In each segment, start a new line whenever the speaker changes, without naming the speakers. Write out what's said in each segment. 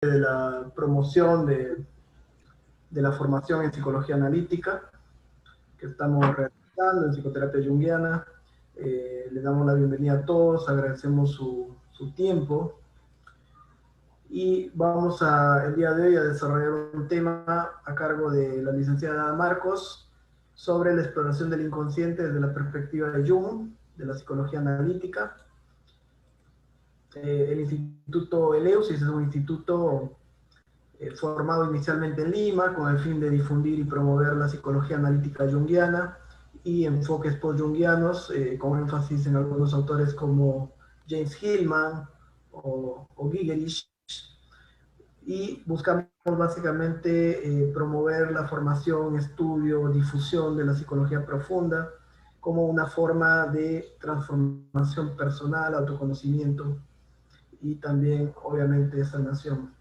de la promoción de la formación en psicología analítica que estamos realizando en psicoterapia junguiana. Le damos la bienvenida a todos, agradecemos su tiempo y vamos el día de hoy a desarrollar un tema a cargo de la licenciada Marcos sobre la exploración del inconsciente desde la perspectiva de Jung, de la psicología analítica. El Instituto Eleusis es un instituto formado inicialmente en Lima con el fin de difundir y promover la psicología analítica junguiana y enfoques post-junguianos, con énfasis en algunos autores como James Hillman o Gigerich, y buscamos básicamente promover la formación, estudio, difusión de la psicología profunda como una forma de transformación personal, autoconocimiento y también, obviamente, sanación.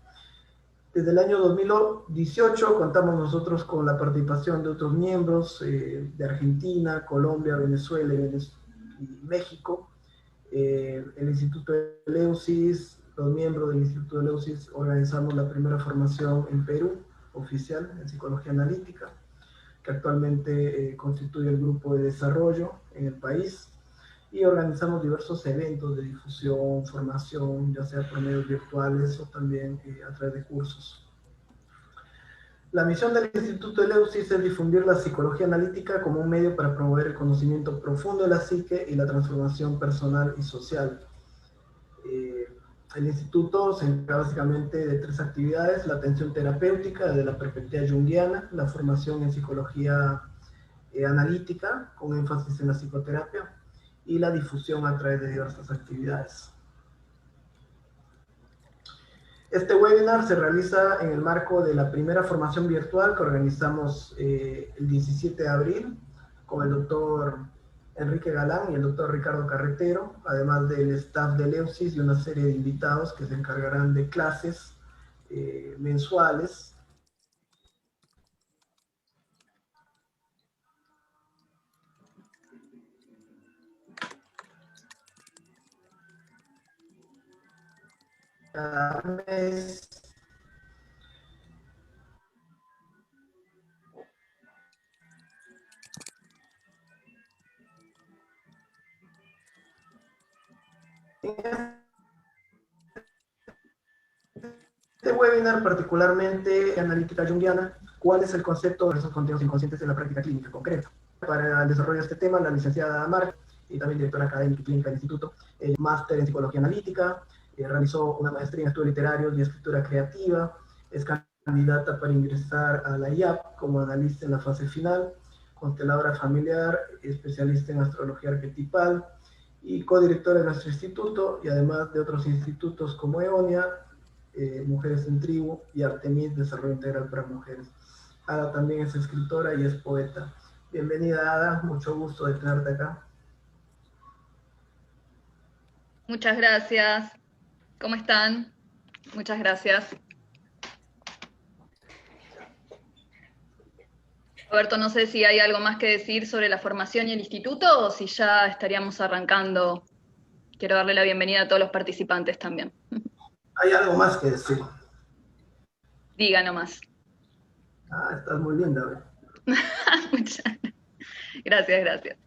Desde el año 2018 contamos nosotros con la participación de otros miembros de Argentina, Colombia, Venezuela y México. El Instituto de Eleusis, los miembros del Instituto de Eleusis organizamos la primera formación en Perú, oficial, en psicología analítica, que actualmente constituye el grupo de desarrollo en el país, y organizamos diversos eventos de difusión, formación, ya sea por medios virtuales o también a través de cursos. La misión del Instituto Eleusis es difundir la psicología analítica como un medio para promover el conocimiento profundo de la psique y la transformación personal y social. El instituto se encarga básicamente de 3 actividades: la atención terapéutica desde la perspectiva junguiana, la formación en psicología analítica con énfasis en la psicoterapia y la difusión a través de diversas actividades. Este webinar se realiza en el marco de la primera formación virtual que organizamos el 17 de abril con el doctor Enrique Galán y el doctor Ricardo Carretero, además del staff de Eleusis y una serie de invitados que se encargarán de clases mensuales. Cada mes. Este webinar particularmente analítica junguiana, ¿cuál es el concepto de esos contenidos inconscientes en la práctica clínica concreta? Para el desarrollo de este tema, la licenciada Marc, y también directora académica y clínica del instituto, máster en psicología analítica, realizó una maestría en estudios literarios y escritura creativa, es candidata para ingresar a la IAP como analista en la fase final, consteladora familiar, especialista en astrología arquetipal y codirectora de nuestro instituto, y además de otros institutos como EONIA, Mujeres en Tribu y Artemis, Desarrollo Integral para Mujeres. Ada también es escritora y es poeta. Bienvenida, Ada, mucho gusto de tenerte acá.
Muchas gracias. ¿Cómo están? Muchas gracias. Roberto, no sé si hay algo más que decir sobre la formación y el instituto o si ya estaríamos arrancando. Quiero darle la bienvenida a todos los participantes también.
Hay algo más que decir.
Diga nomás.
Estás muy linda.
Muchas gracias, gracias.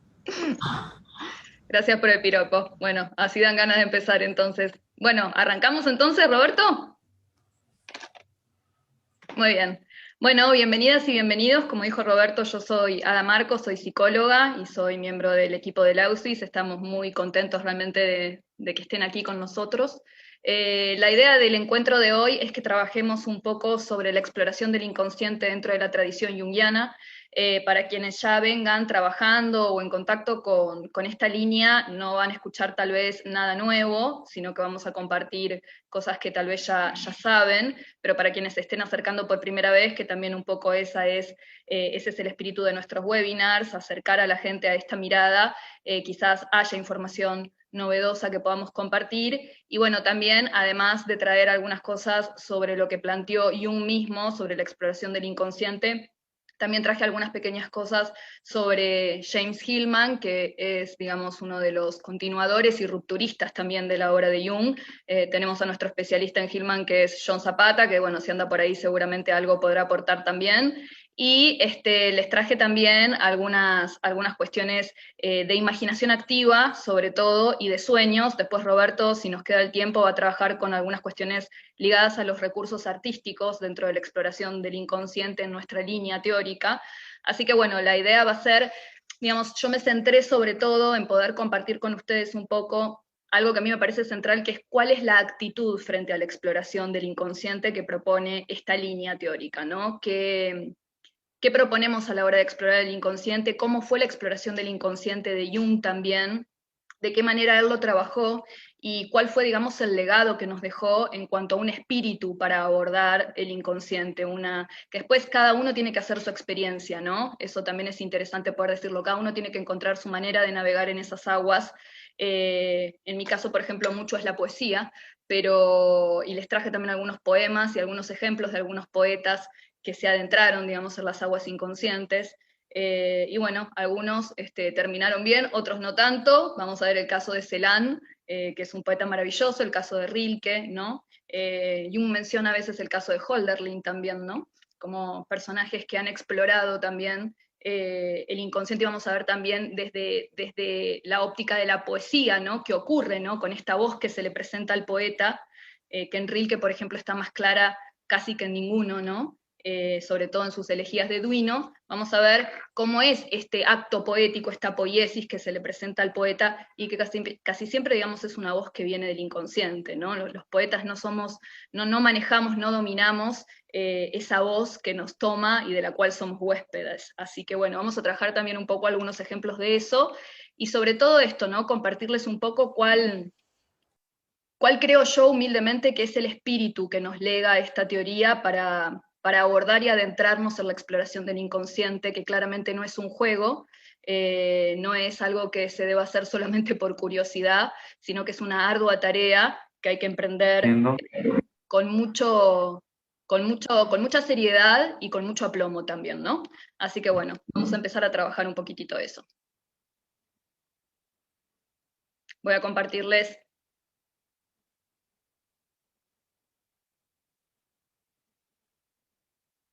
Gracias por el piropo. Bueno, así dan ganas de empezar entonces. Bueno, ¿arrancamos entonces, Roberto? Muy bien. Bueno, bienvenidas y bienvenidos. Como dijo Roberto, yo soy Ada Marcos, soy psicóloga y soy miembro del equipo de Eleusis. Estamos muy contentos realmente de que estén aquí con nosotros. La idea del encuentro de hoy es que trabajemos un poco sobre la exploración del inconsciente dentro de la tradición junguiana. Para quienes ya vengan trabajando o en contacto con esta línea, no van a escuchar tal vez nada nuevo, sino que vamos a compartir cosas que tal vez ya saben, pero para quienes se estén acercando por primera vez, que también un poco ese es el espíritu de nuestros webinars, acercar a la gente a esta mirada, quizás haya información novedosa que podamos compartir, y bueno, también, además de traer algunas cosas sobre lo que planteó Jung mismo, sobre la exploración del inconsciente, También traje algunas pequeñas cosas sobre James Hillman, que es, digamos, uno de los continuadores y rupturistas también de la obra de Jung. Tenemos a nuestro especialista en Hillman, que es John Zapata, que bueno, si anda por ahí seguramente algo podrá aportar también. Y les traje también algunas cuestiones de imaginación activa, sobre todo, y de sueños. Después Roberto, si nos queda el tiempo, va a trabajar con algunas cuestiones ligadas a los recursos artísticos dentro de la exploración del inconsciente en nuestra línea teórica. Así que bueno, la idea va a ser, digamos, yo me centré sobre todo en poder compartir con ustedes un poco algo que a mí me parece central, que es cuál es la actitud frente a la exploración del inconsciente que propone esta línea teórica, ¿no? ¿Qué proponemos a la hora de explorar el inconsciente? ¿Cómo fue la exploración del inconsciente de Jung también? ¿De qué manera él lo trabajó? ¿Y cuál fue, digamos, el legado que nos dejó en cuanto a un espíritu para abordar el inconsciente? Que después cada uno tiene que hacer su experiencia, ¿no? Eso también es interesante poder decirlo. Cada uno tiene que encontrar su manera de navegar en esas aguas. En mi caso, por ejemplo, mucho es la poesía, y les traje también algunos poemas y algunos ejemplos de algunos poetas que se adentraron, digamos, en las aguas inconscientes. Y bueno, algunos terminaron bien, otros no tanto. Vamos a ver el caso de Celan, que es un poeta maravilloso, el caso de Rilke, ¿no? Jung menciona a veces el caso de Hölderlin también, ¿no? Como personajes que han explorado también el inconsciente. Vamos a ver también desde la óptica de la poesía, ¿no? ¿Qué ocurre, ¿no? Con esta voz que se le presenta al poeta, que en Rilke, por ejemplo, está más clara casi que en ninguno, ¿no? Sobre todo en sus elegías de Duino. Vamos a ver cómo es este acto poético, esta poiesis que se le presenta al poeta, y que casi siempre, digamos, es una voz que viene del inconsciente, ¿no? Los poetas no manejamos, no dominamos esa voz que nos toma y de la cual somos huéspedes. Así que bueno, vamos a trabajar también un poco algunos ejemplos de eso, y sobre todo esto, ¿no? Compartirles un poco cuál creo yo humildemente que es el espíritu que nos lega esta teoría para abordar y adentrarnos en la exploración del inconsciente, que claramente no es un juego, no es algo que se deba hacer solamente por curiosidad, sino que es una ardua tarea que hay que emprender con mucha seriedad y con mucho aplomo también, ¿no? Así que bueno, vamos a empezar a trabajar un poquitito eso. Voy a compartirles.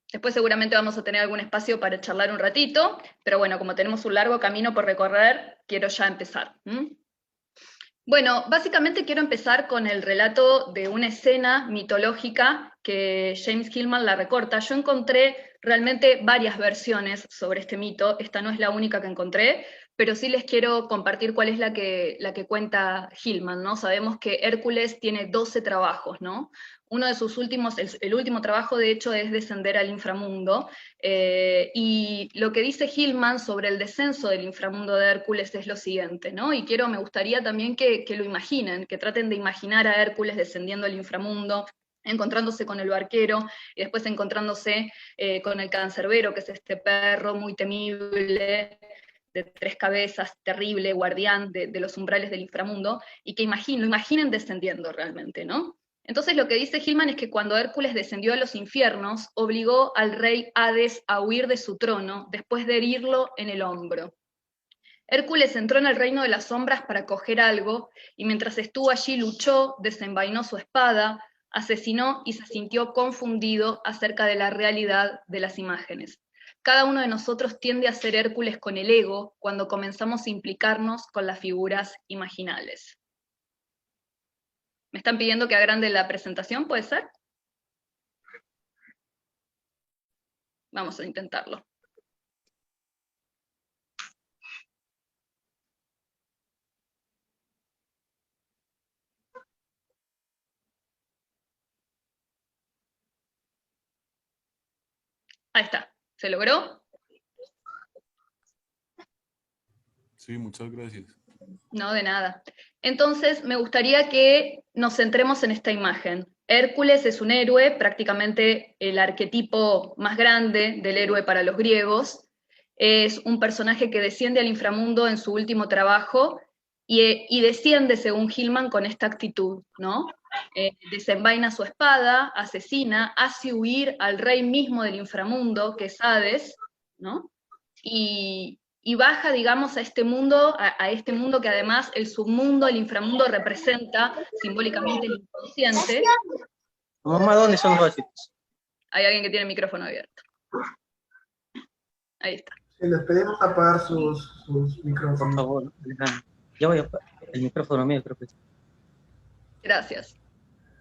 Después seguramente vamos a tener algún espacio para charlar un ratito, pero bueno, como tenemos un largo camino por recorrer, quiero ya empezar. Bueno, básicamente quiero empezar con el relato de una escena mitológica que James Hillman la recorta. Yo encontré realmente varias versiones sobre este mito, esta no es la única que encontré, pero sí les quiero compartir cuál es la que cuenta Hillman, ¿no? Sabemos que Hércules tiene 12 trabajos, ¿no? Uno de sus últimos, el último trabajo de hecho es descender al inframundo, y lo que dice Hillman sobre el descenso del inframundo de Hércules es lo siguiente, ¿no? Y me gustaría también que lo imaginen, que traten de imaginar a Hércules descendiendo al inframundo, encontrándose con el barquero, y después encontrándose con el cancerbero, que es este perro muy temible, de 3 cabezas, terrible, guardián de los umbrales del inframundo, y que lo imaginen descendiendo realmente, ¿no? Entonces lo que dice Hillman es que cuando Hércules descendió a los infiernos, obligó al rey Hades a huir de su trono después de herirlo en el hombro. Hércules entró en el reino de las sombras para coger algo, y mientras estuvo allí luchó, desenvainó su espada, asesinó y se sintió confundido acerca de la realidad de las imágenes. Cada uno de nosotros tiende a ser Hércules con el ego cuando comenzamos a implicarnos con las figuras imaginales. ¿Me están pidiendo que agrande la presentación? ¿Puede ser? Vamos a intentarlo. Ahí está. ¿Se logró?
Sí, muchas gracias.
No, de nada. Entonces, me gustaría que nos centremos en esta imagen. Hércules es un héroe, prácticamente el arquetipo más grande del héroe para los griegos. Es un personaje que desciende al inframundo en su último trabajo y desciende, según Hillman, con esta actitud, ¿no? Desenvaina su espada, asesina, hace huir al rey mismo del inframundo, que es Hades, ¿no? Y baja, digamos, a este mundo que además el submundo, el inframundo representa simbólicamente el inconsciente.
Mamá, ¿dónde son los vasitos?
Hay alguien que tiene el micrófono abierto. Ahí está.
Sí, les pedimos apagar sus micrófonos.
Por favor, Alejandro. Ya voy a apagar el micrófono mío, creo que.
Gracias.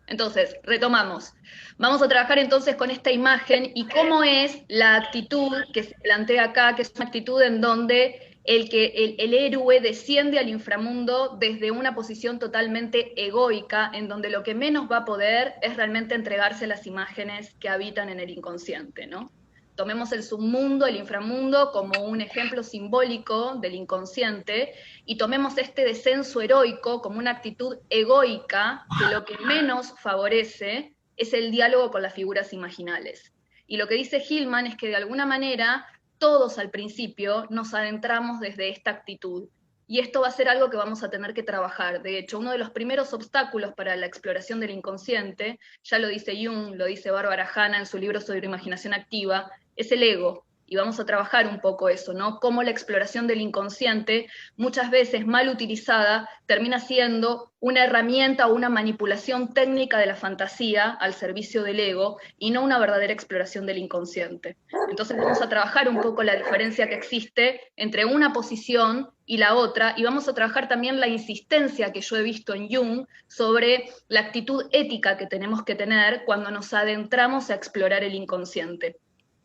Entonces, retomamos. Vamos a trabajar entonces con esta imagen y cómo es la actitud que se plantea acá, que es una actitud en donde el héroe desciende al inframundo desde una posición totalmente egoica, en donde lo que menos va a poder es realmente entregarse las imágenes que habitan en el inconsciente, ¿no? Tomemos el submundo, el inframundo, como un ejemplo simbólico del inconsciente, y tomemos este descenso heroico como una actitud egoica que lo que menos favorece es el diálogo con las figuras imaginales. Y lo que dice Hillman es que de alguna manera todos al principio nos adentramos desde esta actitud. Y esto va a ser algo que vamos a tener que trabajar. De hecho, uno de los primeros obstáculos para la exploración del inconsciente, ya lo dice Jung, lo dice Bárbara Hanna en su libro sobre imaginación activa, es el ego. Y vamos a trabajar un poco eso, ¿no? Cómo la exploración del inconsciente, muchas veces mal utilizada, termina siendo una herramienta o una manipulación técnica de la fantasía al servicio del ego y no una verdadera exploración del inconsciente. Entonces vamos a trabajar un poco la diferencia que existe entre una posición y la otra, y vamos a trabajar también la insistencia que yo he visto en Jung sobre la actitud ética que tenemos que tener cuando nos adentramos a explorar el inconsciente.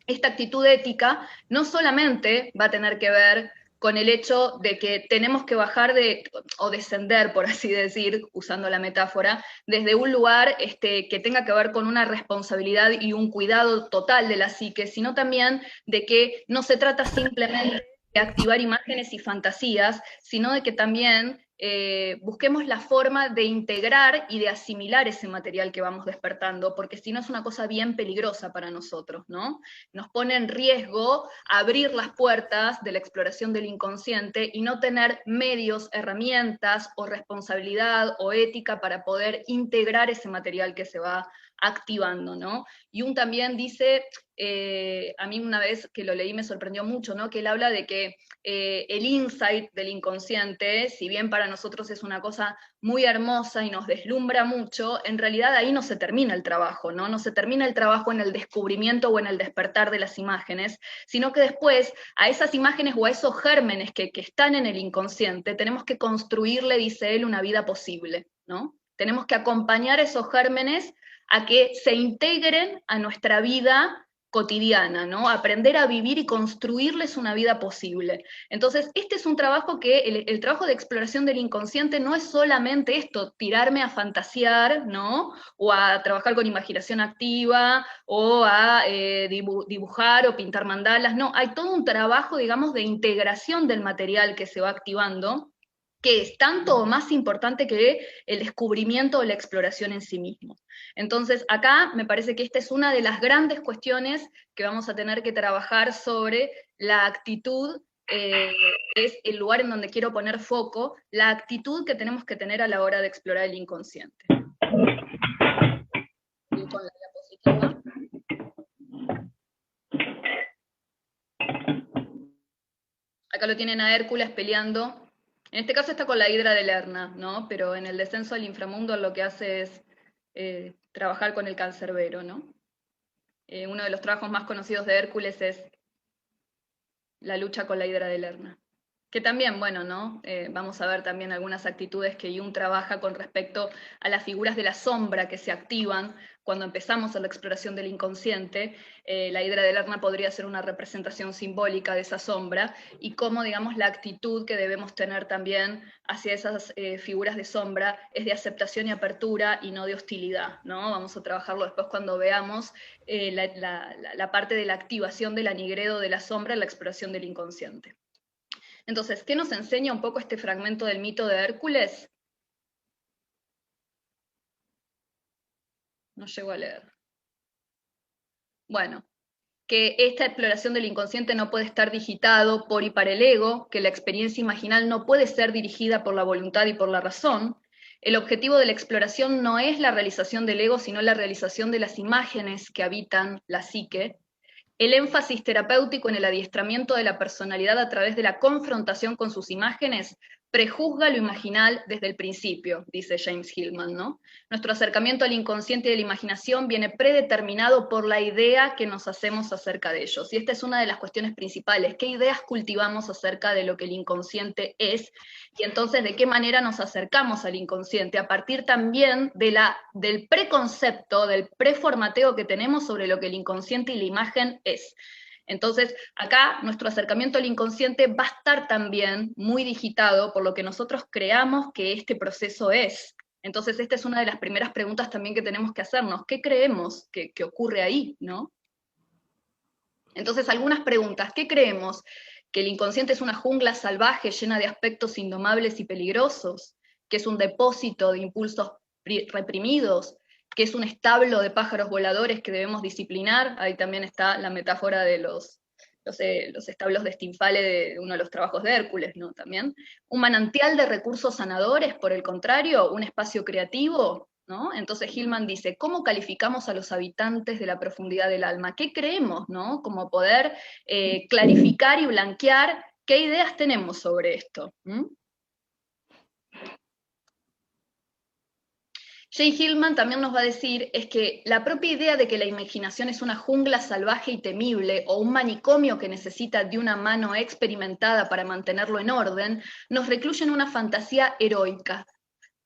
Esta actitud ética no solamente va a tener que ver con el hecho de que tenemos que bajar o descender, por así decir, usando la metáfora, desde un lugar que tenga que ver con una responsabilidad y un cuidado total de la psique, sino también de que no se trata simplemente de activar imágenes y fantasías, sino de que también busquemos la forma de integrar y de asimilar ese material que vamos despertando, porque si no es una cosa bien peligrosa para nosotros, ¿no? Nos pone en riesgo abrir las puertas de la exploración del inconsciente y no tener medios, herramientas o responsabilidad o ética para poder integrar ese material que se va activando, ¿no? Jung también dice, a mí una vez que lo leí me sorprendió mucho, ¿no? Que él habla de que el insight del inconsciente, si bien para nosotros es una cosa muy hermosa y nos deslumbra mucho, en realidad ahí no se termina el trabajo, ¿no? No se termina el trabajo en el descubrimiento o en el despertar de las imágenes, sino que después a esas imágenes o a esos gérmenes que están en el inconsciente, tenemos que construirle, dice él, una vida posible, ¿no? Tenemos que acompañar esos gérmenes a que se integren a nuestra vida cotidiana, ¿no? Aprender a vivir y construirles una vida posible. Entonces, este es un trabajo que, el trabajo de exploración del inconsciente no es solamente esto, tirarme a fantasear, ¿no? O a trabajar con imaginación activa, o a dibujar o pintar mandalas, no, hay todo un trabajo, digamos, de integración del material que se va activando, que es tanto o más importante que el descubrimiento o la exploración en sí mismo. Entonces, acá me parece que esta es una de las grandes cuestiones que vamos a tener que trabajar sobre la actitud, es el lugar en donde quiero poner foco, la actitud que tenemos que tener a la hora de explorar el inconsciente. Y con la diapositiva. Acá lo tienen a Hércules peleando. En este caso está con la Hidra de Lerna, ¿no? Pero en el descenso al inframundo lo que hace es trabajar con el cancerbero, ¿no? Uno de los trabajos más conocidos de Hércules es la lucha con la Hidra de Lerna. Que también, bueno, ¿no? Vamos a ver también algunas actitudes que Jung trabaja con respecto a las figuras de la sombra que se activan cuando empezamos a la exploración del inconsciente. La Hidra de Lerna podría ser una representación simbólica de esa sombra, y cómo, digamos, la actitud que debemos tener también hacia esas figuras de sombra es de aceptación y apertura y no de hostilidad, ¿no? Vamos a trabajarlo después cuando veamos la parte de la activación del anigredo de la sombra en la exploración del inconsciente. Entonces, ¿qué nos enseña un poco este fragmento del mito de Hércules? No llego a leer. Bueno, que esta exploración del inconsciente no puede estar digitado por y para el ego, que la experiencia imaginal no puede ser dirigida por la voluntad y por la razón. El objetivo de la exploración no es la realización del ego, sino la realización de las imágenes que habitan la psique, El énfasis terapéutico en el adiestramiento de la personalidad a través de la confrontación con sus imágenes prejuzga lo imaginal desde el principio, dice James Hillman, ¿no? Nuestro acercamiento al inconsciente y de la imaginación viene predeterminado por la idea que nos hacemos acerca de ellos. Y esta es una de las cuestiones principales. ¿Qué ideas cultivamos acerca de lo que el inconsciente es? Y entonces, ¿de qué manera nos acercamos al inconsciente? A partir también del preconcepto, del preformateo que tenemos sobre lo que el inconsciente y la imagen es. Entonces, acá nuestro acercamiento al inconsciente va a estar también muy digitado por lo que nosotros creamos que este proceso es. Entonces, esta es una de las primeras preguntas también que tenemos que hacernos. ¿Qué creemos que ocurre ahí, no? Entonces, algunas preguntas. ¿Qué creemos? ¿Que el inconsciente es una jungla salvaje llena de aspectos indomables y peligrosos? ¿Que es un depósito de impulsos reprimidos? ¿Que es un establo de pájaros voladores que debemos disciplinar? Ahí también está la metáfora de los establos de Stinfale de uno de los trabajos de Hércules, ¿no? También. ¿Un manantial de recursos sanadores, por el contrario? ¿Un espacio creativo? ¿No? Entonces Hillman dice, ¿cómo calificamos a los habitantes de la profundidad del alma? ¿Qué creemos, ¿no? Como poder clarificar y blanquear qué ideas tenemos sobre esto. Jay Hillman también nos va a decir es que la propia idea de que la imaginación es una jungla salvaje y temible o un manicomio que necesita de una mano experimentada para mantenerlo en orden, nos recluye en una fantasía heroica,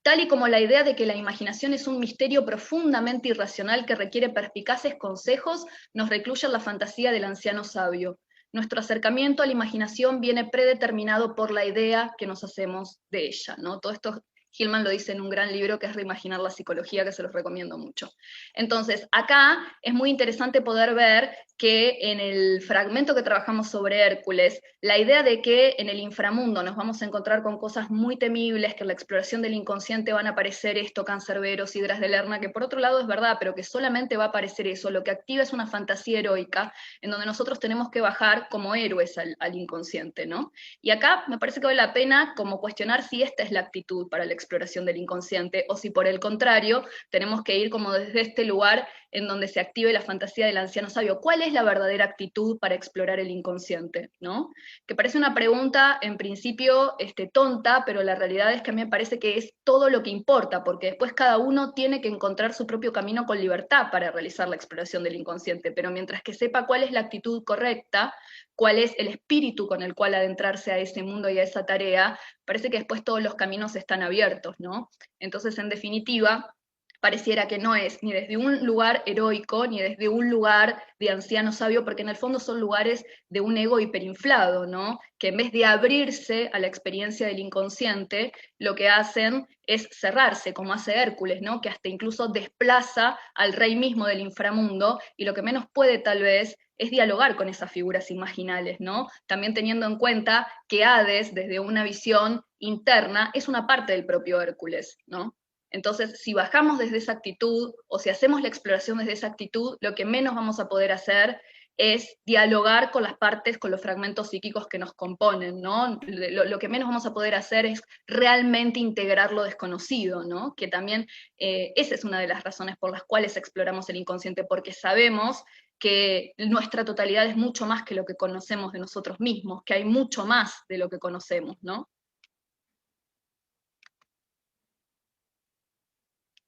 tal y como la idea de que la imaginación es un misterio profundamente irracional que requiere perspicaces consejos, nos recluye en la fantasía del anciano sabio. Nuestro acercamiento a la imaginación viene predeterminado por la idea que nos hacemos de ella, ¿no? Todo esto Hillman lo dice en un gran libro que es Reimaginar la psicología, que se los recomiendo mucho. Entonces, acá es muy interesante poder ver que en el fragmento que trabajamos sobre Hércules, la idea de que en el inframundo nos vamos a encontrar con cosas muy temibles, que en la exploración del inconsciente van a aparecer esto, cancerberos, hidras de Lerna, que por otro lado es verdad, pero que solamente va a aparecer eso, lo que activa es una fantasía heroica, en donde nosotros tenemos que bajar como héroes al inconsciente, ¿no? Y acá me parece que vale la pena como cuestionar si esta es la actitud para la exploración del inconsciente, o si por el contrario, tenemos que ir como desde este lugar en donde se active la fantasía del anciano sabio. ¿Cuál es la verdadera actitud para explorar el inconsciente? ¿No? Que parece una pregunta en principio tonta, pero la realidad es que a mí me parece que es todo lo que importa, porque después cada uno tiene que encontrar su propio camino con libertad para realizar la exploración del inconsciente, pero mientras que sepa cuál es la actitud correcta, cuál es el espíritu con el cual adentrarse a ese mundo y a esa tarea, parece que después todos los caminos están abiertos, ¿no? Entonces, en definitiva, pareciera que no es ni desde un lugar heroico, ni desde un lugar de anciano sabio, porque en el fondo son lugares de un ego hiperinflado, ¿no? Que en vez de abrirse a la experiencia del inconsciente, lo que hacen es cerrarse, como hace Hércules, ¿no? Que hasta incluso desplaza al rey mismo del inframundo, y lo que menos puede tal vez es dialogar con esas figuras imaginales, ¿no? También teniendo en cuenta que Hades, desde una visión interna, es una parte del propio Hércules, ¿no? Entonces, si bajamos desde esa actitud, o si hacemos la exploración desde esa actitud, lo que menos vamos a poder hacer es dialogar con las partes, con los fragmentos psíquicos que nos componen, ¿no? Lo que menos vamos a poder hacer es realmente integrar lo desconocido, ¿no? Que también esa es una de las razones por las cuales exploramos el inconsciente, porque sabemos que nuestra totalidad es mucho más que lo que conocemos de nosotros mismos, que hay mucho más de lo que conocemos, ¿no?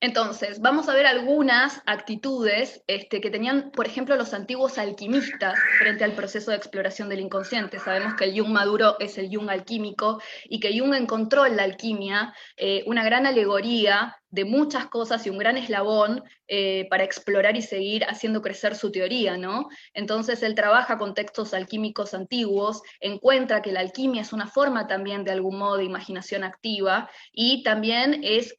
Entonces, vamos a ver algunas actitudes que tenían, por ejemplo, los antiguos alquimistas frente al proceso de exploración del inconsciente. Sabemos que el Jung maduro es el Jung alquímico, y que Jung encontró en la alquimia una gran alegoría de muchas cosas y un gran eslabón para explorar y seguir haciendo crecer su teoría, ¿no? Entonces él trabaja con textos alquímicos antiguos, encuentra que la alquimia es una forma también de algún modo de imaginación activa, y también es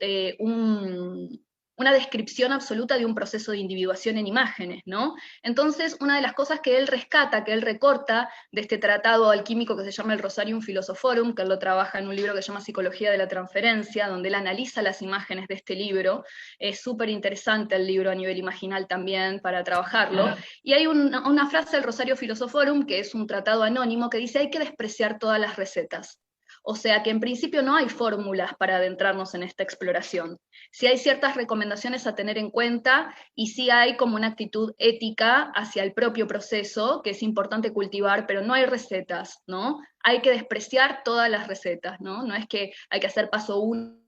una descripción absoluta de un proceso de individuación en imágenes, ¿no? Entonces, una de las cosas que él rescata, que él recorta de este tratado alquímico que se llama el Rosarium Philosophorum, que él lo trabaja en un libro que se llama Psicología de la Transferencia, donde él analiza las imágenes de este libro. Es súper interesante el libro a nivel imaginal también para trabajarlo. Y hay una frase del Rosario Philosophorum, que es un tratado anónimo, que dice: hay que despreciar todas las recetas. O sea que en principio no hay fórmulas para adentrarnos en esta exploración. Sí hay ciertas recomendaciones a tener en cuenta y sí hay como una actitud ética hacia el propio proceso que es importante cultivar, pero no hay recetas, ¿no? Hay que despreciar todas las recetas, ¿no? No es que hay que hacer paso 1,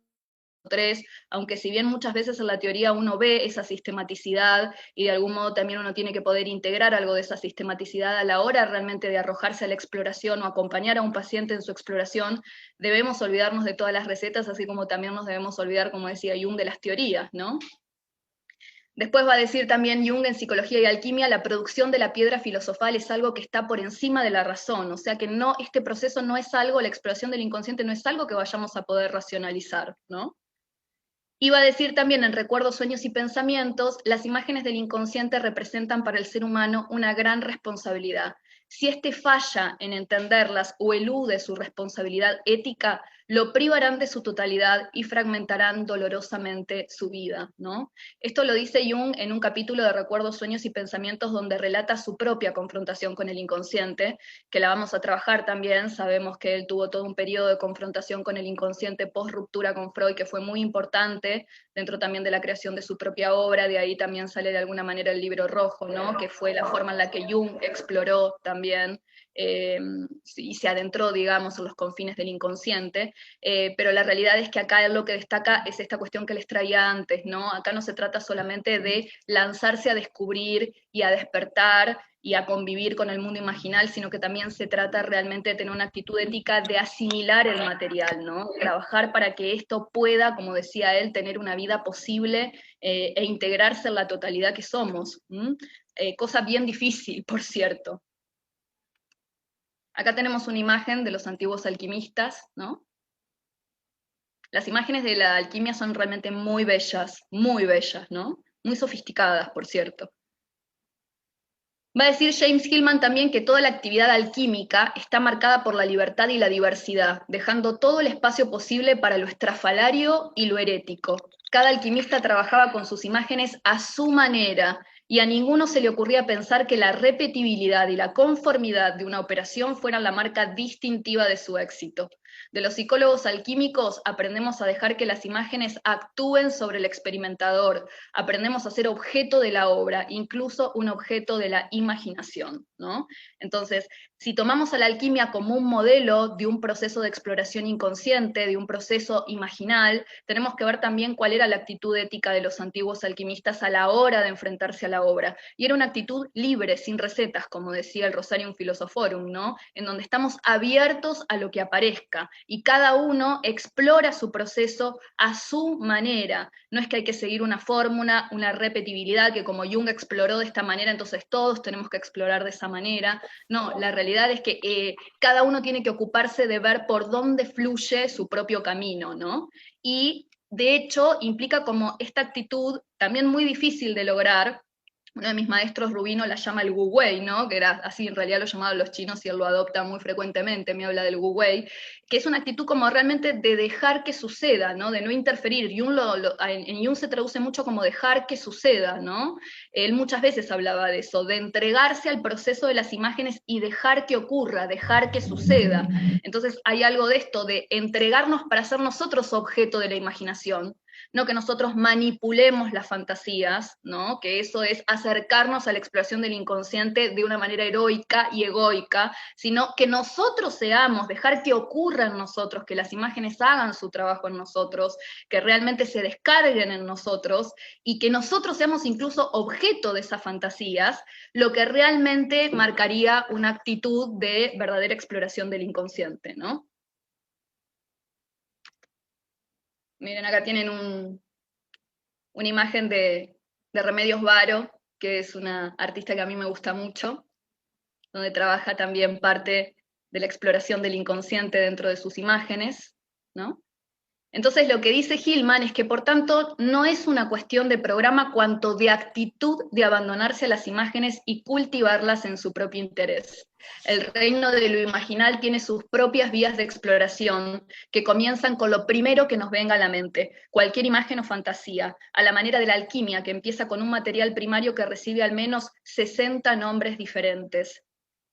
3, aunque si bien muchas veces en la teoría uno ve esa sistematicidad y de algún modo también uno tiene que poder integrar algo de esa sistematicidad a la hora realmente de arrojarse a la exploración o acompañar a un paciente en su exploración, debemos olvidarnos de todas las recetas, así como también nos debemos olvidar, como decía Jung, de las teorías, ¿no? Después va a decir también Jung en Psicología y Alquimia, la producción de la piedra filosofal es algo que está por encima de la razón, o sea que no, este proceso no es algo, la exploración del inconsciente no es algo que vayamos a poder racionalizar, ¿no? Iba a decir también en Recuerdos, Sueños y Pensamientos, las imágenes del inconsciente representan para el ser humano una gran responsabilidad. Si éste falla en entenderlas o elude su responsabilidad ética, lo privarán de su totalidad y fragmentarán dolorosamente su vida, ¿no? Esto lo dice Jung en un capítulo de Recuerdos, Sueños y Pensamientos donde relata su propia confrontación con el inconsciente, que la vamos a trabajar también. Sabemos que él tuvo todo un periodo de confrontación con el inconsciente post-ruptura con Freud, que fue muy importante dentro también de la creación de su propia obra. De ahí también sale de alguna manera el Libro Rojo, ¿no? Que fue la forma en la que Jung exploró también y se adentró, digamos, en los confines del inconsciente, pero la realidad es que acá lo que destaca es esta cuestión que les traía antes, ¿no? Acá no se trata solamente de lanzarse a descubrir y a despertar y a convivir con el mundo imaginal, sino que también se trata realmente de tener una actitud ética de asimilar el material, ¿no? Trabajar para que esto pueda, como decía él, tener una vida posible e integrarse en la totalidad que somos. Cosa bien difícil, por cierto. Acá tenemos una imagen de los antiguos alquimistas, ¿no? Las imágenes de la alquimia son realmente muy bellas, ¿no? Muy sofisticadas, por cierto. Va a decir James Hillman también que toda la actividad alquímica está marcada por la libertad y la diversidad, dejando todo el espacio posible para lo estrafalario y lo herético. Cada alquimista trabajaba con sus imágenes a su manera, y a ninguno se le ocurría pensar que la repetibilidad y la conformidad de una operación fueran la marca distintiva de su éxito. De los psicólogos alquímicos aprendemos a dejar que las imágenes actúen sobre el experimentador, aprendemos a ser objeto de la obra, incluso un objeto de la imaginación, ¿no? Entonces, si tomamos a la alquimia como un modelo de un proceso de exploración inconsciente, de un proceso imaginal, tenemos que ver también cuál era la actitud ética de los antiguos alquimistas a la hora de enfrentarse a la obra. Y era una actitud libre, sin recetas, como decía el Rosarium Philosophorum, ¿no? En donde estamos abiertos a lo que aparezca, y cada uno explora su proceso a su manera. No es que hay que seguir una fórmula, una repetibilidad, que como Jung exploró de esta manera, entonces todos tenemos que explorar de esa manera. No, la realidad es que cada uno tiene que ocuparse de ver por dónde fluye su propio camino, ¿no? Y de hecho implica como esta actitud también muy difícil de lograr. Uno de mis maestros, Rubino, la llama el Wu Wei, ¿no? Que era así, en realidad lo llamaban los chinos y él lo adopta muy frecuentemente, me habla del Wu Wei, que es una actitud como realmente de dejar que suceda, ¿no? De no interferir. Jung en Jung se traduce mucho como dejar que suceda, ¿no? Él muchas veces hablaba de eso, de entregarse al proceso de las imágenes y dejar que ocurra, dejar que suceda. Entonces hay algo de esto, de entregarnos para ser nosotros objeto de la imaginación, no que nosotros manipulemos las fantasías, ¿no? Que eso es acercarnos a la exploración del inconsciente de una manera heroica y egoica, sino que nosotros seamos, dejar que ocurra en nosotros, que las imágenes hagan su trabajo en nosotros, que realmente se descarguen en nosotros, y que nosotros seamos incluso objeto de esas fantasías, lo que realmente marcaría una actitud de verdadera exploración del inconsciente, ¿no? Miren, acá tienen una imagen de Remedios Varo, que es una artista que a mí me gusta mucho, donde trabaja también parte de la exploración del inconsciente dentro de sus imágenes, ¿no? Entonces lo que dice Hillman es que por tanto no es una cuestión de programa cuanto de actitud de abandonarse a las imágenes y cultivarlas en su propio interés. El reino de lo imaginal tiene sus propias vías de exploración que comienzan con lo primero que nos venga a la mente, cualquier imagen o fantasía, a la manera de la alquimia que empieza con un material primario que recibe al menos 60 nombres diferentes.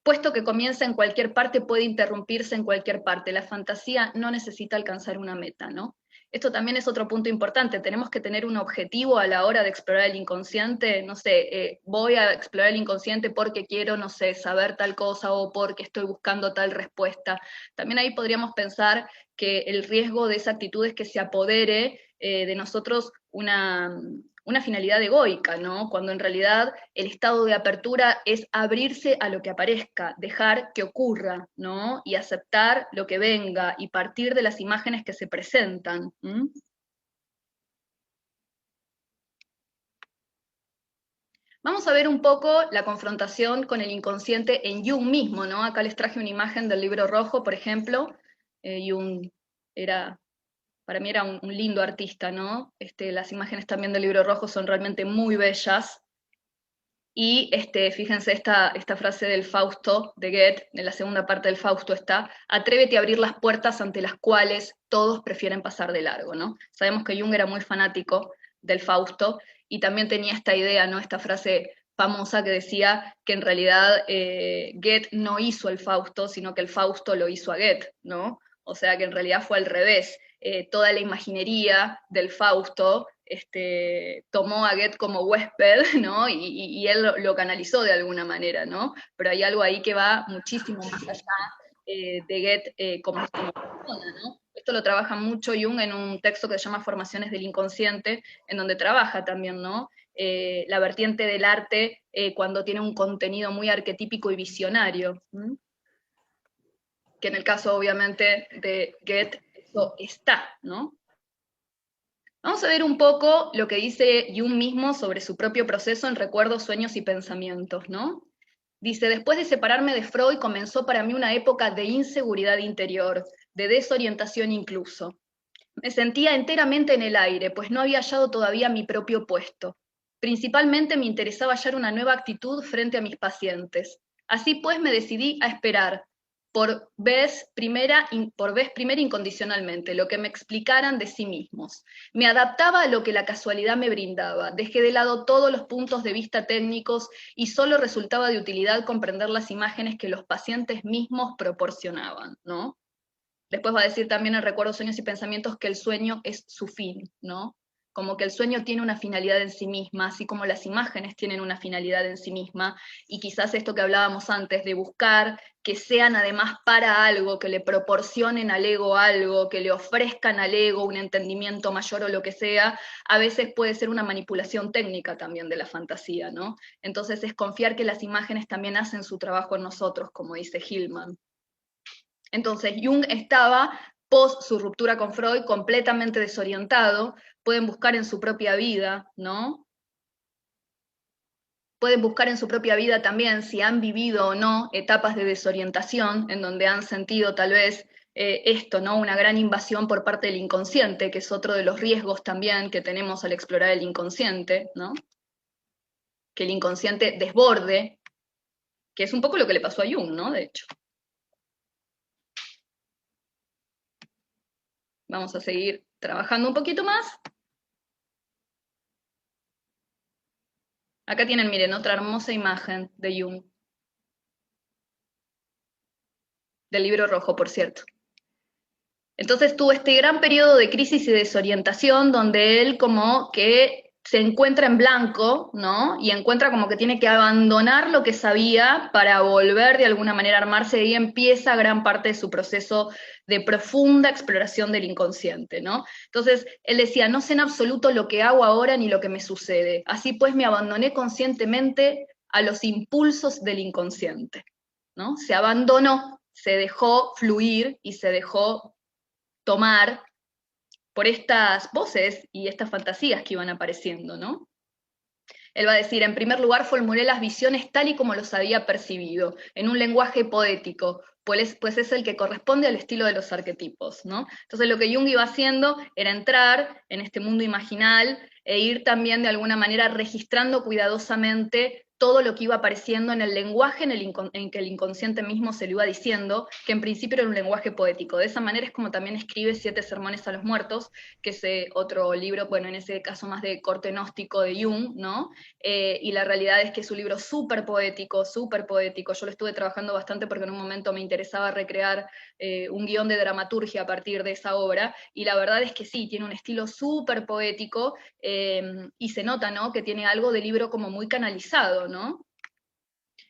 puesto que comienza en cualquier parte, puede interrumpirse en cualquier parte. La fantasía no necesita alcanzar una meta, ¿no? Esto también es otro punto importante, tenemos que tener un objetivo a la hora de explorar el inconsciente, no sé, voy a explorar el inconsciente porque quiero, no sé, saber tal cosa o porque estoy buscando tal respuesta. También ahí podríamos pensar que el riesgo de esa actitud es que se apodere de nosotros una finalidad egoica, ¿no? Cuando en realidad el estado de apertura es abrirse a lo que aparezca, dejar que ocurra, ¿no? Y aceptar lo que venga y partir de las imágenes que se presentan. Vamos a ver un poco la confrontación con el inconsciente en Jung mismo, ¿no? Acá les traje una imagen del Libro Rojo, por ejemplo. Jung para mí era un lindo artista, ¿no? Las imágenes también del Libro Rojo son realmente muy bellas. Y fíjense esta frase del Fausto de Goethe, en la segunda parte del Fausto está: atrévete a abrir las puertas ante las cuales todos prefieren pasar de largo, ¿no? Sabemos que Jung era muy fanático del Fausto y también tenía esta idea, ¿no? Esta frase famosa que decía que en realidad Goethe no hizo el Fausto, sino que el Fausto lo hizo a Goethe, ¿no? O sea que en realidad fue al revés. Toda la imaginería del Fausto tomó a Goethe como huésped, ¿no? Y él lo canalizó de alguna manera, ¿no? Pero hay algo ahí que va muchísimo más allá de Goethe como persona, ¿no? Esto lo trabaja mucho Jung en un texto que se llama Formaciones del Inconsciente, en donde trabaja también, ¿no? La vertiente del arte cuando tiene un contenido muy arquetípico y visionario, ¿m? Que en el caso obviamente de Goethe eso está, ¿no? Vamos a ver un poco lo que dice Jung mismo sobre su propio proceso en Recuerdos, Sueños y Pensamientos, ¿no? Dice: después de separarme de Freud comenzó para mí una época de inseguridad interior, de desorientación incluso. Me sentía enteramente en el aire, pues no había hallado todavía mi propio puesto. Principalmente me interesaba hallar una nueva actitud frente a mis pacientes. Así pues me decidí a esperar, por vez primera incondicionalmente, lo que me explicaran de sí mismos. Me adaptaba a lo que la casualidad me brindaba, dejé de lado todos los puntos de vista técnicos y solo resultaba de utilidad comprender las imágenes que los pacientes mismos proporcionaban, ¿no? Después va a decir también en Recuerdos, Sueños y Pensamientos que el sueño es su fin, ¿no? Como que el sueño tiene una finalidad en sí misma, así como las imágenes tienen una finalidad en sí misma, y quizás esto que hablábamos antes, de buscar que sean además para algo, que le proporcionen al ego algo, que le ofrezcan al ego un entendimiento mayor o lo que sea, a veces puede ser una manipulación técnica también de la fantasía, ¿no? Entonces es confiar que las imágenes también hacen su trabajo en nosotros, como dice Hillman. Entonces, Jung estaba, post su ruptura con Freud, completamente desorientado. Pueden buscar en su propia vida, ¿no? Pueden buscar en su propia vida también si han vivido o no etapas de desorientación, en donde han sentido tal vez esto, ¿no? Una gran invasión por parte del inconsciente, que es otro de los riesgos también que tenemos al explorar el inconsciente, ¿no? Que el inconsciente desborde, que es un poco lo que le pasó a Jung, ¿no? De hecho. Vamos a seguir trabajando un poquito más. Acá tienen, miren, otra hermosa imagen de Jung. Del Libro Rojo, por cierto. Entonces tuvo este gran periodo de crisis y desorientación donde él como que se encuentra en blanco, ¿no? Y encuentra como que tiene que abandonar lo que sabía para volver de alguna manera a armarse, y empieza gran parte de su proceso de profunda exploración del inconsciente, ¿no? Entonces él decía: no sé en absoluto lo que hago ahora ni lo que me sucede. Así pues me abandoné conscientemente a los impulsos del inconsciente, ¿no? Se abandonó, se dejó fluir y se dejó tomar por estas voces y estas fantasías que iban apareciendo, ¿no? Él va a decir: en primer lugar formulé las visiones tal y como los había percibido, en un lenguaje poético, pues es el que corresponde al estilo de los arquetipos, ¿no? Entonces lo que Jung iba haciendo era entrar en este mundo imaginal e ir también de alguna manera registrando cuidadosamente todo lo que iba apareciendo en el lenguaje en que el inconsciente mismo se lo iba diciendo, que en principio era un lenguaje poético. De esa manera es como también escribe 7 sermones a los muertos, que es otro libro, bueno, en ese caso más de corte gnóstico de Jung, ¿no? Y la realidad es que es un libro súper poético, yo lo estuve trabajando bastante porque en un momento me interesaba recrear un guión de dramaturgia a partir de esa obra, y la verdad es que sí, tiene un estilo súper poético, y se nota, ¿no?, que tiene algo de libro como muy canalizado, ¿no?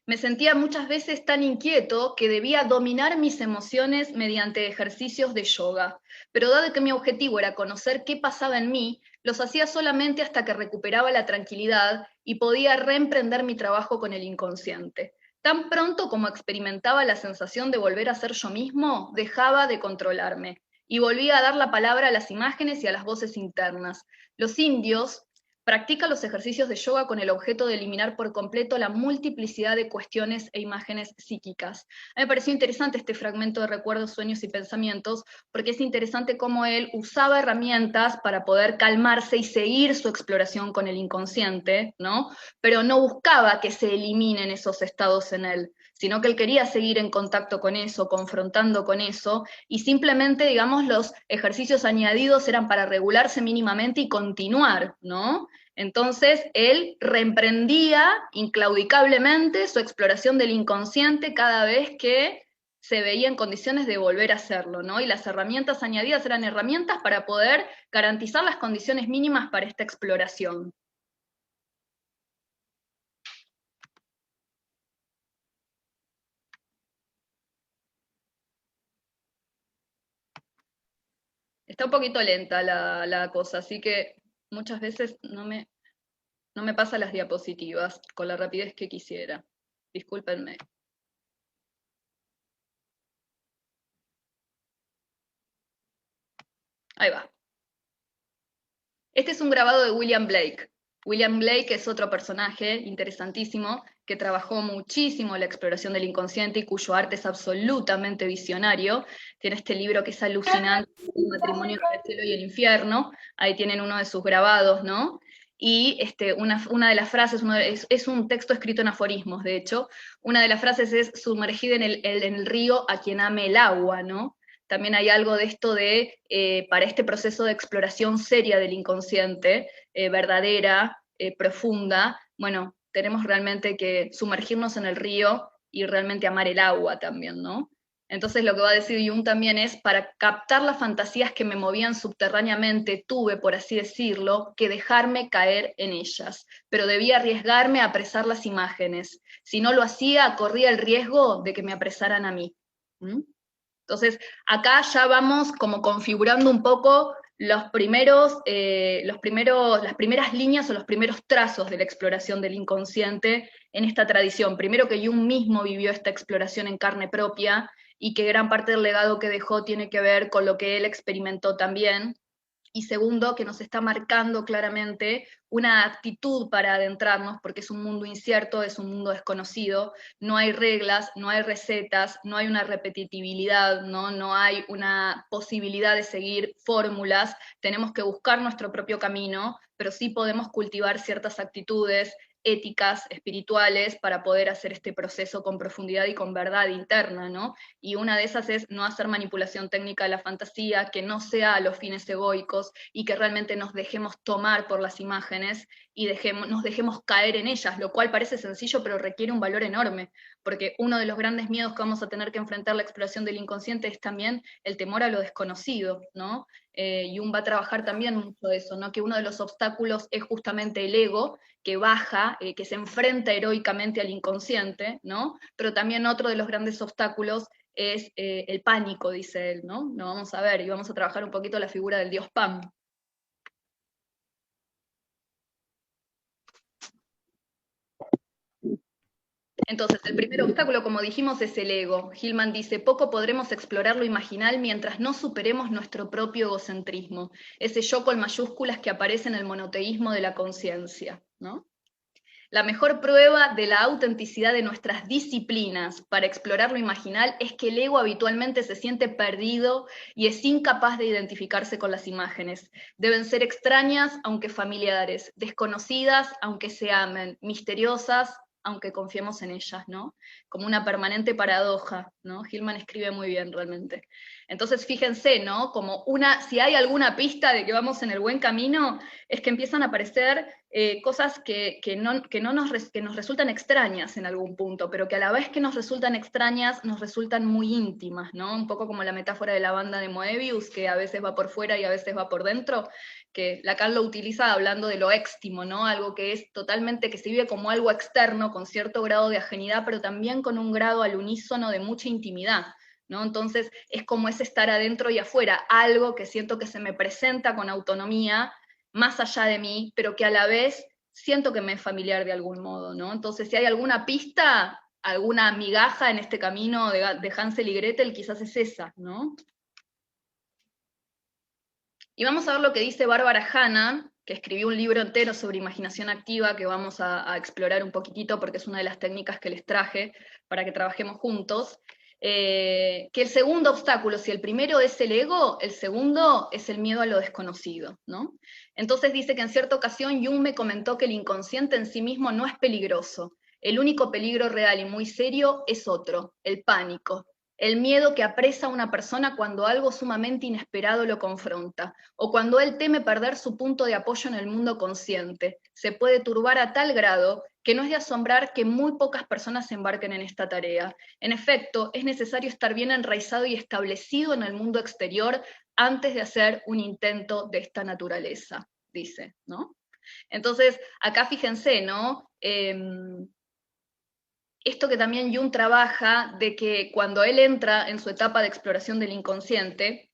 Me sentía muchas veces tan inquieto que debía dominar mis emociones mediante ejercicios de yoga, pero dado que mi objetivo era conocer qué pasaba en mí, los hacía solamente hasta que recuperaba la tranquilidad y podía reemprender mi trabajo con el inconsciente. Tan pronto como experimentaba la sensación de volver a ser yo mismo, dejaba de controlarme y volvía a dar la palabra a las imágenes y a las voces internas. Los indios practican los ejercicios de yoga con el objeto de eliminar por completo la multiplicidad de cuestiones e imágenes psíquicas. A mí me pareció interesante este fragmento de Recuerdos, Sueños y Pensamientos, porque es interesante cómo él usaba herramientas para poder calmarse y seguir su exploración con el inconsciente, ¿no? Pero no buscaba que se eliminen esos estados en él, sino que él quería seguir en contacto con eso, confrontando con eso, y simplemente, digamos, los ejercicios añadidos eran para regularse mínimamente y continuar, ¿no? Entonces, él reemprendía inclaudicablemente su exploración del inconsciente cada vez que se veía en condiciones de volver a hacerlo, ¿no? Y las herramientas añadidas eran herramientas para poder garantizar las condiciones mínimas para esta exploración. Está un poquito lenta la cosa, así que muchas veces no me pasa las diapositivas con la rapidez que quisiera. Discúlpenme. Ahí va. Este es un grabado de William Blake. William Blake es otro personaje interesantísimo que trabajó muchísimo la exploración del inconsciente y cuyo arte es absolutamente visionario. Tiene este libro que es alucinante, El matrimonio entre el cielo y el infierno. Ahí tienen uno de sus grabados, ¿no? Y una de las frases, es un texto escrito en aforismos, de hecho, una de las frases es sumergid en el río a quien ame el agua, ¿no? También hay algo de esto de, para este proceso de exploración seria del inconsciente, verdadera, profunda, bueno, tenemos realmente que sumergirnos en el río y realmente amar el agua también, ¿no? Entonces lo que va a decir Jung también es, para captar las fantasías que me movían subterráneamente, tuve, por así decirlo, que dejarme caer en ellas, pero debía arriesgarme a apresar las imágenes. Si no lo hacía, corría el riesgo de que me apresaran a mí. ¿Mm? Entonces, acá ya vamos como configurando un poco las primeras líneas o los primeros trazos de la exploración del inconsciente en esta tradición. Primero, que Jung mismo vivió esta exploración en carne propia y que gran parte del legado que dejó tiene que ver con lo que él experimentó también. Y segundo, que nos está marcando claramente una actitud para adentrarnos, porque es un mundo incierto, es un mundo desconocido, no hay reglas, no hay recetas, no hay una repetitividad, no hay una posibilidad de seguir fórmulas, tenemos que buscar nuestro propio camino, pero sí podemos cultivar ciertas actitudes éticas, espirituales, para poder hacer este proceso con profundidad y con verdad interna, ¿no? Y una de esas es no hacer manipulación técnica de la fantasía, que no sea a los fines egoicos y que realmente nos dejemos tomar por las imágenes y nos dejemos caer en ellas, lo cual parece sencillo pero requiere un valor enorme, porque uno de los grandes miedos que vamos a tener que enfrentar la exploración del inconsciente es también el temor a lo desconocido, ¿no? Jung va a trabajar también mucho de eso, ¿no? Que uno de los obstáculos es justamente el ego, que baja, que se enfrenta heroicamente al inconsciente, ¿no? Pero también otro de los grandes obstáculos es el pánico, dice él, ¿no? Lo vamos a ver y vamos a trabajar un poquito la figura del dios Pan. Entonces, el primer obstáculo, como dijimos, es el ego. Hillman dice, poco podremos explorar lo imaginal mientras no superemos nuestro propio egocentrismo, ese yo con mayúsculas que aparece en el monoteísmo de la conciencia, ¿no? La mejor prueba de la autenticidad de nuestras disciplinas para explorar lo imaginal es que el ego habitualmente se siente perdido y es incapaz de identificarse con las imágenes. Deben ser extrañas aunque familiares, desconocidas aunque se amen, misteriosas aunque confiemos en ellas, ¿no? Como una permanente paradoja, ¿no? Gilman escribe muy bien realmente. Entonces fíjense, ¿no? Como si hay alguna pista de que vamos en el buen camino, es que empiezan a aparecer cosas que nos resultan extrañas en algún punto, pero que a la vez que nos resultan extrañas, nos resultan muy íntimas, ¿no? Un poco como la metáfora de la banda de Moebius, que a veces va por fuera y a veces va por dentro, que Lacan lo utiliza hablando de lo éxtimo, ¿no? Algo que es totalmente, que se vive como algo externo, con cierto grado de ajenidad, pero también con un grado al unísono de mucha intimidad, ¿no? Entonces es como ese estar adentro y afuera, algo que siento que se me presenta con autonomía, más allá de mí, pero que a la vez siento que me es familiar de algún modo, ¿no? Entonces si hay alguna pista, alguna migaja en este camino de Hansel y Gretel, quizás es esa, ¿no? Y vamos a ver lo que dice Bárbara Hanna, que escribió un libro entero sobre imaginación activa, que vamos a explorar un poquitito porque es una de las técnicas que les traje para que trabajemos juntos, que el segundo obstáculo, si el primero es el ego, el segundo es el miedo a lo desconocido, ¿no? Entonces dice que en cierta ocasión Jung me comentó que el inconsciente en sí mismo no es peligroso, el único peligro real y muy serio es otro, el pánico. El miedo que apresa a una persona cuando algo sumamente inesperado lo confronta, o cuando él teme perder su punto de apoyo en el mundo consciente. Se puede turbar a tal grado que no es de asombrar que muy pocas personas se embarquen en esta tarea. En efecto, es necesario estar bien enraizado y establecido en el mundo exterior antes de hacer un intento de esta naturaleza, dice, ¿no? Entonces, acá fíjense, ¿no? Esto que también Jung trabaja, de que cuando él entra en su etapa de exploración del inconsciente,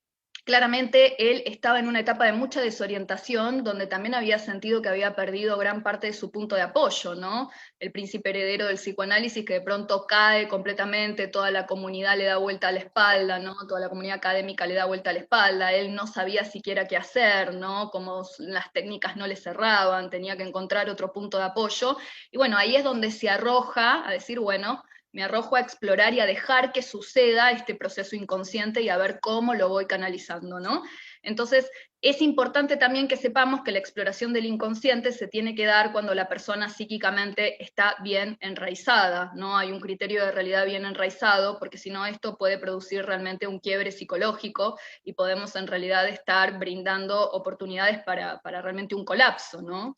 claramente él estaba en una etapa de mucha desorientación, donde también había sentido que había perdido gran parte de su punto de apoyo, ¿no? El príncipe heredero del psicoanálisis que de pronto cae completamente, toda la comunidad le da vuelta a la espalda, ¿no? Toda la comunidad académica le da vuelta a la espalda, él no sabía siquiera qué hacer, ¿no? Como las técnicas no le cerraban, tenía que encontrar otro punto de apoyo, y bueno, ahí es donde se arroja a decir, bueno, me arrojo a explorar y a dejar que suceda este proceso inconsciente y a ver cómo lo voy canalizando, ¿no? Entonces, es importante también que sepamos que la exploración del inconsciente se tiene que dar cuando la persona psíquicamente está bien enraizada, ¿no? Hay un criterio de realidad bien enraizado, porque si no esto puede producir realmente un quiebre psicológico y podemos en realidad estar brindando oportunidades para realmente un colapso, ¿no?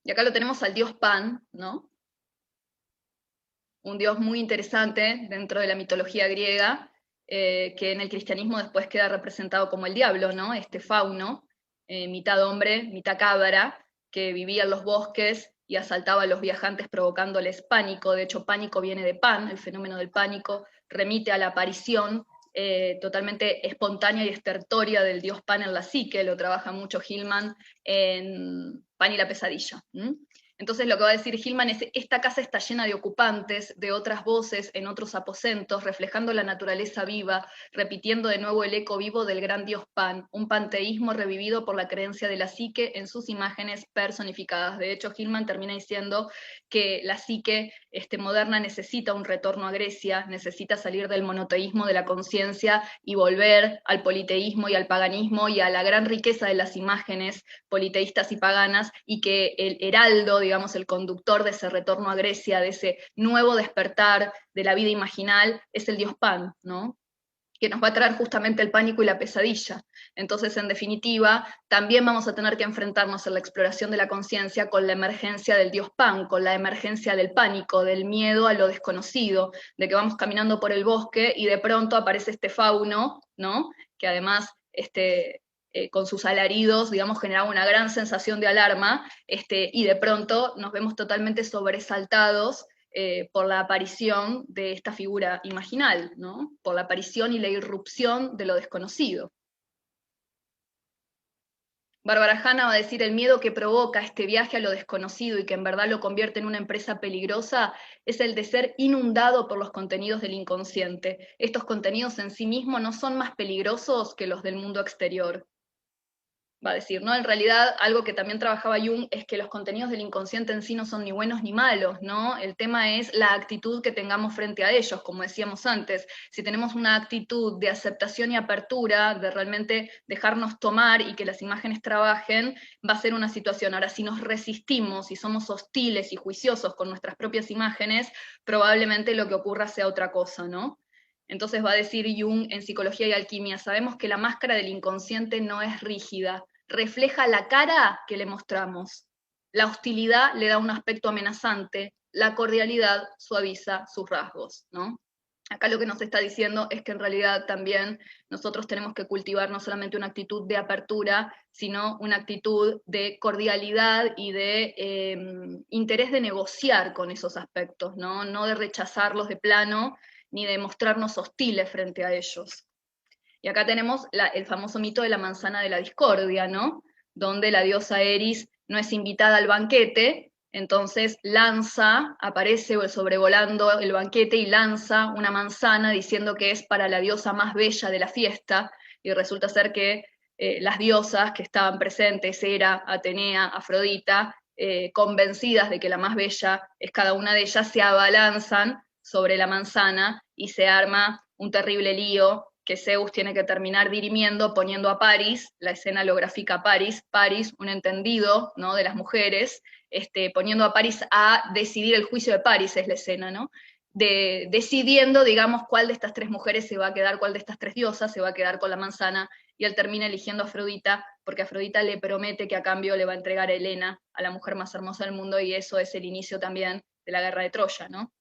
Y acá lo tenemos al dios Pan, ¿no? Un dios muy interesante dentro de la mitología griega, que en el cristianismo después queda representado como el diablo, ¿no? Este fauno, mitad hombre, mitad cabra, que vivía en los bosques y asaltaba a los viajantes provocándoles pánico. De hecho, pánico viene de Pan, el fenómeno del pánico remite a la aparición totalmente espontánea y estertórea del dios Pan en la psique, lo trabaja mucho Hillman en Pan y la pesadilla. Entonces lo que va a decir Hillman es, esta casa está llena de ocupantes, de otras voces en otros aposentos, reflejando la naturaleza viva, repitiendo de nuevo el eco vivo del gran dios Pan, un panteísmo revivido por la creencia de la psique en sus imágenes personificadas. De hecho, Hillman termina diciendo que la psique moderna necesita un retorno a Grecia, necesita salir del monoteísmo de la conciencia y volver al politeísmo y al paganismo y a la gran riqueza de las imágenes politeístas y paganas, y que el heraldo, digamos, el conductor de ese retorno a Grecia, de ese nuevo despertar de la vida imaginal, es el dios Pan, ¿no? Que nos va a traer justamente el pánico y la pesadilla. Entonces, en definitiva, también vamos a tener que enfrentarnos en la exploración de la conciencia con la emergencia del dios Pan, con la emergencia del pánico, del miedo a lo desconocido, de que vamos caminando por el bosque y de pronto aparece este fauno, ¿no? Que además con sus alaridos, digamos, generaba una gran sensación de alarma, y de pronto nos vemos totalmente sobresaltados por la aparición de esta figura imaginal, ¿no? Por la aparición y la irrupción de lo desconocido. Bárbara Hanna va a decir, el miedo que provoca este viaje a lo desconocido y que en verdad lo convierte en una empresa peligrosa es el de ser inundado por los contenidos del inconsciente. Estos contenidos en sí mismos no son más peligrosos que los del mundo exterior. va a decir, ¿no? En realidad, algo que también trabajaba Jung es que los contenidos del inconsciente en sí no son ni buenos ni malos, ¿no? El tema es la actitud que tengamos frente a ellos, como decíamos antes. Si tenemos una actitud de aceptación y apertura, de realmente dejarnos tomar y que las imágenes trabajen, va a ser una situación. Ahora, si nos resistimos y somos hostiles y juiciosos con nuestras propias imágenes, probablemente lo que ocurra sea otra cosa, ¿no? Entonces va a decir Jung en Psicología y Alquimia, sabemos que la máscara del inconsciente no es rígida, refleja la cara que le mostramos. La hostilidad le da un aspecto amenazante, la cordialidad suaviza sus rasgos, ¿no? Acá lo que nos está diciendo es que en realidad también nosotros tenemos que cultivar no solamente una actitud de apertura, sino una actitud de cordialidad y de interés de negociar con esos aspectos, ¿no? No de rechazarlos de plano, ni de mostrarnos hostiles frente a ellos. Y acá tenemos el famoso mito de la manzana de la discordia, ¿no? Donde la diosa Eris no es invitada al banquete, entonces aparece sobrevolando el banquete y lanza una manzana diciendo que es para la diosa más bella de la fiesta, y resulta ser que las diosas que estaban presentes, Hera, Atenea, Afrodita, convencidas de que la más bella es cada una de ellas, se abalanzan sobre la manzana y se arma un terrible lío que Zeus tiene que terminar dirimiendo, poniendo a Paris, la escena lo grafica a Paris, un entendido, ¿no?, de las mujeres, poniendo a Paris a decidir el juicio de Paris, es la escena, ¿no? Decidiendo, digamos, cuál de estas tres mujeres se va a quedar, cuál de estas tres diosas se va a quedar con la manzana, y él termina eligiendo a Afrodita, porque Afrodita le promete que a cambio le va a entregar a Helena, a la mujer más hermosa del mundo, y eso es el inicio también de la guerra de Troya, ¿no?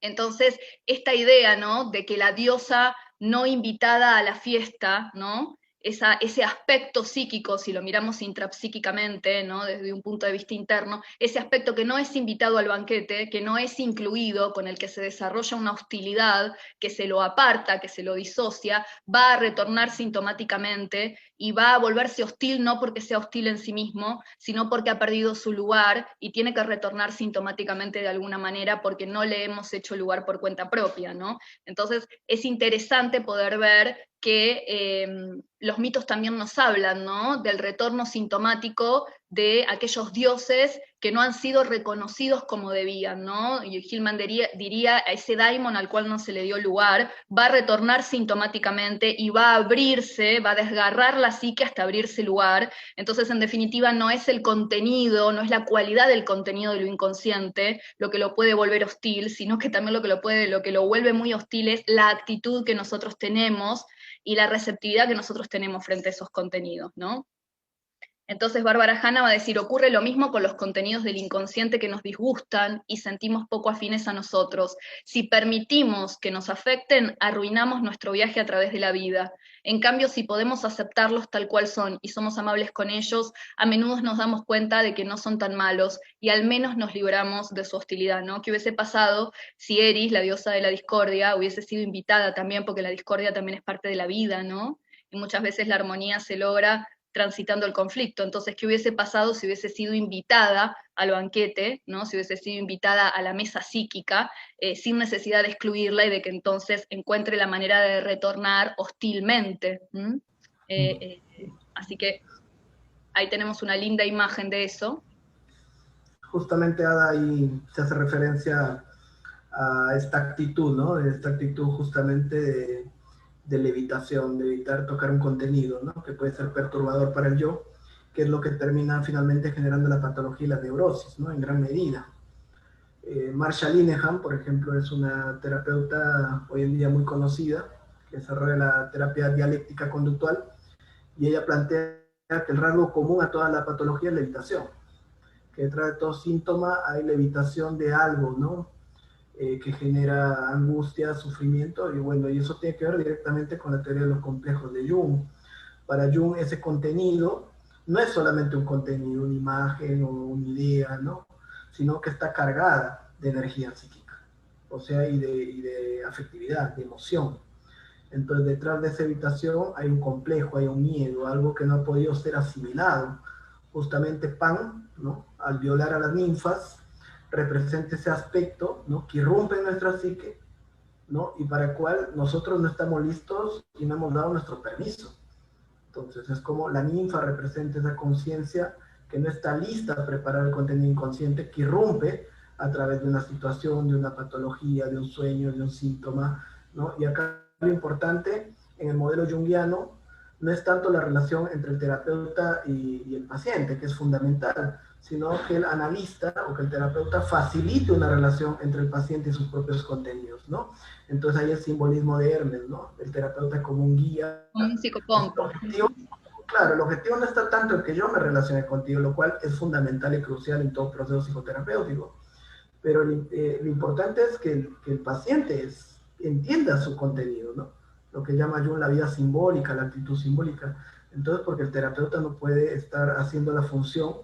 Entonces, esta idea, ¿no?, de que la diosa no invitada a la fiesta, ¿no?, ese aspecto psíquico, si lo miramos intrapsíquicamente, ¿no?, desde un punto de vista interno, ese aspecto que no es invitado al banquete, que no es incluido, con el que se desarrolla una hostilidad, que se lo aparta, que se lo disocia, va a retornar sintomáticamente y va a volverse hostil no porque sea hostil en sí mismo, sino porque ha perdido su lugar y tiene que retornar sintomáticamente de alguna manera porque no le hemos hecho lugar por cuenta propia, ¿no? Entonces es interesante poder ver que los mitos también nos hablan, ¿no?, del retorno sintomático de aquellos dioses que no han sido reconocidos como debían, ¿no? Y Hillman diría a ese daimon al cual no se le dio lugar, va a retornar sintomáticamente y va a abrirse, va a desgarrar la psique hasta abrirse lugar. Entonces, en definitiva, no es el contenido, no es la cualidad del contenido de lo inconsciente lo que lo puede volver hostil, sino que también lo que lo vuelve muy hostil es la actitud que nosotros tenemos y la receptividad que nosotros tenemos frente a esos contenidos, ¿no? Entonces Bárbara Hanna va a decir, ocurre lo mismo con los contenidos del inconsciente que nos disgustan y sentimos poco afines a nosotros. Si permitimos que nos afecten, arruinamos nuestro viaje a través de la vida. En cambio, si podemos aceptarlos tal cual son y somos amables con ellos, a menudo nos damos cuenta de que no son tan malos y al menos nos libramos de su hostilidad, ¿no? ¿Qué hubiese pasado si Eris, la diosa de la discordia, hubiese sido invitada también, porque la discordia también es parte de la vida, ¿no? Y muchas veces la armonía se logra transitando el conflicto. Entonces, ¿qué hubiese pasado si hubiese sido invitada al banquete, ¿no?, si hubiese sido invitada a la mesa psíquica, sin necesidad de excluirla y de que entonces encuentre la manera de retornar hostilmente? Así que ahí tenemos una linda imagen de eso.
Justamente, Ada, ahí se hace referencia a esta actitud, ¿no? Esta actitud justamente de levitación, de evitar tocar un contenido, ¿no?, que puede ser perturbador para el yo, que es lo que termina finalmente generando la patología y la neurosis, ¿no?, en gran medida. Marsha Linehan, por ejemplo, es una terapeuta hoy en día muy conocida, que desarrolla la terapia dialéctica conductual, y ella plantea que el rasgo común a toda la patología es la evitación, que detrás de todo síntoma hay la evitación de algo, ¿no?, que genera angustia, sufrimiento, y bueno, y eso tiene que ver directamente con la teoría de los complejos de Jung. Para Jung ese contenido no es solamente un contenido, una imagen o una idea, ¿no?, sino que está cargada de energía psíquica, o sea, y de afectividad, de emoción. Entonces, detrás de esa evitación hay un complejo, hay un miedo, algo que no ha podido ser asimilado. Justamente Pan, ¿no?, al violar a las ninfas, representa ese aspecto, ¿no?, que irrumpe en nuestra psique, ¿no?, y para el cual nosotros no estamos listos y no hemos dado nuestro permiso. Entonces es como la ninfa representa esa conciencia que no está lista a preparar el contenido inconsciente, que irrumpe a través de una situación, de una patología, de un sueño, de un síntoma, ¿no? Y acá lo importante en el modelo junguiano no es tanto la relación entre el terapeuta y el paciente, que es fundamental, sino que el analista o que el terapeuta facilite una relación entre el paciente y sus propios contenidos, ¿no? Entonces hay el simbolismo de Hermes, ¿no? El terapeuta como un guía.
Un psicopompo.
Claro, el objetivo no está tanto en que yo me relacione contigo, lo cual es fundamental y crucial en todo proceso psicoterapéutico, pero lo importante es que el paciente entienda su contenido, ¿no? Lo que llama Jung la vida simbólica, la actitud simbólica. Entonces, porque el terapeuta no puede estar haciendo la función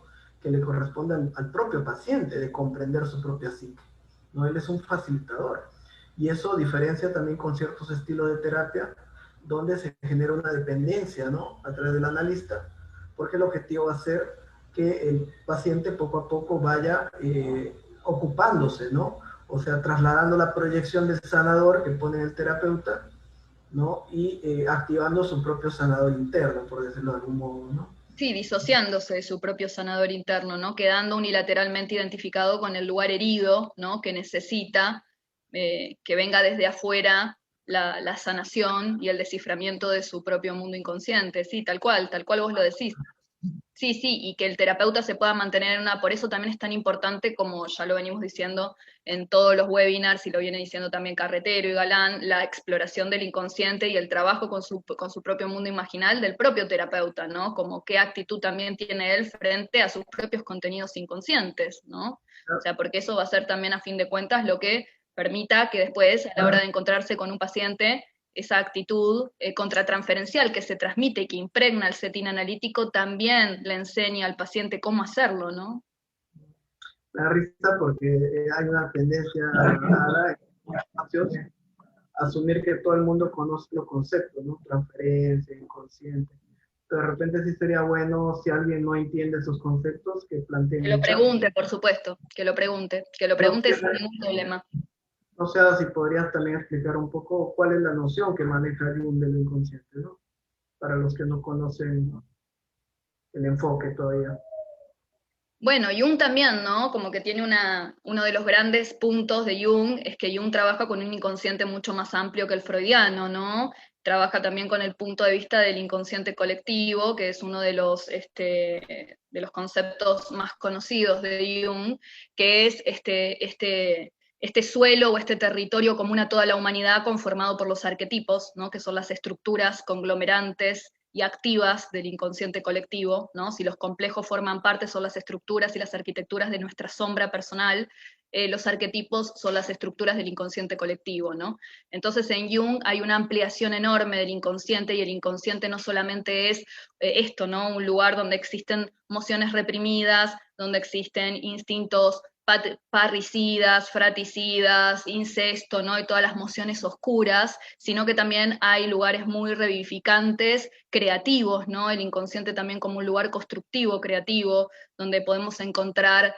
que le corresponde al propio paciente de comprender su propia psique, ¿no? Él es un facilitador. Y eso diferencia también con ciertos estilos de terapia donde se genera una dependencia, ¿no? A través del analista, porque el objetivo va a ser que el paciente poco a poco vaya ocupándose, ¿no? O sea, trasladando la proyección del sanador que pone el terapeuta, ¿no? Y activando su propio sanador interno, por decirlo de algún modo, ¿no?
Sí, disociándose de su propio sanador interno, ¿no? Quedando unilateralmente identificado con el lugar herido, ¿no? Que necesita que venga desde afuera la sanación y el desciframiento de su propio mundo inconsciente. Sí, tal cual vos lo decís. Sí, sí, y que el terapeuta se pueda mantener en una, por eso también es tan importante, como ya lo venimos diciendo en todos los webinars, y lo viene diciendo también Carretero y Galán, la exploración del inconsciente y el trabajo con su propio mundo imaginal del propio terapeuta, ¿no? Como qué actitud también tiene él frente a sus propios contenidos inconscientes, ¿no? O sea, porque eso va a ser también a fin de cuentas lo que permita que después, a la hora de encontrarse con un paciente, esa actitud contratransferencial que se transmite y que impregna el setting analítico también le enseña al paciente cómo hacerlo, ¿no?
Me da risa porque hay una tendencia a asumir que todo el mundo conoce los conceptos, ¿no? Transferencia, inconsciente. Pero de repente sí sería bueno, si alguien no entiende esos conceptos, que planteen
Que lo
el chat.
pregunte, por supuesto, que lo pregunte
No,
sin ningún problema.
no sé si podrías también explicar un poco cuál es la noción que maneja Jung del inconsciente, ¿no? Para los que no conocen el enfoque todavía.
Bueno, Jung también, ¿no? Como que tiene uno de los grandes puntos de Jung es que Jung trabaja con un inconsciente mucho más amplio que el freudiano, ¿no? Trabaja también con el punto de vista del inconsciente colectivo, que es uno de los conceptos más conocidos de Jung, que es este suelo o este territorio común a toda la humanidad conformado por los arquetipos, ¿no? Que son las estructuras conglomerantes y activas del inconsciente colectivo, ¿no? Si los complejos forman parte, son las estructuras y las arquitecturas de nuestra sombra personal, los arquetipos son las estructuras del inconsciente colectivo, ¿no? Entonces en Jung hay una ampliación enorme del inconsciente, y el inconsciente no solamente es esto, ¿no? Un lugar donde existen emociones reprimidas, donde existen instintos parricidas, fraticidas, incesto, ¿no? Y todas las emociones oscuras, sino que también hay lugares muy revivificantes, creativos, ¿no? El inconsciente también como un lugar constructivo, creativo, donde podemos encontrar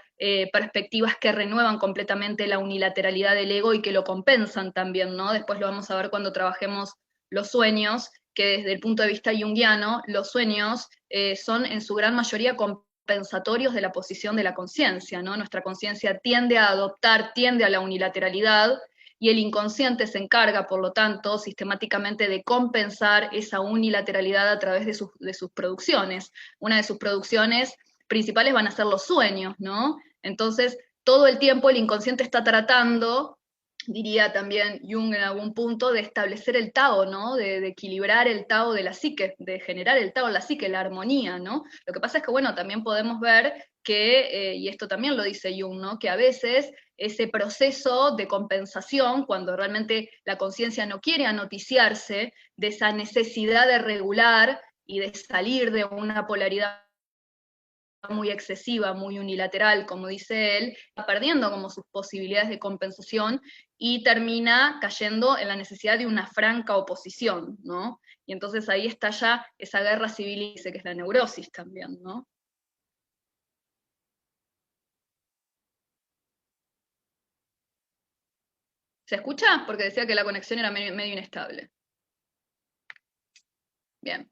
perspectivas que renuevan completamente la unilateralidad del ego y que lo compensan también, ¿no? Después lo vamos a ver cuando trabajemos los sueños, que desde el punto de vista junguiano, los sueños son en su gran mayoría compensatorios de la posición de la conciencia, ¿no? Nuestra conciencia tiende a adoptar, tiende a la unilateralidad, y el inconsciente se encarga, por lo tanto, sistemáticamente de compensar esa unilateralidad a través de sus producciones. Una de sus producciones principales van a ser los sueños, ¿no? Entonces, todo el tiempo el inconsciente está tratando, diría también Jung en algún punto, de establecer el Tao, ¿no? De equilibrar el Tao de la psique, de generar el Tao en la psique, la armonía, ¿no? Lo que pasa es que, bueno, también podemos ver que, y esto también lo dice Jung, ¿no? Que a veces ese proceso de compensación, cuando realmente la conciencia no quiere anoticiarse de esa necesidad de regular y de salir de una polaridad muy excesiva, muy unilateral, como dice él, va perdiendo como sus posibilidades de compensación y termina cayendo en la necesidad de una franca oposición, ¿no? Y entonces ahí está ya esa guerra civil, y dice que es la neurosis también, ¿no? ¿Se escucha? Porque decía que la conexión era medio inestable. Bien.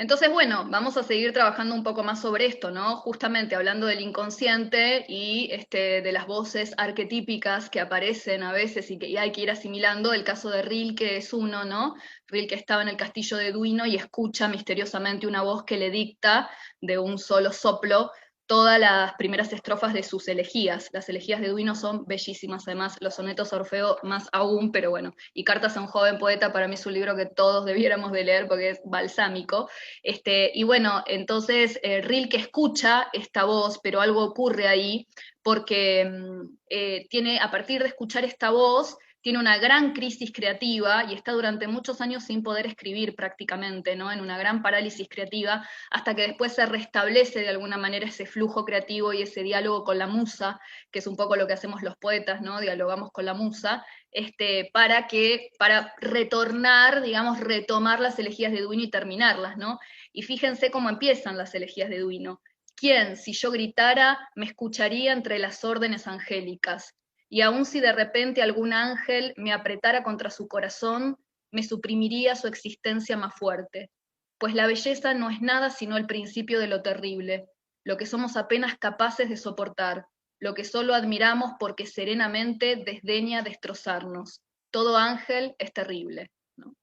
Entonces, bueno, vamos a seguir trabajando un poco más sobre esto, ¿no? Justamente hablando del inconsciente y de las voces arquetípicas que aparecen a veces y que hay que ir asimilando. El caso de Rilke es uno, ¿no? Rilke estaba en el castillo de Duino y escucha misteriosamente una voz que le dicta de un solo soplo todas las primeras estrofas de sus elegías. Las elegías de Duino son bellísimas, además los sonetos a Orfeo más aún, pero bueno, y Cartas a un joven poeta para mí es un libro que todos debiéramos de leer porque es balsámico. Y bueno, entonces Rilke escucha esta voz, pero algo ocurre ahí, porque tiene, a partir de escuchar esta voz, tiene una gran crisis creativa y está durante muchos años sin poder escribir prácticamente, ¿no? En una gran parálisis creativa, hasta que después se restablece de alguna manera ese flujo creativo y ese diálogo con la musa, que es un poco lo que hacemos los poetas, ¿no? Dialogamos con la musa, para retornar, digamos, retomar las elegías de Duino y terminarlas, ¿no? Y fíjense cómo empiezan las elegías de Duino. ¿Quién, si yo gritara, me escucharía entre las órdenes angélicas? Y aun si de repente algún ángel me apretara contra su corazón, me suprimiría su existencia más fuerte. Pues la belleza no es nada sino el principio de lo terrible, lo que somos apenas capaces de soportar, lo que solo admiramos porque serenamente desdeña destrozarnos. Todo ángel es terrible, ¿no?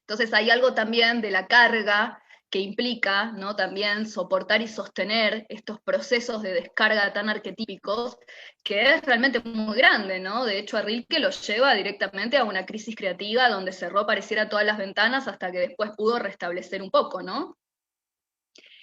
Entonces hay algo también de la carga que implica, ¿no? También soportar y sostener estos procesos de descarga tan arquetípicos, que es realmente muy grande, ¿no? De hecho, a Rilke lo lleva directamente a una crisis creativa donde cerró pareciera todas las ventanas hasta que después pudo restablecer un poco, ¿no?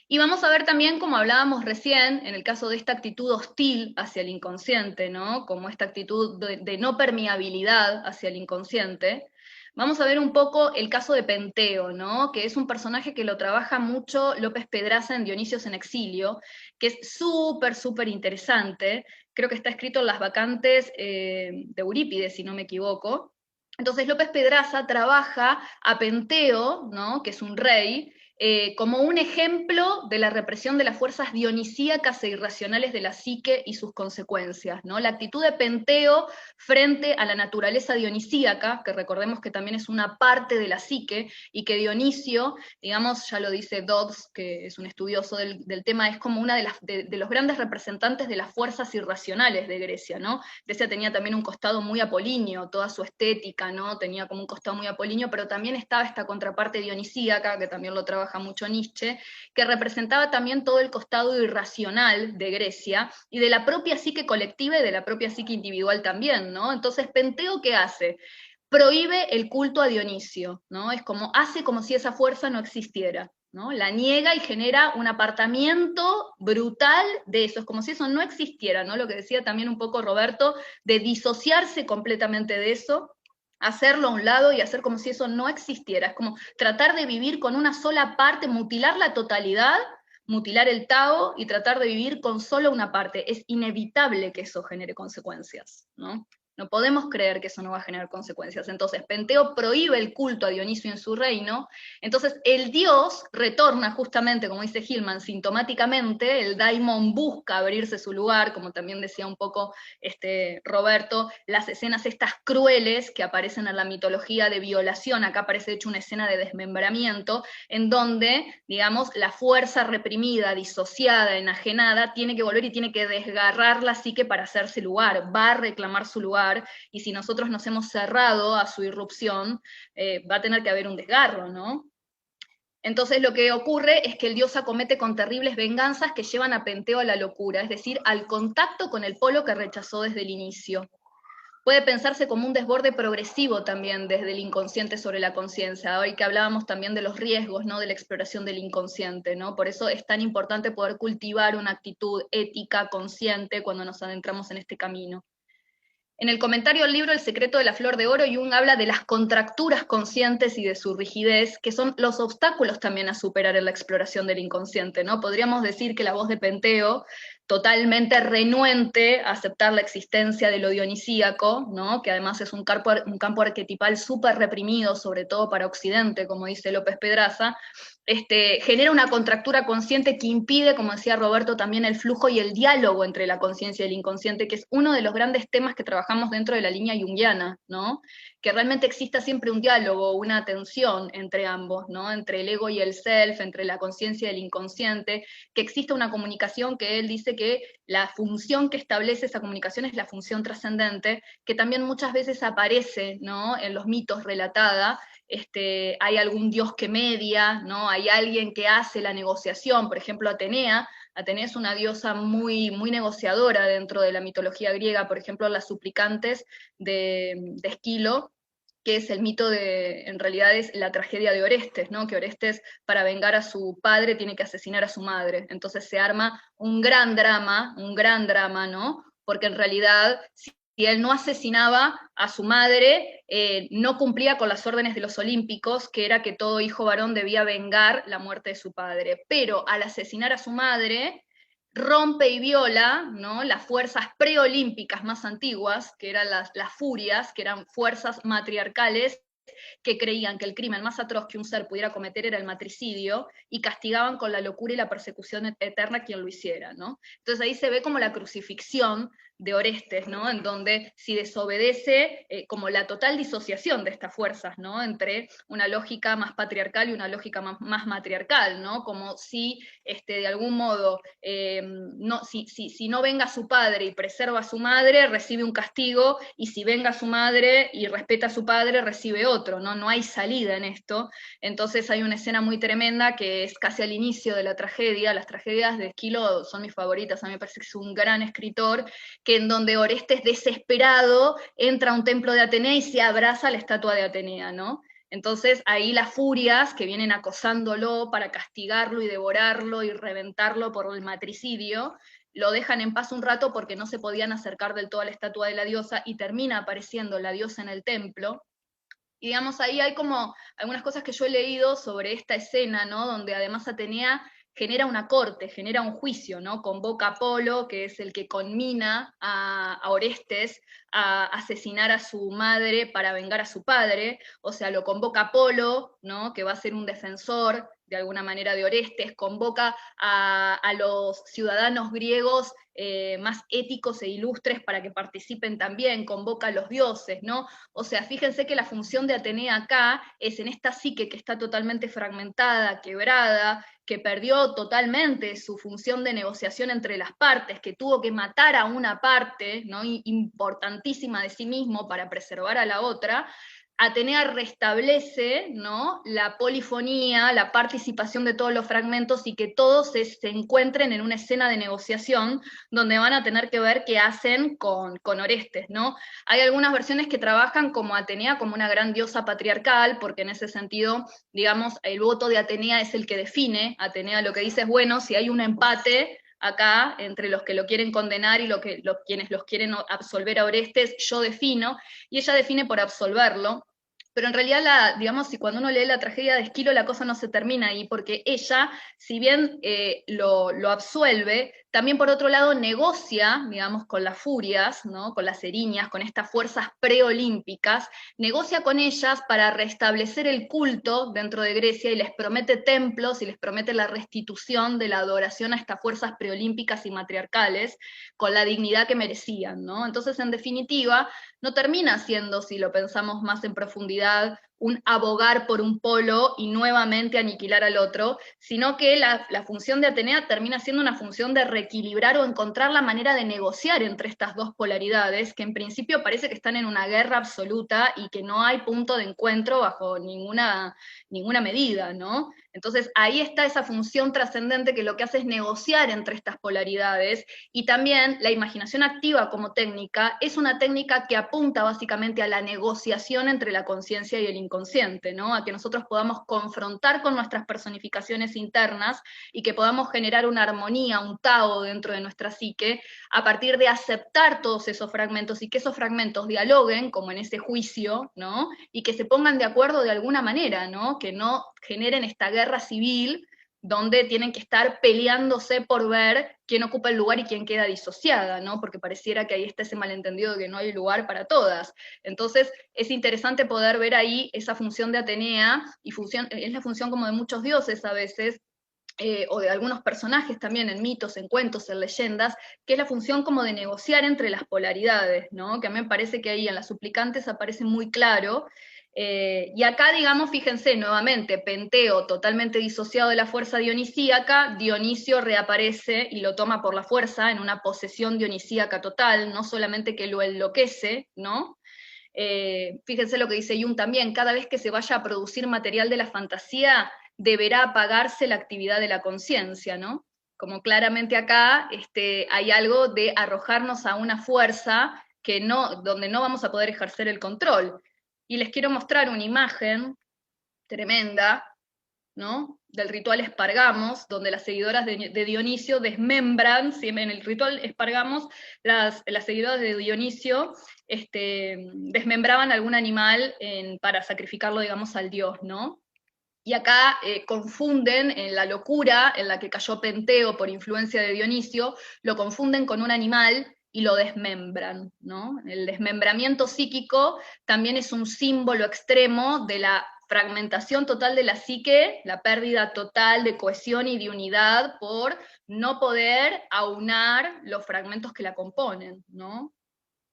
Y vamos a ver también, como hablábamos recién, en el caso de esta actitud hostil hacia el inconsciente, ¿no? Como esta actitud de no permeabilidad hacia el inconsciente, vamos a ver un poco el caso de Penteo, ¿no? Que es un personaje que lo trabaja mucho López Pedraza en Dionisios en Exilio, que es súper, súper interesante. Creo que está escrito en Las Vacantes de Eurípides, si no me equivoco. Entonces López Pedraza trabaja a Penteo, ¿no? Que es un rey, como un ejemplo de la represión de las fuerzas dionisíacas e irracionales de la psique y sus consecuencias, ¿no? La actitud de Penteo frente a la naturaleza dionisíaca, que recordemos que también es una parte de la psique, y que Dionisio, digamos, ya lo dice Dodds, que es un estudioso del tema, es como una de los grandes representantes de las fuerzas irracionales de Grecia, ¿no? Grecia tenía también un costado muy apolíneo, toda su estética, ¿no? Tenía como un costado muy apolíneo, pero también estaba esta contraparte dionisíaca, que también lo trabaja mucho Nietzsche, que representaba también todo el costado irracional de Grecia y de la propia psique colectiva y de la propia psique individual también, ¿no? Entonces, Penteo, ¿qué hace? Prohíbe el culto a Dionisio, ¿no? Es como, hace como si esa fuerza no existiera, ¿no? La niega y genera un apartamiento brutal de eso, es como si eso no existiera, ¿no? Lo que decía también un poco Roberto, de disociarse completamente de eso, hacerlo a un lado y hacer como si eso no existiera. Es como tratar de vivir con una sola parte, mutilar la totalidad, mutilar el Tao y tratar de vivir con solo una parte. Es inevitable que eso genere consecuencias, ¿no? No podemos creer que eso no va a generar consecuencias. Entonces, Penteo prohíbe el culto a Dionisio en su reino. Entonces, el dios retorna justamente, como dice Hillman, sintomáticamente, el daimon busca abrirse su lugar, como también decía un poco Roberto, las escenas estas crueles que aparecen en la mitología de violación, acá aparece de hecho una escena de desmembramiento, en donde, digamos, la fuerza reprimida, disociada, enajenada, tiene que volver y tiene que desgarrar la psique para hacerse lugar, va a reclamar su lugar, y si nosotros nos hemos cerrado a su irrupción, va a tener que haber un desgarro, ¿no? Entonces lo que ocurre es que el dios acomete con terribles venganzas que llevan a Penteo a la locura, es decir, al contacto con el polo que rechazó desde el inicio. Puede pensarse como un desborde progresivo también desde el inconsciente sobre la conciencia, hoy que hablábamos también de los riesgos, ¿no? De la exploración del inconsciente, ¿no? Por eso es tan importante poder cultivar una actitud ética, consciente, cuando nos adentramos en este camino. En el comentario al libro El secreto de la flor de oro, Jung habla de las contracturas conscientes y de su rigidez, que son los obstáculos también a superar en la exploración del inconsciente, ¿no? Podríamos decir que la voz de Penteo totalmente renuente a aceptar la existencia de lo dionisíaco, ¿no? Que además es un campo arquetipal súper reprimido, sobre todo para Occidente, como dice López Pedraza, genera una contractura consciente que impide, como decía Roberto, también el flujo y el diálogo entre la conciencia y el inconsciente, que es uno de los grandes temas que trabajamos dentro de la línea junguiana, ¿no? Que realmente exista siempre un diálogo, una tensión entre ambos, ¿no? Entre el ego y el self, entre la conciencia y el inconsciente, que exista una comunicación que él dice que la función que establece esa comunicación es la función trascendente, que también muchas veces aparece, ¿no? En los mitos relatada. Hay algún dios que media, ¿no? Hay alguien que hace la negociación, por ejemplo Atenea. Atenea es una diosa muy, muy negociadora dentro de la mitología griega, por ejemplo las suplicantes de Esquilo, que es el mito en realidad es la tragedia de Orestes, ¿no? Que Orestes, para vengar a su padre, tiene que asesinar a su madre. Entonces se arma un gran drama, ¿no? Porque en realidad, si él no asesinaba a su madre, no cumplía con las órdenes de los olímpicos, que era que todo hijo varón debía vengar la muerte de su padre. Pero al asesinar a su madre, rompe y viola, ¿no? Las fuerzas preolímpicas más antiguas, que eran las furias, que eran fuerzas matriarcales, que creían que el crimen más atroz que un ser pudiera cometer era el matricidio, y castigaban con la locura y la persecución eterna a quien lo hiciera, ¿no? Entonces ahí se ve como la crucifixión de Orestes, ¿no? En donde si desobedece, como la total disociación de estas fuerzas, ¿no? Entre una lógica más patriarcal y una lógica más matriarcal, ¿no? Como si de algún modo, si no venga su padre y preserva a su madre, recibe un castigo, y si venga su madre y respeta a su padre, recibe otro, ¿no? No hay salida en esto. Entonces hay una escena muy tremenda que es casi al inicio de la tragedia. Las tragedias de Esquilo son mis favoritas, a mí me parece que es un gran escritor, que en donde Orestes desesperado entra a un templo de Atenea y se abraza a la estatua de Atenea, ¿no? Entonces ahí las furias que vienen acosándolo para castigarlo y devorarlo y reventarlo por el matricidio, lo dejan en paz un rato porque no se podían acercar del todo a la estatua de la diosa, y termina apareciendo la diosa en el templo. Y digamos, ahí hay como algunas cosas que yo he leído sobre esta escena, ¿no? Donde además Atenea genera una corte, genera un juicio, ¿no? Convoca a Apolo, que es el que conmina a Orestes a asesinar a su madre para vengar a su padre. O sea, lo convoca Apolo, ¿no? Que va a ser un defensor de alguna manera de Orestes, convoca a los ciudadanos griegos más éticos e ilustres para que participen también, convoca a los dioses, ¿no? O sea, fíjense que la función de Atenea acá es en esta psique que está totalmente fragmentada, quebrada, que perdió totalmente su función de negociación entre las partes, que tuvo que matar a una parte, ¿no? Importantísima de sí mismo para preservar a la otra. Atenea restablece, ¿no? La polifonía, la participación de todos los fragmentos, y que todos se encuentren en una escena de negociación donde van a tener que ver qué hacen con Orestes, ¿no? Hay algunas versiones que trabajan como Atenea como una gran diosa patriarcal, porque en ese sentido, digamos, el voto de Atenea es el que define. Atenea lo que dice es, bueno, si hay un empate acá entre los que lo quieren condenar y quienes los quieren absolver a Orestes, yo defino, y ella define por absolverlo. Pero en realidad, digamos, si cuando uno lee la tragedia de Esquilo, la cosa no se termina ahí, porque ella, si bien lo absuelve, también por otro lado negocia, digamos, con las furias, ¿no? Con las eriñas, con estas fuerzas preolímpicas, negocia con ellas para restablecer el culto dentro de Grecia, y les promete templos y les promete la restitución de la adoración a estas fuerzas preolímpicas y matriarcales con la dignidad que merecían, ¿no? Entonces, en definitiva, no termina siendo, si lo pensamos más en profundidad, un abogar por un polo y nuevamente aniquilar al otro, sino que la función de Atenea termina siendo una función de reequilibrar o encontrar la manera de negociar entre estas dos polaridades, que en principio parece que están en una guerra absoluta y que no hay punto de encuentro bajo ninguna medida, ¿no? Entonces ahí está esa función trascendente que lo que hace es negociar entre estas polaridades, y también la imaginación activa como técnica es una técnica que apunta básicamente a la negociación entre la conciencia y el inconsciente, ¿no? A que nosotros podamos confrontar con nuestras personificaciones internas y que podamos generar una armonía, un Tao dentro de nuestra psique, a partir de aceptar todos esos fragmentos y que esos fragmentos dialoguen, como en ese juicio, ¿no? Y que se pongan de acuerdo de alguna manera, ¿no? Que no generen esta guerra civil donde tienen que estar peleándose por ver quién ocupa el lugar y quién queda disociada, ¿no? Porque pareciera que ahí está ese malentendido de que no hay lugar para todas. Entonces, es interesante poder ver ahí esa función de Atenea, y es la función como de muchos dioses a veces, o de algunos personajes también en mitos, en cuentos, en leyendas, que es la función como de negociar entre las polaridades, ¿no? Que a mí me parece que ahí en las suplicantes aparece muy claro. Y acá, digamos, fíjense nuevamente, Penteo totalmente disociado de la fuerza dionisíaca, Dionisio reaparece y lo toma por la fuerza en una posesión dionisíaca total, no solamente que lo enloquece, ¿no? Fíjense lo que dice Jung también, cada vez que se vaya a producir material de la fantasía, deberá apagarse la actividad de la conciencia, ¿no? Como claramente acá hay algo de arrojarnos a una fuerza donde no vamos a poder ejercer el control. Y les quiero mostrar una imagen tremenda, ¿no? Del ritual Espargamos, donde las seguidoras de Dionisio desmembran, ¿sí? En el ritual Espargamos, las seguidoras de Dionisio desmembraban algún animal para sacrificarlo, digamos, al dios, ¿no? Y acá confunden en la locura en la que cayó Penteo por influencia de Dionisio, lo confunden con un animal y lo desmembran, ¿no? El desmembramiento psíquico también es un símbolo extremo de la fragmentación total de la psique, la pérdida total de cohesión y de unidad por no poder aunar los fragmentos que la componen, ¿no?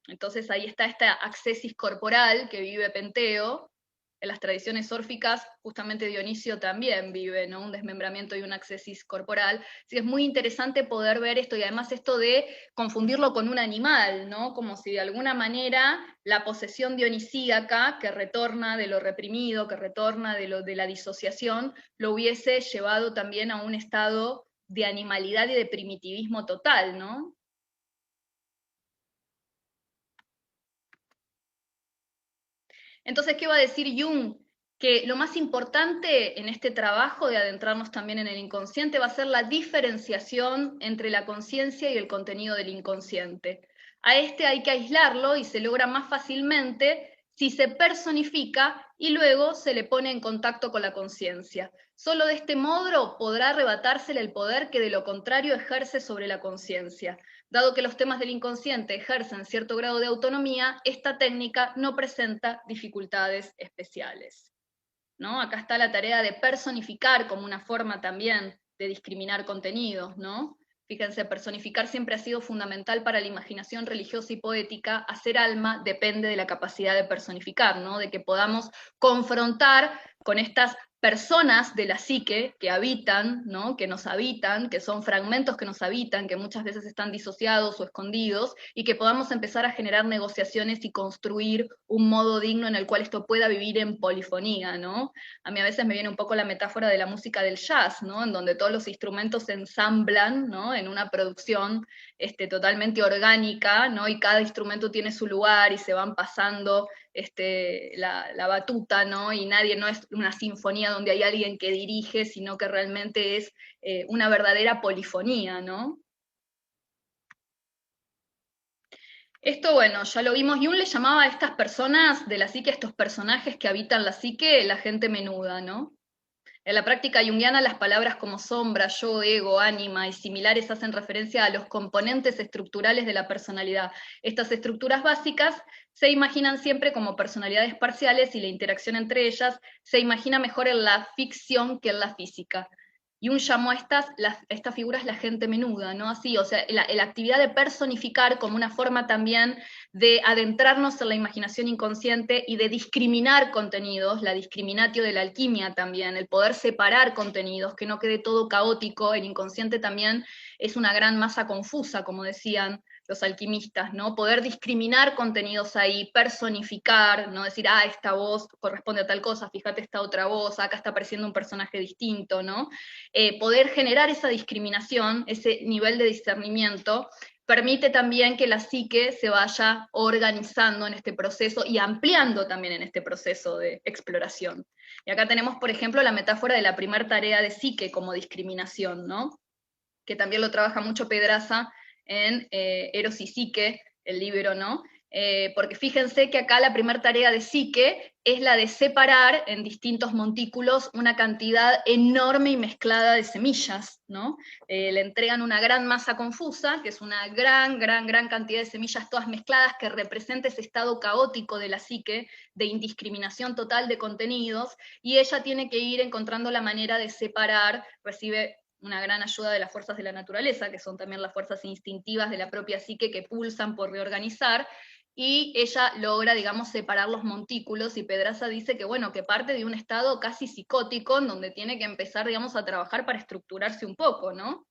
Entonces ahí está esta accesis corporal que vive Penteo. En las tradiciones órficas, justamente Dionisio también vive, ¿no? Un desmembramiento y una accesis corporal. Así que es muy interesante poder ver esto, y además esto de confundirlo con un animal, ¿no? Como si de alguna manera la posesión dionisíaca, que retorna de lo reprimido, que retorna de la disociación, lo hubiese llevado también a un estado de animalidad y de primitivismo total, ¿no? Entonces, ¿qué va a decir Jung? Que lo más importante en este trabajo de adentrarnos también en el inconsciente va a ser la diferenciación entre la conciencia y el contenido del inconsciente. A este hay que aislarlo y se logra más fácilmente si se personifica y luego se le pone en contacto con la conciencia. Solo de este modo podrá arrebatársele el poder que de lo contrario ejerce sobre la conciencia. Dado que los temas del inconsciente ejercen cierto grado de autonomía, esta técnica no presenta dificultades especiales, ¿no? Acá está la tarea de personificar como una forma también de discriminar contenidos, ¿no? Fíjense, personificar siempre ha sido fundamental para la imaginación religiosa y poética. Hacer alma depende de la capacidad de personificar, ¿no? De que podamos confrontar con estas personas de la psique que habitan, ¿no? Que nos habitan, que son fragmentos que nos habitan, que muchas veces están disociados o escondidos, y que podamos empezar a generar negociaciones y construir un modo digno en el cual esto pueda vivir en polifonía, ¿no? A mí a veces me viene un poco la metáfora de la música del jazz, ¿no? En donde todos los instrumentos se ensamblan, ¿no? En una producción totalmente orgánica, ¿no? Y cada instrumento tiene su lugar y se van pasando la batuta, ¿no? Y no es una sinfonía donde hay alguien que dirige, sino que realmente es una verdadera polifonía, ¿no? Esto, bueno, ya lo vimos. Jung le llamaba a estas personas de la psique, a estos personajes que habitan la psique, la gente menuda, ¿no? En la práctica junguiana, las palabras como sombra, yo, ego, ánima y similares hacen referencia a los componentes estructurales de la personalidad. Estas estructuras básicas se imaginan siempre como personalidades parciales y la interacción entre ellas se imagina mejor en la ficción que en la física. Jung llamó a estas figuras la gente menuda, ¿no? Así, o sea, la actividad de personificar como una forma también de adentrarnos en la imaginación inconsciente y de discriminar contenidos, la discriminatio de la alquimia también, el poder separar contenidos, que no quede todo caótico. El inconsciente también es una gran masa confusa, como decían los alquimistas, ¿no? Poder discriminar contenidos ahí, personificar, no decir, esta voz corresponde a tal cosa, fíjate esta otra voz, acá está apareciendo un personaje distinto, ¿no? Poder generar esa discriminación, ese nivel de discernimiento, permite también que la psique se vaya organizando en este proceso y ampliando también en este proceso de exploración. Y acá tenemos, por ejemplo, la metáfora de la primer tarea de psique como discriminación, ¿no? Que también lo trabaja mucho Pedraza en Eros y Psique, el libro, ¿no? Porque fíjense que acá la primera tarea de Psique es la de separar en distintos montículos una cantidad enorme y mezclada de semillas, ¿no? Le entregan una gran masa confusa, que es una gran cantidad de semillas todas mezcladas, que representa ese estado caótico de la psique, de indiscriminación total de contenidos, y ella tiene que ir encontrando la manera de separar, recibe una gran ayuda de las fuerzas de la naturaleza, que son también las fuerzas instintivas de la propia psique que pulsan por reorganizar, y ella logra, digamos, separar los montículos, y Pedraza dice que, bueno, que parte de un estado casi psicótico, en donde tiene que empezar, digamos, a trabajar para estructurarse un poco, ¿no?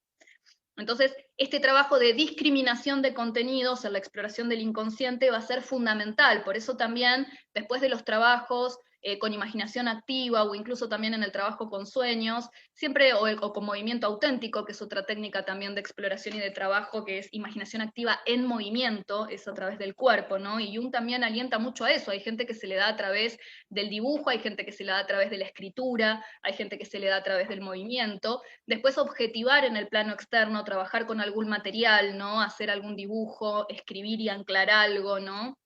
Entonces, este trabajo de discriminación de contenidos en la exploración del inconsciente va a ser fundamental, por eso también, después de los trabajos con imaginación activa, o incluso también en el trabajo con sueños, siempre, o con movimiento auténtico, que es otra técnica también de exploración y de trabajo, que es imaginación activa en movimiento, es a través del cuerpo, ¿no? Y Jung también alienta mucho a eso, hay gente que se le da a través del dibujo, hay gente que se le da a través de la escritura, hay gente que se le da a través del movimiento. Después objetivar en el plano externo, trabajar con algún material, ¿no? Hacer algún dibujo, escribir y anclar algo, ¿no?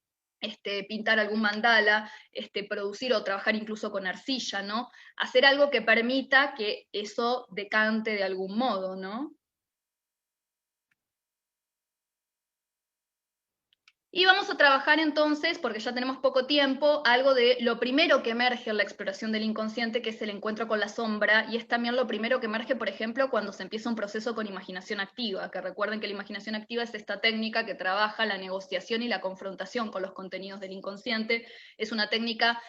Pintar algún mandala, producir o trabajar incluso con arcilla, ¿no? Hacer algo que permita que eso decante de algún modo, ¿no? Y vamos a trabajar entonces, porque ya tenemos poco tiempo, algo de lo primero que emerge en la exploración del inconsciente, que es el encuentro con la sombra, y es también lo primero que emerge, por ejemplo, cuando se empieza un proceso con imaginación activa, que recuerden que la imaginación activa es esta técnica que trabaja la negociación y la confrontación con los contenidos del inconsciente. Es una técnica,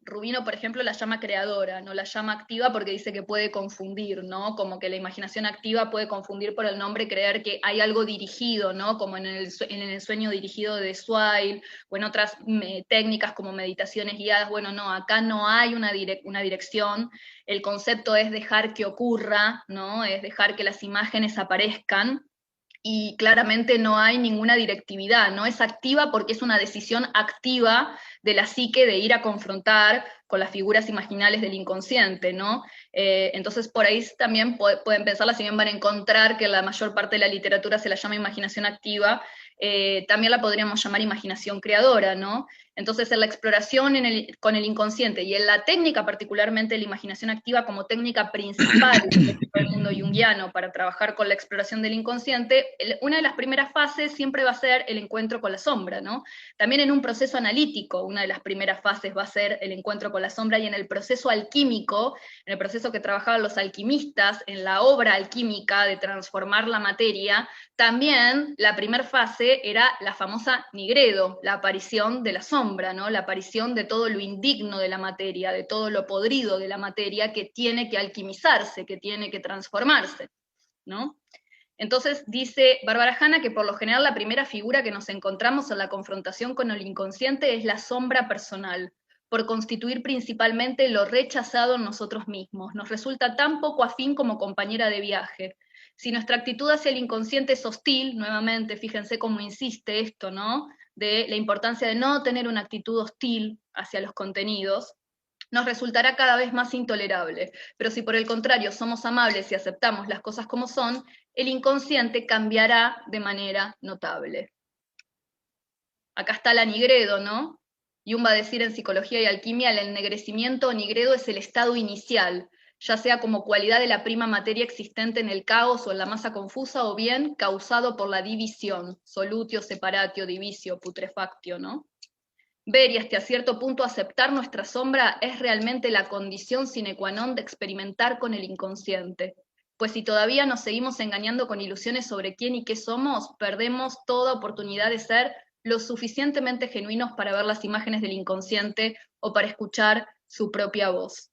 Rubino, por ejemplo, la llama creadora, no la llama activa porque dice que puede confundir, ¿no? Como que la imaginación activa puede confundir por el nombre, creer que hay algo dirigido, ¿no? Como en el sueño dirigido de Swile, o en otras técnicas como meditaciones guiadas. Bueno, no, acá no hay una dirección, el concepto es dejar que ocurra, ¿no? Es dejar que las imágenes aparezcan, y claramente no hay ninguna directividad, no es activa porque es una decisión activa de la psique de ir a confrontar con las figuras imaginales del inconsciente, ¿no? Entonces por ahí también pueden pensarla, si bien van a encontrar que la mayor parte de la literatura se la llama imaginación activa, también la podríamos llamar imaginación creadora, ¿no? Entonces, en la exploración con el inconsciente y en la técnica, particularmente la imaginación activa como técnica principal del mundo junguiano para trabajar con la exploración del inconsciente, una de las primeras fases siempre va a ser el encuentro con la sombra, ¿no? También en un proceso analítico, una de las primeras fases va a ser el encuentro con la sombra, y en el proceso alquímico, en el proceso que trabajaban los alquimistas, en la obra alquímica de transformar la materia, también la primera fase era la famosa nigredo, la aparición de la sombra, ¿no? La aparición de todo lo indigno de la materia, de todo lo podrido de la materia que tiene que alquimizarse, que tiene que transformarse, ¿no? Entonces dice Bárbara Hanna que por lo general la primera figura que nos encontramos en la confrontación con el inconsciente es la sombra personal, por constituir principalmente lo rechazado en nosotros mismos. Nos resulta tan poco afín como compañera de viaje. Si nuestra actitud hacia el inconsciente es hostil, nuevamente, fíjense cómo insiste esto, ¿no? De la importancia de no tener una actitud hostil hacia los contenidos, nos resultará cada vez más intolerable. Pero si por el contrario somos amables y aceptamos las cosas como son, el inconsciente cambiará de manera notable. Acá está la nigredo, ¿no? Jung va a decir en Psicología y Alquimia, el ennegrecimiento o nigredo es el estado inicial, ya sea como cualidad de la prima materia existente en el caos o en la masa confusa, o bien causado por la división, solutio, separatio, divisio, putrefactio, ¿no? Ver y hasta cierto punto aceptar nuestra sombra es realmente la condición sine qua non de experimentar con el inconsciente. Pues si todavía nos seguimos engañando con ilusiones sobre quién y qué somos, perdemos toda oportunidad de ser lo suficientemente genuinos para ver las imágenes del inconsciente o para escuchar su propia voz.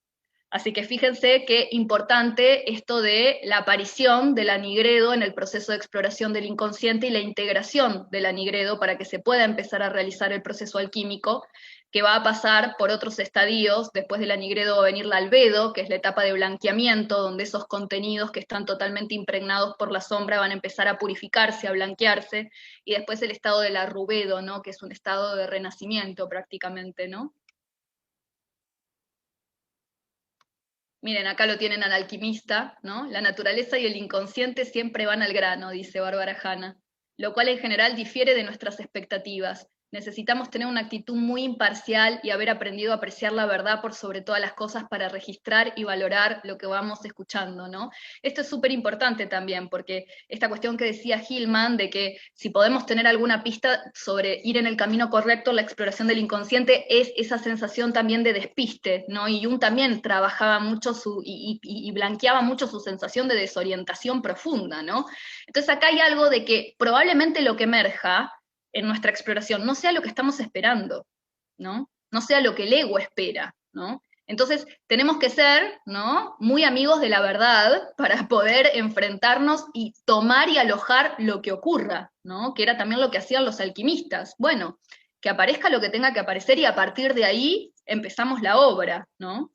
Así que fíjense qué importante esto de la aparición de la nigredo en el proceso de exploración del inconsciente y la integración de la nigredo para que se pueda empezar a realizar el proceso alquímico, que va a pasar por otros estadios. Después de la nigredo va a venir la albedo, que es la etapa de blanqueamiento, donde esos contenidos que están totalmente impregnados por la sombra van a empezar a purificarse, a blanquearse, y después el estado de la rubedo, ¿no? Que es un estado de renacimiento prácticamente, ¿no? Miren, acá lo tienen al alquimista, ¿no? La naturaleza y el inconsciente siempre van al grano, dice Bárbara Hanna, lo cual en general difiere de nuestras expectativas. necesitamos tener una actitud muy imparcial y haber aprendido a apreciar la verdad por sobre todas las cosas para registrar y valorar lo que vamos escuchando, ¿no? Esto es súper importante también, porque esta cuestión que decía Hillman, de que si podemos tener alguna pista sobre ir en el camino correcto, la exploración del inconsciente es esa sensación también de despiste, ¿no? Y Jung también trabajaba mucho y blanqueaba mucho su sensación de desorientación profunda, ¿no? Entonces acá hay algo de que probablemente lo que emerja en nuestra exploración no sea lo que estamos esperando, ¿no? No sea lo que el ego espera, ¿no? Entonces tenemos que ser, ¿no?, muy amigos de la verdad para poder enfrentarnos y tomar y alojar lo que ocurra, ¿no? Que era también lo que hacían los alquimistas. Bueno, que aparezca lo que tenga que aparecer y a partir de ahí empezamos la obra, ¿no?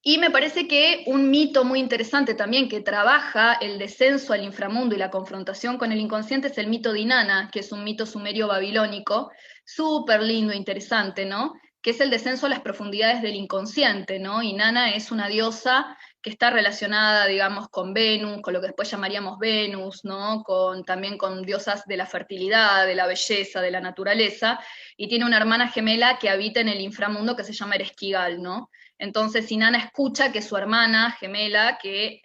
Y me parece que un mito muy interesante también que trabaja el descenso al inframundo y la confrontación con el inconsciente es el mito de Inanna, que es un mito sumerio babilónico, súper lindo e interesante, ¿no? Que es el descenso a las profundidades del inconsciente, ¿no? Inanna es una diosa que está relacionada, digamos, con Venus, con lo que después llamaríamos Venus, ¿no? También con diosas de la fertilidad, de la belleza, de la naturaleza, y tiene una hermana gemela que habita en el inframundo que se llama Ereshkigal, ¿no? Entonces Inanna escucha que su hermana gemela, que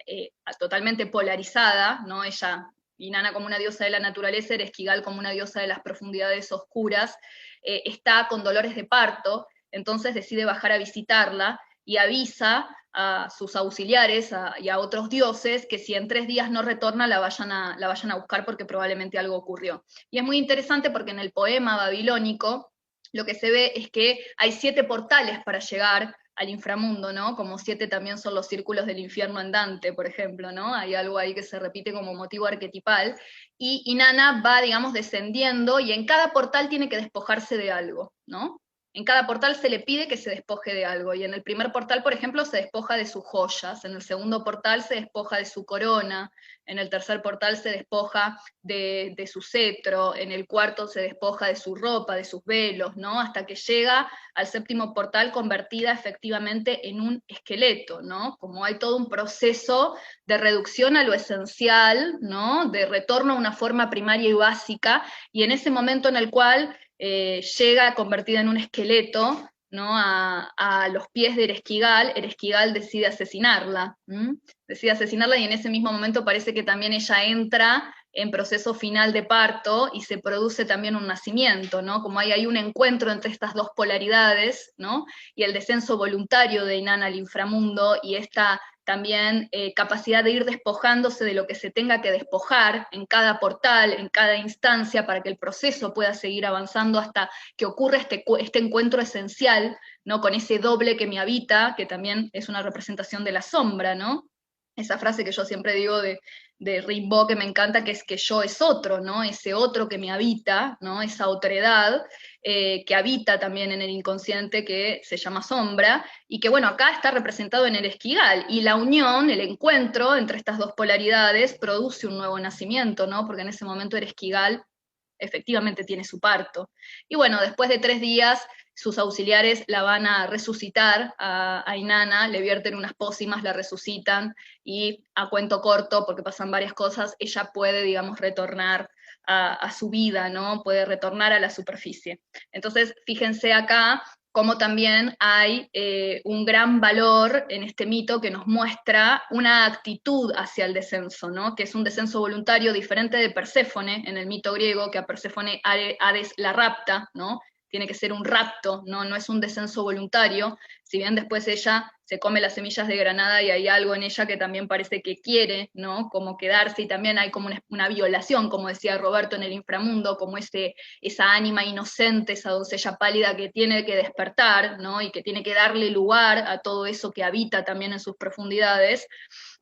totalmente polarizada, ¿no? Ella, Inanna como una diosa de la naturaleza, Ereshkigal como una diosa de las profundidades oscuras, está con dolores de parto, entonces decide bajar a visitarla y avisa a sus auxiliares y a otros dioses que si en 3 días no retorna la vayan a buscar porque probablemente algo ocurrió. Y es muy interesante porque en el poema babilónico lo que se ve es que hay 7 portales para llegar al inframundo, ¿no? Como 7 también son los círculos del infierno en Dante, por ejemplo, ¿no? Hay algo ahí que se repite como motivo arquetipal, y Inanna va, digamos, descendiendo, y en cada portal tiene que despojarse de algo, ¿no? En cada portal se le pide que se despoje de algo, y en el primer portal, por ejemplo, se despoja de sus joyas, en el segundo portal se despoja de su corona, en el tercer portal se despoja de su cetro, en el cuarto se despoja de su ropa, de sus velos, ¿no? Hasta que llega al séptimo portal convertida efectivamente en un esqueleto, ¿no? Como hay todo un proceso de reducción a lo esencial, ¿no? De retorno a una forma primaria y básica, y en ese momento en el cual llega convertida en un esqueleto, ¿no? A los pies de Ereshkigal decide asesinarla, decide asesinarla, y en ese mismo momento parece que también ella entra en proceso final de parto y se produce también un nacimiento, ¿no? Como hay un encuentro entre estas dos polaridades, ¿no? Y el descenso voluntario de Inanna al inframundo y esta también capacidad de ir despojándose de lo que se tenga que despojar en cada portal, en cada instancia, para que el proceso pueda seguir avanzando hasta que ocurra este encuentro esencial, ¿no? Con ese doble que me habita, que también es una representación de la sombra, ¿no? Esa frase que yo siempre digo de Rimbaud que me encanta, que es que yo es otro, ¿no? Ese otro que me habita, ¿no? Esa otredad que habita también en el inconsciente, que se llama sombra, y que bueno, acá está representado en Ereshkigal, y la unión, el encuentro entre estas dos polaridades produce un nuevo nacimiento, ¿no? Porque en ese momento Ereshkigal efectivamente tiene su parto. Y bueno, después de 3 días, sus auxiliares la van a resucitar a Inanna, le vierten unas pócimas, la resucitan, y a cuento corto, porque pasan varias cosas, ella puede, digamos, retornar a su vida, ¿no? Puede retornar a la superficie. Entonces, fíjense acá cómo también hay un gran valor en este mito que nos muestra una actitud hacia el descenso, ¿no? Que es un descenso voluntario diferente de Perséfone, en el mito griego, que a Perséfone Hades la rapta, ¿no? Tiene que ser un rapto, ¿no? No es un descenso voluntario, si bien después ella se come las semillas de granada y hay algo en ella que también parece que quiere, ¿no? Como quedarse, y también hay como una violación, como decía Roberto, en el inframundo, como esa ánima inocente, esa doncella pálida que tiene que despertar, ¿no? Y que tiene que darle lugar a todo eso que habita también en sus profundidades.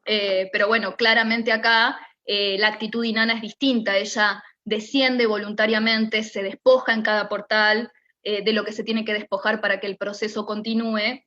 Pero bueno, claramente acá la actitud de Inanna es distinta, ella desciende voluntariamente, se despoja en cada portal de lo que se tiene que despojar para que el proceso continúe,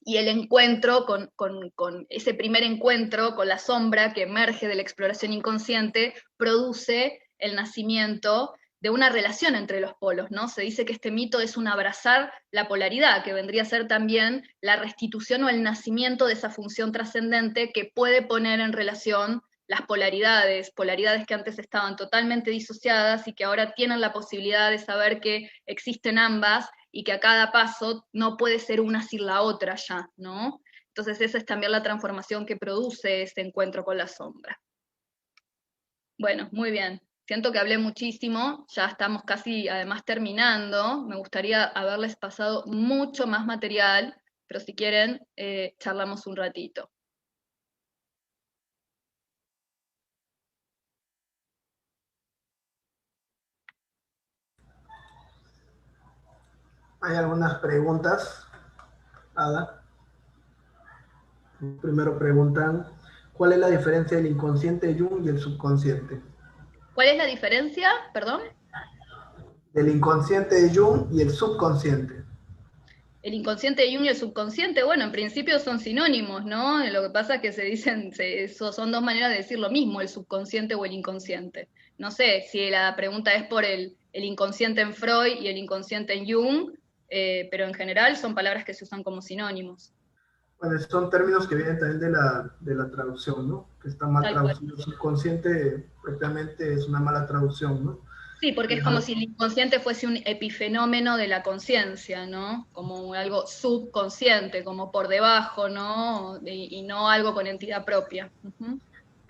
y el encuentro con ese primer encuentro con la sombra que emerge de la exploración inconsciente produce el nacimiento de una relación entre los polos, ¿no? Se dice que este mito es un abrazar la polaridad, que vendría a ser también la restitución o el nacimiento de esa función trascendente que puede poner en relación las polaridades, polaridades que antes estaban totalmente disociadas y que ahora tienen la posibilidad de saber que existen ambas y que a cada paso no puede ser una sin la otra ya, ¿no? Entonces esa es también la transformación que produce este encuentro con la sombra. Bueno, muy bien. Siento que hablé muchísimo, ya estamos casi además terminando. Me gustaría haberles pasado mucho más material, pero si quieren, charlamos un ratito.
Hay algunas preguntas, Ada. Primero preguntan, ¿cuál es la diferencia del inconsciente de Jung y el subconsciente?
¿Cuál es la diferencia? Perdón.
Del inconsciente de Jung y el subconsciente.
El inconsciente de Jung y el subconsciente, bueno, en principio son sinónimos, ¿no? Lo que pasa es que son dos maneras de decir lo mismo, el subconsciente o el inconsciente. No sé si la pregunta es por el inconsciente en Freud y el inconsciente en Jung, pero en general son palabras que se usan como sinónimos.
Bueno, son términos que vienen también de la traducción, ¿no? Que está mal
Tal cual.
traducido. Subconsciente propiamente es una mala traducción, ¿no?
Sí, porque es como si el inconsciente fuese un epifenómeno de la conciencia, ¿no? Como algo subconsciente, como por debajo, ¿no? Y no algo con entidad propia. Uh-huh.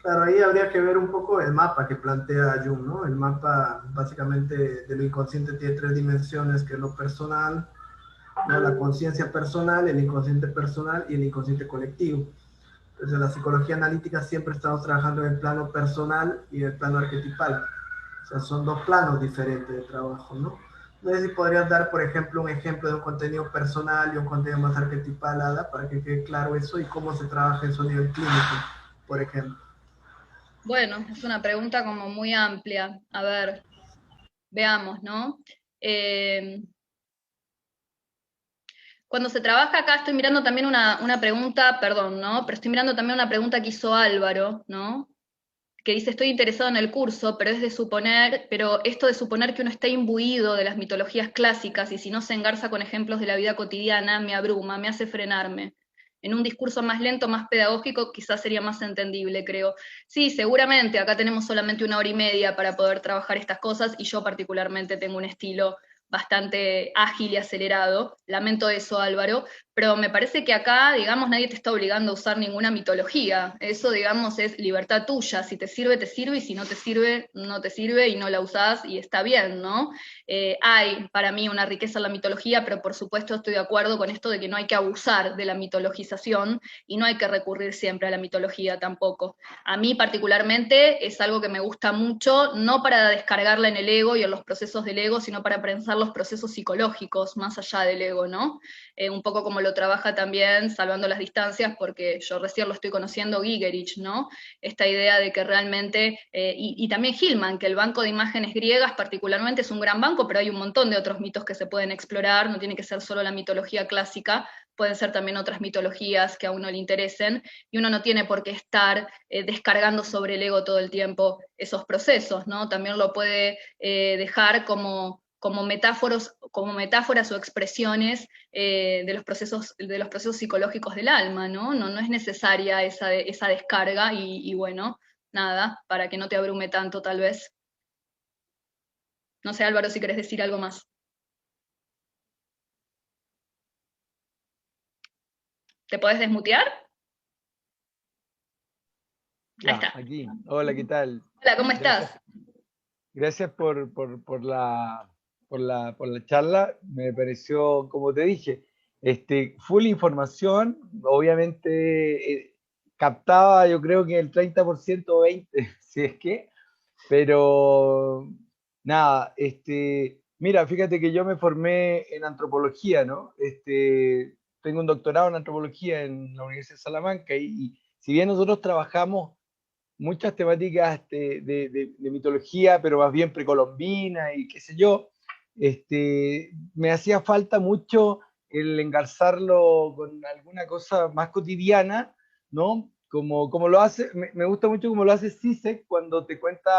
Claro, ahí habría que ver un poco el mapa que plantea Jung, ¿no? El mapa básicamente de lo inconsciente tiene tres dimensiones, que es lo personal, ¿no? La conciencia personal, el inconsciente personal y el inconsciente colectivo. Entonces, la psicología analítica siempre estamos trabajando en el plano personal y en el plano arquetipal. O sea, son dos planos diferentes de trabajo, ¿no? No sé si podrías dar, por ejemplo, un ejemplo de un contenido personal y un contenido más arquetipal, Ada, para que quede claro eso y cómo se trabaja eso a nivel clínico, por ejemplo.
Bueno, es una pregunta como muy amplia. A ver, veamos, ¿no? Cuando se trabaja acá, estoy mirando también una pregunta, perdón, ¿no? Pero estoy mirando también una pregunta que hizo Álvaro, ¿no? Que dice, estoy interesado en el curso, pero es de suponer, pero esto de suponer que uno está imbuido de las mitologías clásicas y si no se engarza con ejemplos de la vida cotidiana, me abruma, me hace frenarme. En un discurso más lento, más pedagógico, quizás sería más entendible, creo. Sí, seguramente, acá tenemos solamente 1 hora y media para poder trabajar estas cosas y yo particularmente tengo un estilo bastante ágil y acelerado. Lamento eso, Álvaro, pero me parece que acá, digamos, nadie te está obligando a usar ninguna mitología. Eso, digamos, es libertad tuya. Si te sirve, y si no te sirve, no te sirve y no la usás y está bien, ¿no? Hay para mí una riqueza en la mitología, pero por supuesto estoy de acuerdo con esto de que no hay que abusar de la mitologización y no hay que recurrir siempre a la mitología tampoco. A mí particularmente es algo que me gusta mucho, no para descargarla en el ego y en los procesos del ego, sino para pensar los procesos psicológicos más allá del ego, ¿no? Un poco como lo trabaja también, salvando las distancias, porque yo recién lo estoy conociendo, Gigerich, ¿no? Esta idea de que realmente, y también Hillman, que el banco de imágenes griegas particularmente es un gran banco, pero hay un montón de otros mitos que se pueden explorar, no tiene que ser solo la mitología clásica, pueden ser también otras mitologías que a uno le interesen, y uno no tiene por qué estar descargando sobre el ego todo el tiempo esos procesos, ¿no? También lo puede dejar como metáforas o expresiones de los procesos psicológicos del alma, ¿no? No es necesaria esa descarga y bueno, nada, para que no te abrume tanto tal vez. No sé, Álvaro, si querés decir algo más. ¿Te podés desmutear? Ahí está.
Aquí. Hola, ¿qué tal?
Hola, ¿cómo estás?
Gracias por la charla. Me pareció, como te dije, full información. Obviamente captaba, yo creo que el 30% o 20%, si es que, pero nada, mira, fíjate que yo me formé en antropología, ¿no? Tengo un doctorado en antropología en la Universidad de Salamanca y si bien nosotros trabajamos muchas temáticas de mitología, pero más bien precolombina y qué sé yo, me hacía falta mucho el engarzarlo con alguna cosa más cotidiana, ¿no? Como lo hace, me gusta mucho como lo hace Zizek cuando te cuenta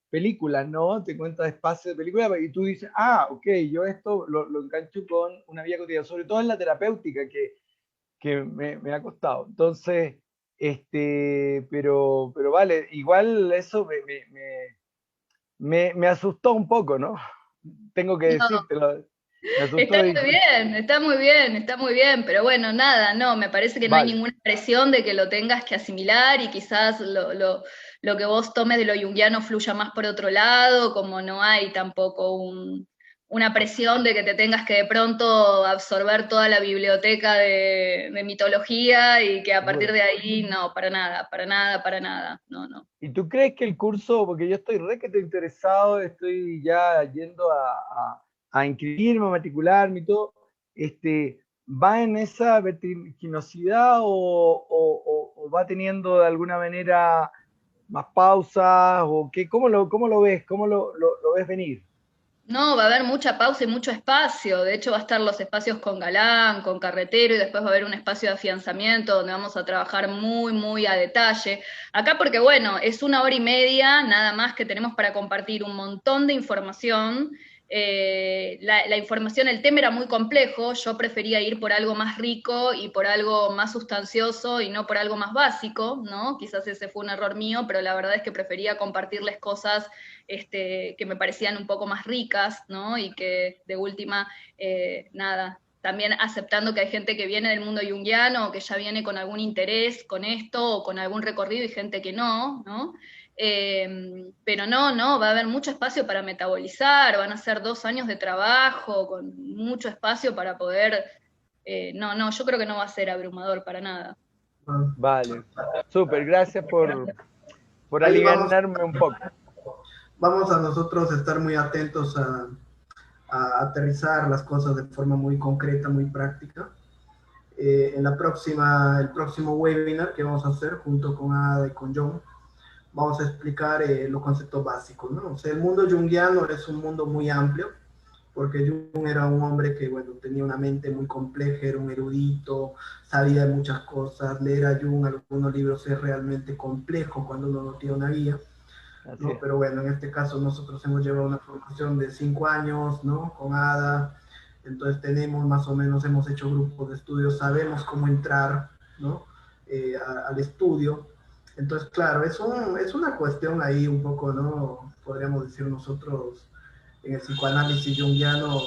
películas, ¿no? Te cuenta espacios de películas y tú dices, ah, ok, yo esto lo engancho con una vía cotidiana, sobre todo en la terapéutica, que me ha costado. Entonces, pero vale, igual eso me asustó un poco, ¿no? Tengo que
No,
decírtelo. Me asustó.
está muy bien, está muy bien, está muy bien, pero bueno, nada, no, me parece que no hay
Vale,
ninguna presión de que lo tengas que asimilar y quizás lo que vos tomes de lo junguiano fluya más por otro lado, como no hay tampoco una presión de que te tengas que de pronto absorber toda la biblioteca de mitología y que a partir
seguro.
de ahí, no, para nada, para nada, para nada, no, no.
¿Y tú crees que el curso, porque yo estoy re que estoy interesado, estoy ya yendo a inscribirme, a matricularme y todo, va en esa vertiginosidad o va teniendo de alguna manera más pausas o qué? ¿Cómo lo ves? ¿Cómo lo ves venir?
No, va a haber mucha pausa y mucho espacio. De hecho, va a estar los espacios con galán, con carretero, y después va a haber un espacio de afianzamiento donde vamos a trabajar muy, muy a detalle. Acá porque, bueno, es 1 hora y media nada más que tenemos para compartir un montón de información. La información, el tema era muy complejo, yo prefería ir por algo más rico y por algo más sustancioso y no por algo más básico, ¿no? Quizás ese fue un error mío, pero la verdad es que prefería compartirles cosas que me parecían un poco más ricas, ¿no? Y que de última, nada, también aceptando que hay gente que viene del mundo junguiano o que ya viene con algún interés con esto o con algún recorrido y gente que no, ¿no? Pero no, va a haber mucho espacio para metabolizar, van a ser 2 años de trabajo con mucho espacio para poder, no, yo creo que no va a ser abrumador para nada.
Vale, súper, gracias por
Ahí vamos,
alivianarme un poco.
vamos a nosotros estar muy atentos a aterrizar las cosas de forma muy concreta, muy práctica. En el próximo webinar que vamos a hacer junto con Ada y con John, vamos a explicar los conceptos básicos, ¿no? O sea, el mundo junguiano es un mundo muy amplio, porque Jung era un hombre que, bueno, tenía una mente muy compleja, era un erudito, sabía de muchas cosas. Leer a Jung algunos libros es realmente complejo cuando uno no tiene una guía,
Así
¿no?
es.
Pero bueno, en este caso nosotros hemos llevado una formación de 5 años, ¿no? Con Ada, entonces tenemos más o menos, hemos hecho grupos de estudio, sabemos cómo entrar, ¿no? Al estudio. Entonces, claro, es una cuestión ahí un poco, ¿no? Podríamos decir nosotros, en el psicoanálisis junguiano,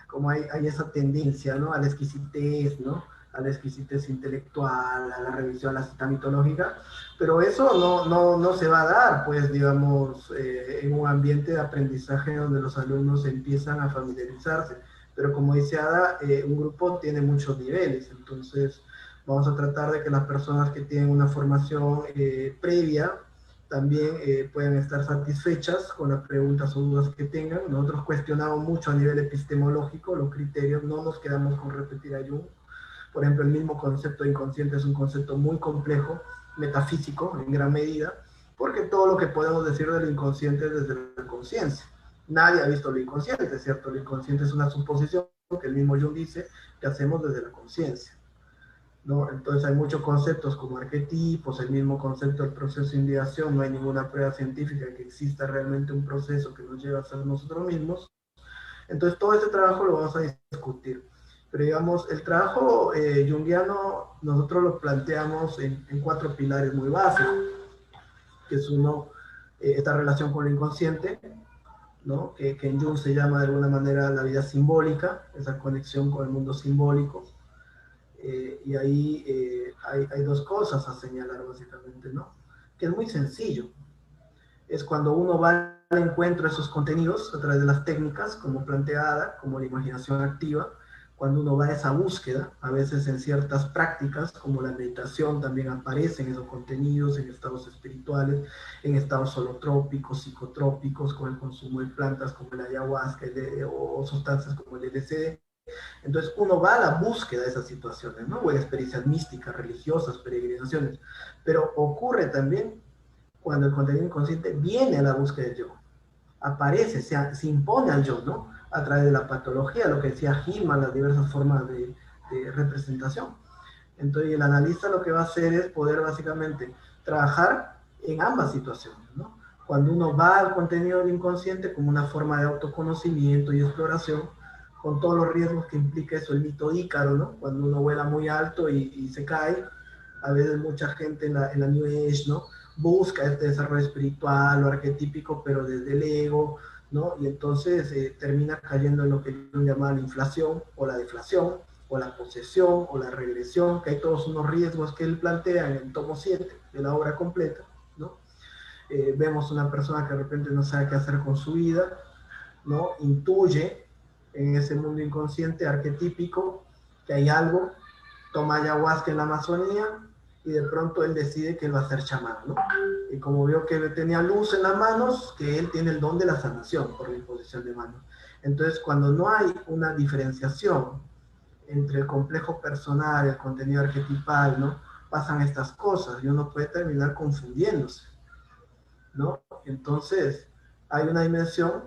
como hay esa tendencia, ¿no? A la exquisitez, ¿no? A la exquisitez intelectual, a la revisión, a la cita mitológica, pero eso no se va a dar, pues, digamos, en un ambiente de aprendizaje donde los alumnos empiezan a familiarizarse. Pero como dice Ada, un grupo tiene muchos niveles, entonces vamos a tratar de que las personas que tienen una formación previa también pueden estar satisfechas con las preguntas o dudas que tengan. Nosotros cuestionamos mucho a nivel epistemológico los criterios, no nos quedamos con repetir a Jung. Por ejemplo, el mismo concepto de inconsciente es un concepto muy complejo, metafísico en gran medida, porque todo lo que podemos decir del inconsciente es desde la conciencia. Nadie ha visto lo inconsciente, ¿cierto? Lo inconsciente es una suposición que el mismo Jung dice que hacemos desde la conciencia, ¿no? Entonces hay muchos conceptos como arquetipos, el mismo concepto del proceso de ideación, no hay ninguna prueba científica de que exista realmente un proceso que nos lleve a ser nosotros mismos. Entonces todo ese trabajo lo vamos a discutir. Pero digamos, el trabajo junguiano nosotros lo planteamos en 4 pilares muy básicos, que es uno, esta relación con el inconsciente, ¿no? Que en Jung se llama de alguna manera la vida simbólica, esa conexión con el mundo simbólico. Y ahí hay 2 cosas a señalar básicamente, ¿no? Que es muy sencillo. Es cuando uno va al encuentro de esos contenidos a través de las técnicas, como planteada, como la imaginación activa, cuando uno va a esa búsqueda, a veces en ciertas prácticas, como la meditación, también aparecen esos contenidos en estados espirituales, en estados holotrópicos, psicotrópicos, con el consumo de plantas como el ayahuasca o sustancias como el LSD. Entonces uno va a la búsqueda de esas situaciones, ¿no? O en experiencias místicas, religiosas, peregrinaciones. Pero ocurre también cuando el contenido inconsciente viene a la búsqueda del yo. Aparece, se impone al yo, ¿no? A través de la patología, lo que decía Hillman, las diversas formas de representación. Entonces el analista lo que va a hacer es poder básicamente trabajar en ambas situaciones, ¿no? Cuando uno va al contenido del inconsciente como una forma de autoconocimiento y exploración, con todos los riesgos que implica eso, el mito Ícaro, ¿no? Cuando uno vuela muy alto y se cae, A veces mucha gente en la New Age, ¿no? Busca este desarrollo espiritual o arquetípico, pero desde el ego, ¿no? Y entonces termina cayendo en lo que yo llamaba la inflación o la deflación, o la posesión o la regresión, que hay todos unos riesgos que él plantea en el tomo 7 de la obra completa, ¿no? Vemos una persona que de repente no sabe qué hacer con su vida, ¿no? Intuye en ese mundo inconsciente arquetípico que hay algo, toma ayahuasca en la Amazonía y de pronto él decide que él va a ser chamán, ¿no? Y como vio que tenía luz en las manos, que él tiene el don de la sanación por la imposición de manos. Entonces, cuando no hay una diferenciación entre el complejo personal, el contenido arquetipal, ¿no? Pasan estas cosas y uno puede terminar confundiéndose, ¿no? Entonces, hay una dimensión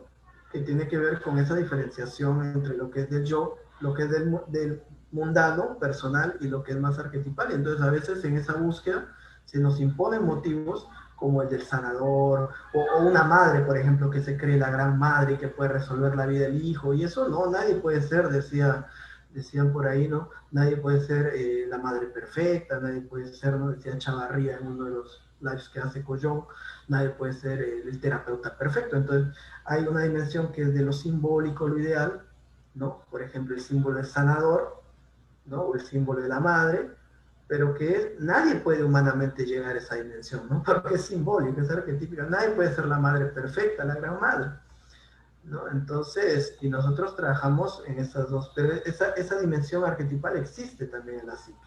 que tiene que ver con esa diferenciación entre lo que es del yo, lo que es del mundano, personal, y lo que es más arquetipal. Y entonces, a veces en esa búsqueda se nos imponen motivos como el del sanador, o una madre, por ejemplo, que se cree la gran madre y que puede resolver la vida del hijo, y eso no, nadie puede ser, decían por ahí, ¿no? Nadie puede ser la madre perfecta, nadie puede ser, ¿no? Decía Chavarría en uno de los lives que hace Collón, nadie puede ser el terapeuta perfecto. Entonces, hay una dimensión que es de lo simbólico, lo ideal, ¿no? Por ejemplo, el símbolo del sanador, ¿no? O el símbolo de la madre, pero que nadie puede humanamente llegar a esa dimensión, ¿no? Porque es simbólico, es arquetípico. Nadie puede ser la madre perfecta, la gran madre, ¿no? Entonces, y nosotros trabajamos en esas dos, pero esa dimensión arquetipal existe también en la psique.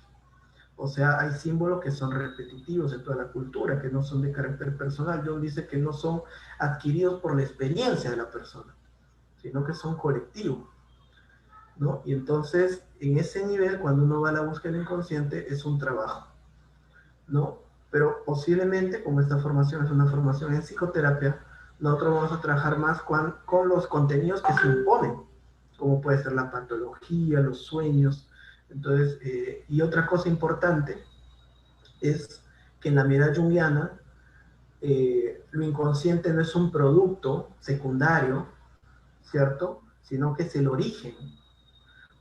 O sea, hay símbolos que son repetitivos en toda la cultura, que no son de carácter personal. John dice que no son adquiridos por la experiencia de la persona, sino que son colectivos, ¿no? Y entonces, en ese nivel, cuando uno va a la búsqueda del inconsciente, es un trabajo, ¿no? Pero posiblemente, como esta formación es una formación en psicoterapia, nosotros vamos a trabajar más con los contenidos que se imponen, como puede ser la patología, los sueños. Entonces, y otra cosa importante es que en la mirada junguiana, lo inconsciente no es un producto secundario, ¿cierto? Sino que es el origen.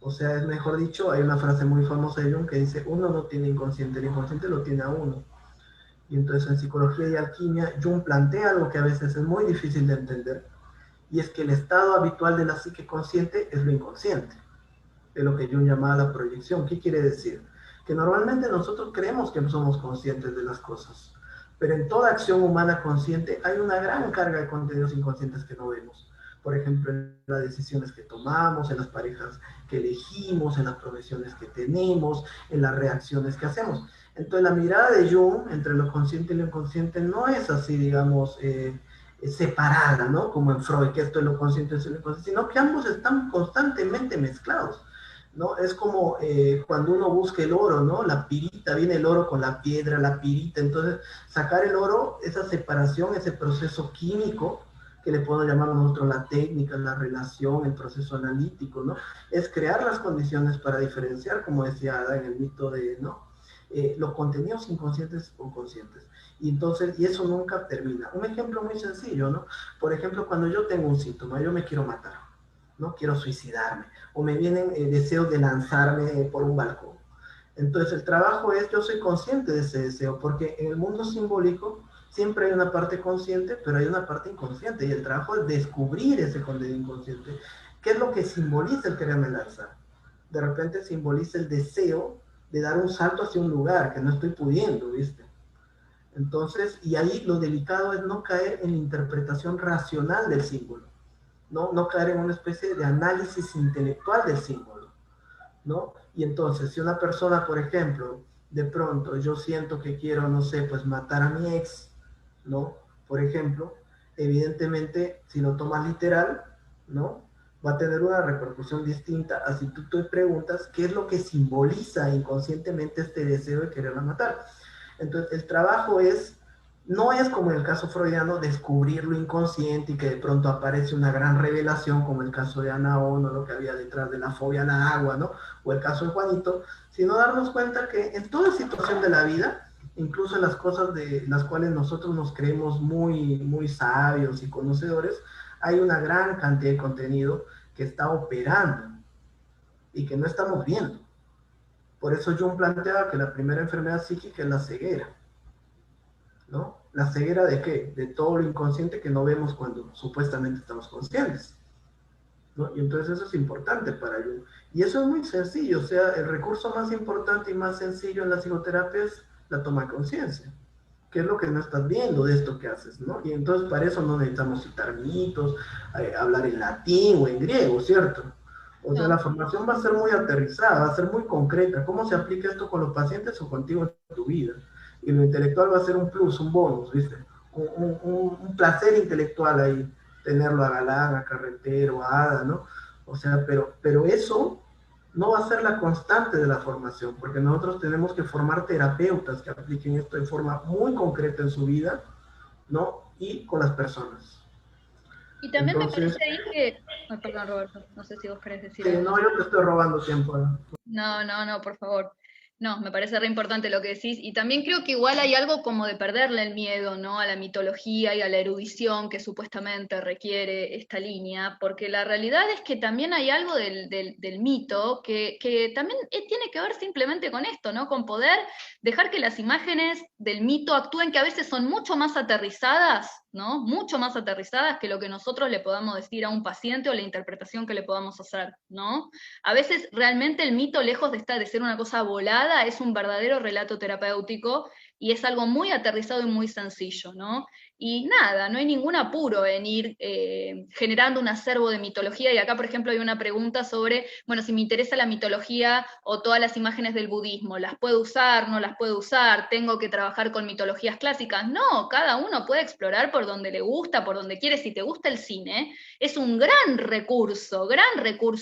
O sea, es mejor dicho, hay una frase muy famosa de Jung que dice, uno no tiene inconsciente, el inconsciente lo tiene a uno. Y entonces en psicología y alquimia, Jung plantea algo que a veces es muy difícil de entender, y es que el estado habitual de la psique consciente es lo inconsciente, de lo que Jung llamaba la proyección. ¿Qué quiere decir? Que normalmente nosotros creemos que no somos conscientes de las cosas, pero en toda acción humana consciente hay una gran carga de contenidos inconscientes que no vemos. Por ejemplo, en las decisiones que tomamos, en las parejas que elegimos, en las profesiones que tenemos, en las reacciones que hacemos. Entonces, la mirada de Jung entre lo consciente y lo inconsciente no es así, digamos, separada, ¿no? Como en Freud, que esto es lo consciente y esto es lo inconsciente, sino que ambos están constantemente mezclados, ¿no? Es como cuando uno busca el oro, ¿no? La pirita, viene el oro con la piedra, la pirita. Entonces, sacar el oro, esa separación, ese proceso químico, que le podemos llamar nosotros la técnica, la relación, el proceso analítico, ¿no? Es crear las condiciones para diferenciar, como decía Ada en el mito de, ¿no? Los contenidos inconscientes o conscientes. Y entonces, y eso nunca termina. Un ejemplo muy sencillo, ¿no? Por ejemplo, cuando yo tengo un síntoma, yo me quiero matar, ¿no? Quiero suicidarme, o me vienen deseos de lanzarme por un balcón. Entonces, el trabajo es, yo soy consciente de ese deseo, porque en el mundo simbólico siempre hay una parte consciente, pero hay una parte inconsciente, y el trabajo es descubrir ese contenido inconsciente. ¿Qué es lo que simboliza el quererme lanzar? De repente simboliza el deseo de dar un salto hacia un lugar que no estoy pudiendo, ¿viste? Entonces, y ahí lo delicado es no caer en la interpretación racional del símbolo, no caer en una especie de análisis intelectual del símbolo, ¿no? Y entonces, si una persona, por ejemplo, de pronto yo siento que quiero, no sé, pues matar a mi ex, ¿no? Por ejemplo, evidentemente, si lo tomas literal, ¿no? Va a tener una repercusión distinta a si tú te preguntas qué es lo que simboliza inconscientemente este deseo de quererla matar. Entonces, el trabajo no es como en el caso freudiano, descubrir lo inconsciente y que de pronto aparece una gran revelación, como el caso de Ana Ono, lo que había detrás de la fobia al agua, ¿no? O el caso de Juanito, sino darnos cuenta que en toda situación de la vida, incluso en las cosas de las cuales nosotros nos creemos muy, muy sabios y conocedores, hay una gran cantidad de contenido que está operando y que no estamos viendo, Por eso Jung planteaba que la primera enfermedad psíquica es la ceguera, ¿no? ¿La ceguera de qué? De todo lo inconsciente que no vemos cuando supuestamente estamos conscientes, ¿no? Y entonces eso es importante para Jung. Y eso es muy sencillo, o sea, el recurso más importante y más sencillo en la psicoterapia es la toma de conciencia. ¿Qué es lo que no estás viendo de esto que haces, no? Y entonces para eso no necesitamos citar mitos, hablar en latín o en griego, ¿cierto? O sea, la formación va a ser muy aterrizada, va a ser muy concreta. ¿Cómo se aplica esto con los pacientes o contigo en tu vida? Y lo intelectual va a ser un plus, un bonus, ¿viste? Un placer intelectual ahí, tenerlo a Galán, a Carretero, a Ada, ¿no? O sea, pero eso no va a ser la constante de la formación, porque nosotros tenemos que formar terapeutas que apliquen esto de forma muy concreta en su vida, ¿no? Y con las personas.
Y también
Entonces,
me parece ahí que... Ay, perdón, Roberto, no sé si vos querés decir
sí,
algo.
no, yo te estoy robando tiempo.
No, por favor. No, me parece re importante lo que decís. Y también creo que igual hay algo como de perderle el miedo, ¿no? A la mitología y a la erudición que supuestamente requiere esta línea, porque la realidad es que también hay algo del mito que también tiene que ver simplemente con esto, ¿no? Con poder dejar que las imágenes del mito actúen, que a veces son mucho más aterrizadas, ¿no? Mucho más aterrizadas que lo que nosotros le podamos decir a un paciente o la interpretación que le podamos hacer, ¿no? A veces realmente el mito, lejos de ser una cosa volada, es un verdadero relato terapéutico y es algo muy aterrizado y muy sencillo, ¿no? Y nada, no hay ningún apuro en ir generando un acervo de mitología, y acá, por ejemplo, hay una pregunta sobre, bueno, si me interesa la mitología o todas las imágenes del budismo, ¿las puedo usar, no las puedo usar? ¿Tengo que trabajar con mitologías clásicas? No, cada uno puede explorar por donde le gusta, por donde quiere. Si te gusta el cine, es un gran recurso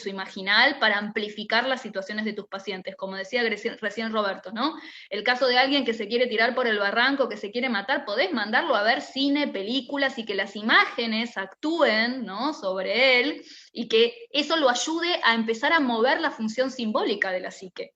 imaginal para amplificar las situaciones de tus pacientes, como decía recién Roberto, ¿no? El caso de alguien que se quiere tirar por el barranco, que se quiere matar, podés mandarlo a ver cine, películas, y que las imágenes actúen, ¿no?, sobre él, y que eso lo ayude a empezar a mover la función simbólica de la psique,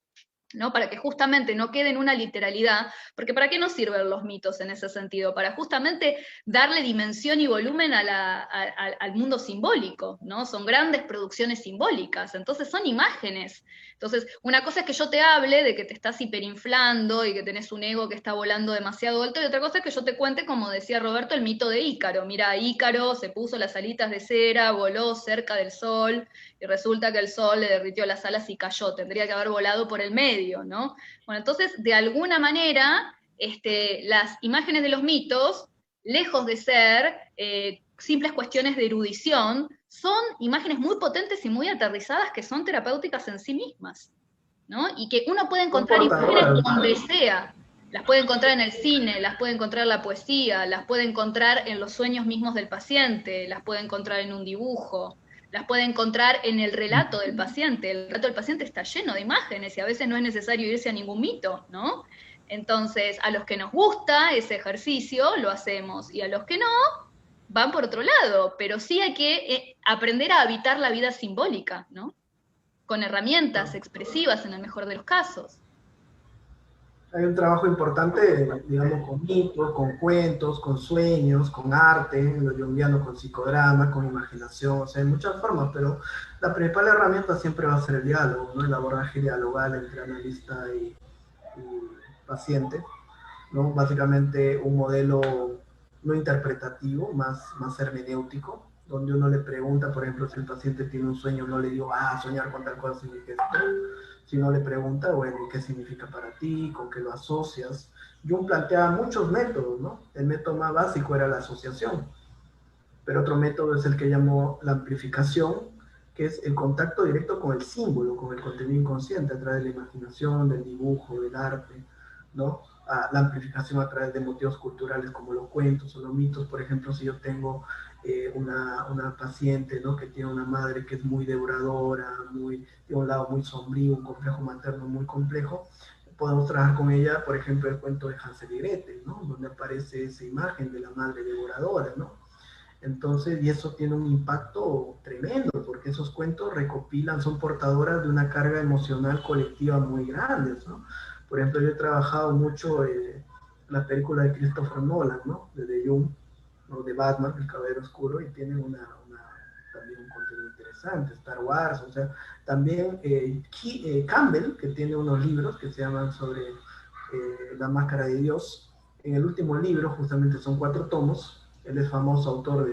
¿no? Para que justamente no quede en una literalidad, porque ¿para qué nos sirven los mitos en ese sentido? Para justamente darle dimensión y volumen al mundo simbólico, ¿no? Son grandes producciones simbólicas, entonces son imágenes. Entonces, una cosa es que yo te hable de que te estás hiperinflando y que tenés un ego que está volando demasiado alto, y otra cosa es que yo te cuente, como decía Roberto, el mito de Ícaro. Mira, Ícaro se puso las alitas de cera, voló cerca del sol, y resulta que el sol le derritió las alas y cayó, tendría que haber volado por el medio, ¿no? Bueno, entonces, de alguna manera, las imágenes de los mitos, lejos de ser simples cuestiones de erudición, son imágenes muy potentes y muy aterrizadas que son terapéuticas en sí mismas, ¿no? Y que uno puede encontrar imágenes donde sea. Las puede encontrar en el cine, las puede encontrar en la poesía, las puede encontrar en los sueños mismos del paciente, las puede encontrar en un dibujo, las puede encontrar en el relato del paciente. El relato del paciente está lleno de imágenes y a veces no es necesario irse a ningún mito, ¿no? Entonces, a los que nos gusta ese ejercicio, lo hacemos, y a los que no, van por otro lado, pero sí hay que aprender a habitar la vida simbólica, ¿no? Con herramientas expresivas en el mejor de los casos.
Hay un trabajo importante, digamos, con mitos, con cuentos, con sueños, con arte, en lo junguiano, con psicodrama, con imaginación, o sea, hay muchas formas, pero la principal herramienta siempre va a ser el diálogo, ¿no? El abordaje dialogal entre analista y paciente, ¿no? Básicamente un modelo no interpretativo, más hermenéutico, donde uno le pregunta, por ejemplo, si el paciente tiene un sueño, no le digo, soñar con tal cosa significa esto, sino le pregunta, bueno, ¿qué significa para ti? ¿Con qué lo asocias? Jung planteaba muchos métodos, ¿no? El método más básico era la asociación, pero otro método es el que llamó la amplificación, que es el contacto directo con el símbolo, con el contenido inconsciente, a través de la imaginación, del dibujo, del arte, ¿no? La amplificación a través de motivos culturales como los cuentos o los mitos. Por ejemplo, si yo tengo una paciente, ¿no?, que tiene una madre que es muy devoradora, tiene un lado muy sombrío, un complejo materno muy complejo, podemos trabajar con ella, por ejemplo, el cuento de Hansel y Gretel, ¿no?, donde aparece esa imagen de la madre devoradora, ¿no? Entonces, y eso tiene un impacto tremendo, porque esos cuentos recopilan, son portadoras de una carga emocional colectiva muy grande, ¿no? Por ejemplo, yo he trabajado mucho la película de Christopher Nolan, ¿no?, de Jung, ¿no?, de Batman, El Caballero Oscuro, y tiene una también un contenido interesante, Star Wars, o sea, también Campbell, que tiene unos libros que se llaman sobre la máscara de Dios. En el último libro, justamente son 4 tomos, él es famoso autor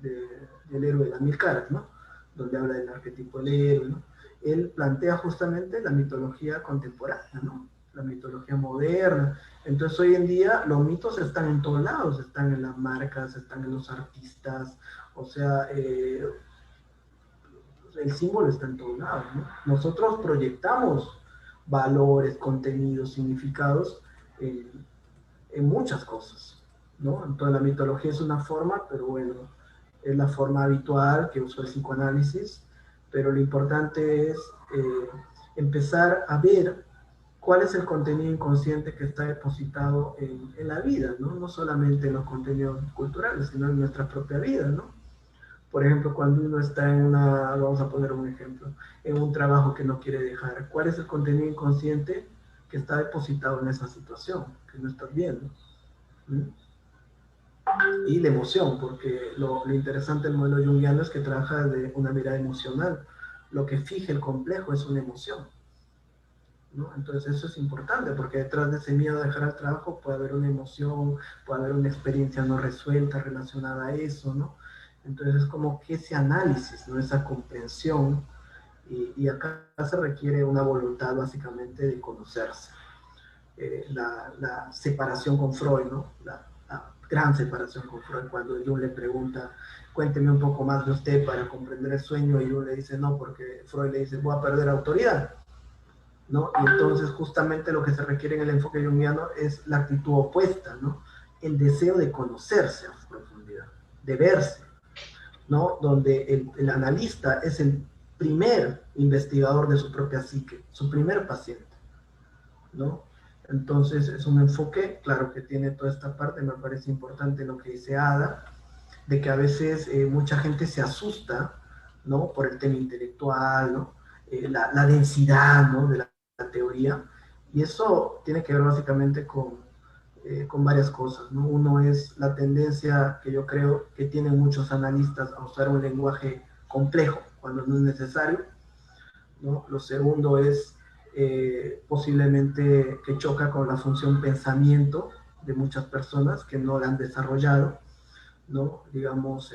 del héroe de las 1000 caras, ¿no? Donde habla del arquetipo del héroe, ¿no? Él plantea justamente la mitología contemporánea, ¿no? La mitología moderna. Entonces hoy en día los mitos están en todos lados, están en las marcas, están en los artistas, o sea, el símbolo está en todos lados, ¿no? Nosotros proyectamos valores, contenidos, significados en muchas cosas, ¿no? Entonces la mitología es una forma, pero bueno, es la forma habitual que usa el psicoanálisis, pero lo importante es empezar a ver cuál es el contenido inconsciente que está depositado en la vida, ¿no? No solamente en los contenidos culturales, sino en nuestra propia vida, ¿no? Por ejemplo, cuando uno está en una, vamos a poner un ejemplo, en un trabajo que no quiere dejar, ¿cuál es el contenido inconsciente que está depositado en esa situación, que no estás viendo? ¿Mm? Y la emoción, porque lo interesante del modelo junguiano es que trabaja de una mirada emocional. Lo que fija el complejo es una emoción, ¿no? Entonces eso es importante, porque detrás de ese miedo a dejar el trabajo puede haber una emoción, puede haber una experiencia no resuelta relacionada a eso, ¿no? Entonces es como que ese análisis, ¿no? Esa comprensión, y acá se requiere una voluntad básicamente de conocerse. La separación con Freud, ¿no? La gran separación con Freud, cuando Jung le pregunta, cuénteme un poco más de usted para comprender el sueño, y Jung le dice no, porque Freud le dice, voy a perder autoridad, ¿no? Y entonces justamente lo que se requiere en el enfoque junguiano es la actitud opuesta, ¿no? El deseo de conocerse a profundidad, de verse, ¿no? Donde el analista es el primer investigador de su propia psique, su primer paciente, ¿no? Entonces es un enfoque, claro, que tiene toda esta parte. Me parece importante lo que dice Ada, de que a veces mucha gente se asusta, ¿no? Por el tema intelectual, ¿no? La densidad, ¿no? De la teoría, y eso tiene que ver básicamente con varias cosas, ¿no? Uno es la tendencia que yo creo que tienen muchos analistas a usar un lenguaje complejo cuando no es necesario, ¿no? Lo segundo es posiblemente que choca con la función pensamiento de muchas personas que no la han desarrollado, ¿no? Digamos,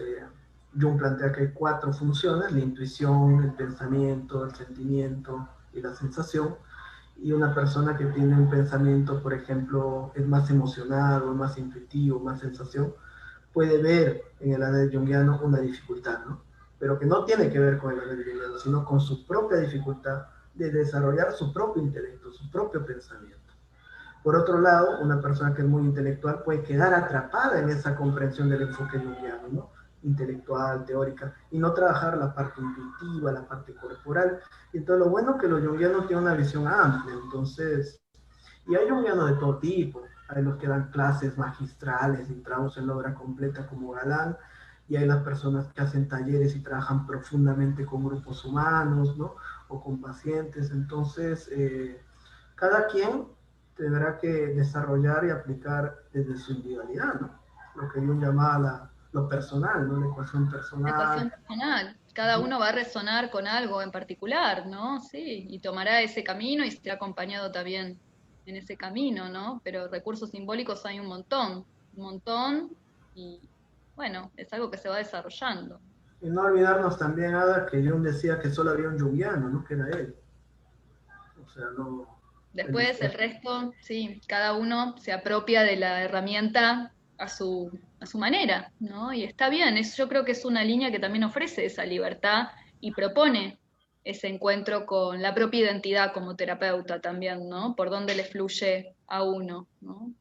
Jung plantea que hay 4 funciones: la intuición, el pensamiento, el sentimiento y la sensación. Y una persona que tiene un pensamiento, por ejemplo, es más emocional o más intuitivo, más sensación, puede ver en el análisis junguiano una dificultad, ¿no? Pero que no tiene que ver con el análisis junguiano, sino con su propia dificultad de desarrollar su propio intelecto, su propio pensamiento. Por otro lado, una persona que es muy intelectual puede quedar atrapada en esa comprensión del enfoque junguiano, ¿no? Intelectual, teórica, y no trabajar la parte intuitiva, la parte corporal. Y entonces lo bueno es que los junguianos tienen una visión amplia, entonces, y hay junguianos de todo tipo. Hay los que dan clases magistrales y traducen la obra completa como Galán, y hay las personas que hacen talleres y trabajan profundamente con grupos humanos, ¿no? O con pacientes. Entonces, cada quien tendrá que desarrollar y aplicar desde su individualidad, ¿no? Lo que Jung llamaba lo personal, ¿no? La ecuación
La ecuación
personal.
personal. Cada uno va a resonar con algo en particular, ¿no? Sí, y tomará ese camino y será acompañado también en ese camino, ¿no? Pero recursos simbólicos hay un montón, y bueno, es algo que se va desarrollando.
Y no olvidarnos también, Ada, que Jung decía que solo había un junguiano, ¿no? Que era él. O sea, no...
Después el resto, sí, cada uno se apropia de la herramienta a su manera, ¿no? Y está bien, yo creo que es una línea que también ofrece esa libertad y propone ese encuentro con la propia identidad como terapeuta también, ¿no? Por dónde le fluye a uno, ¿no?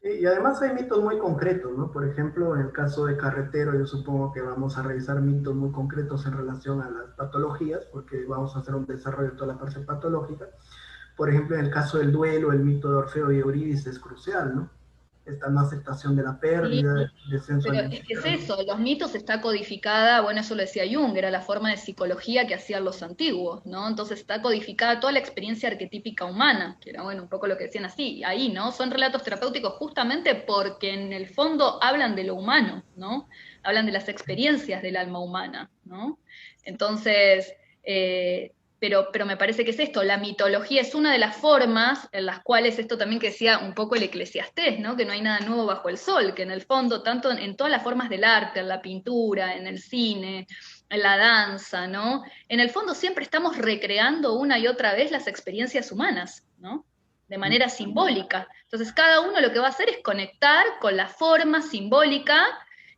Sí, y además hay mitos muy concretos, ¿no? Por ejemplo, en el caso de Carretero, yo supongo que vamos a revisar mitos muy concretos en relación a las patologías, porque vamos a hacer un desarrollo de toda la parte patológica. Por ejemplo, en el caso del duelo, el mito de Orfeo y Eurídice es crucial, ¿no? Esta no aceptación de la
Sí,
pérdida, descenso
pero
al
es que es
infierno.
eso, los mitos está codificada, bueno, eso lo decía Jung, era la forma de psicología que hacían los antiguos, ¿no? Entonces está codificada toda la experiencia arquetípica humana, que era, bueno, un poco lo que decían así, ahí, ¿no? Son relatos terapéuticos justamente porque en el fondo hablan de lo humano, ¿no? hablan de las experiencias del alma humana, ¿no? Entonces, pero me parece que es esto, la mitología es una de las formas en las cuales, esto también que decía un poco el Eclesiastés, ¿no? Que no hay nada nuevo bajo el sol, que en el fondo, tanto en todas las formas del arte, en la pintura, en el cine, en la danza, ¿no? En el fondo siempre estamos recreando una y otra vez las experiencias humanas, ¿no? De manera simbólica. Entonces cada uno lo que va a hacer es conectar con la forma simbólica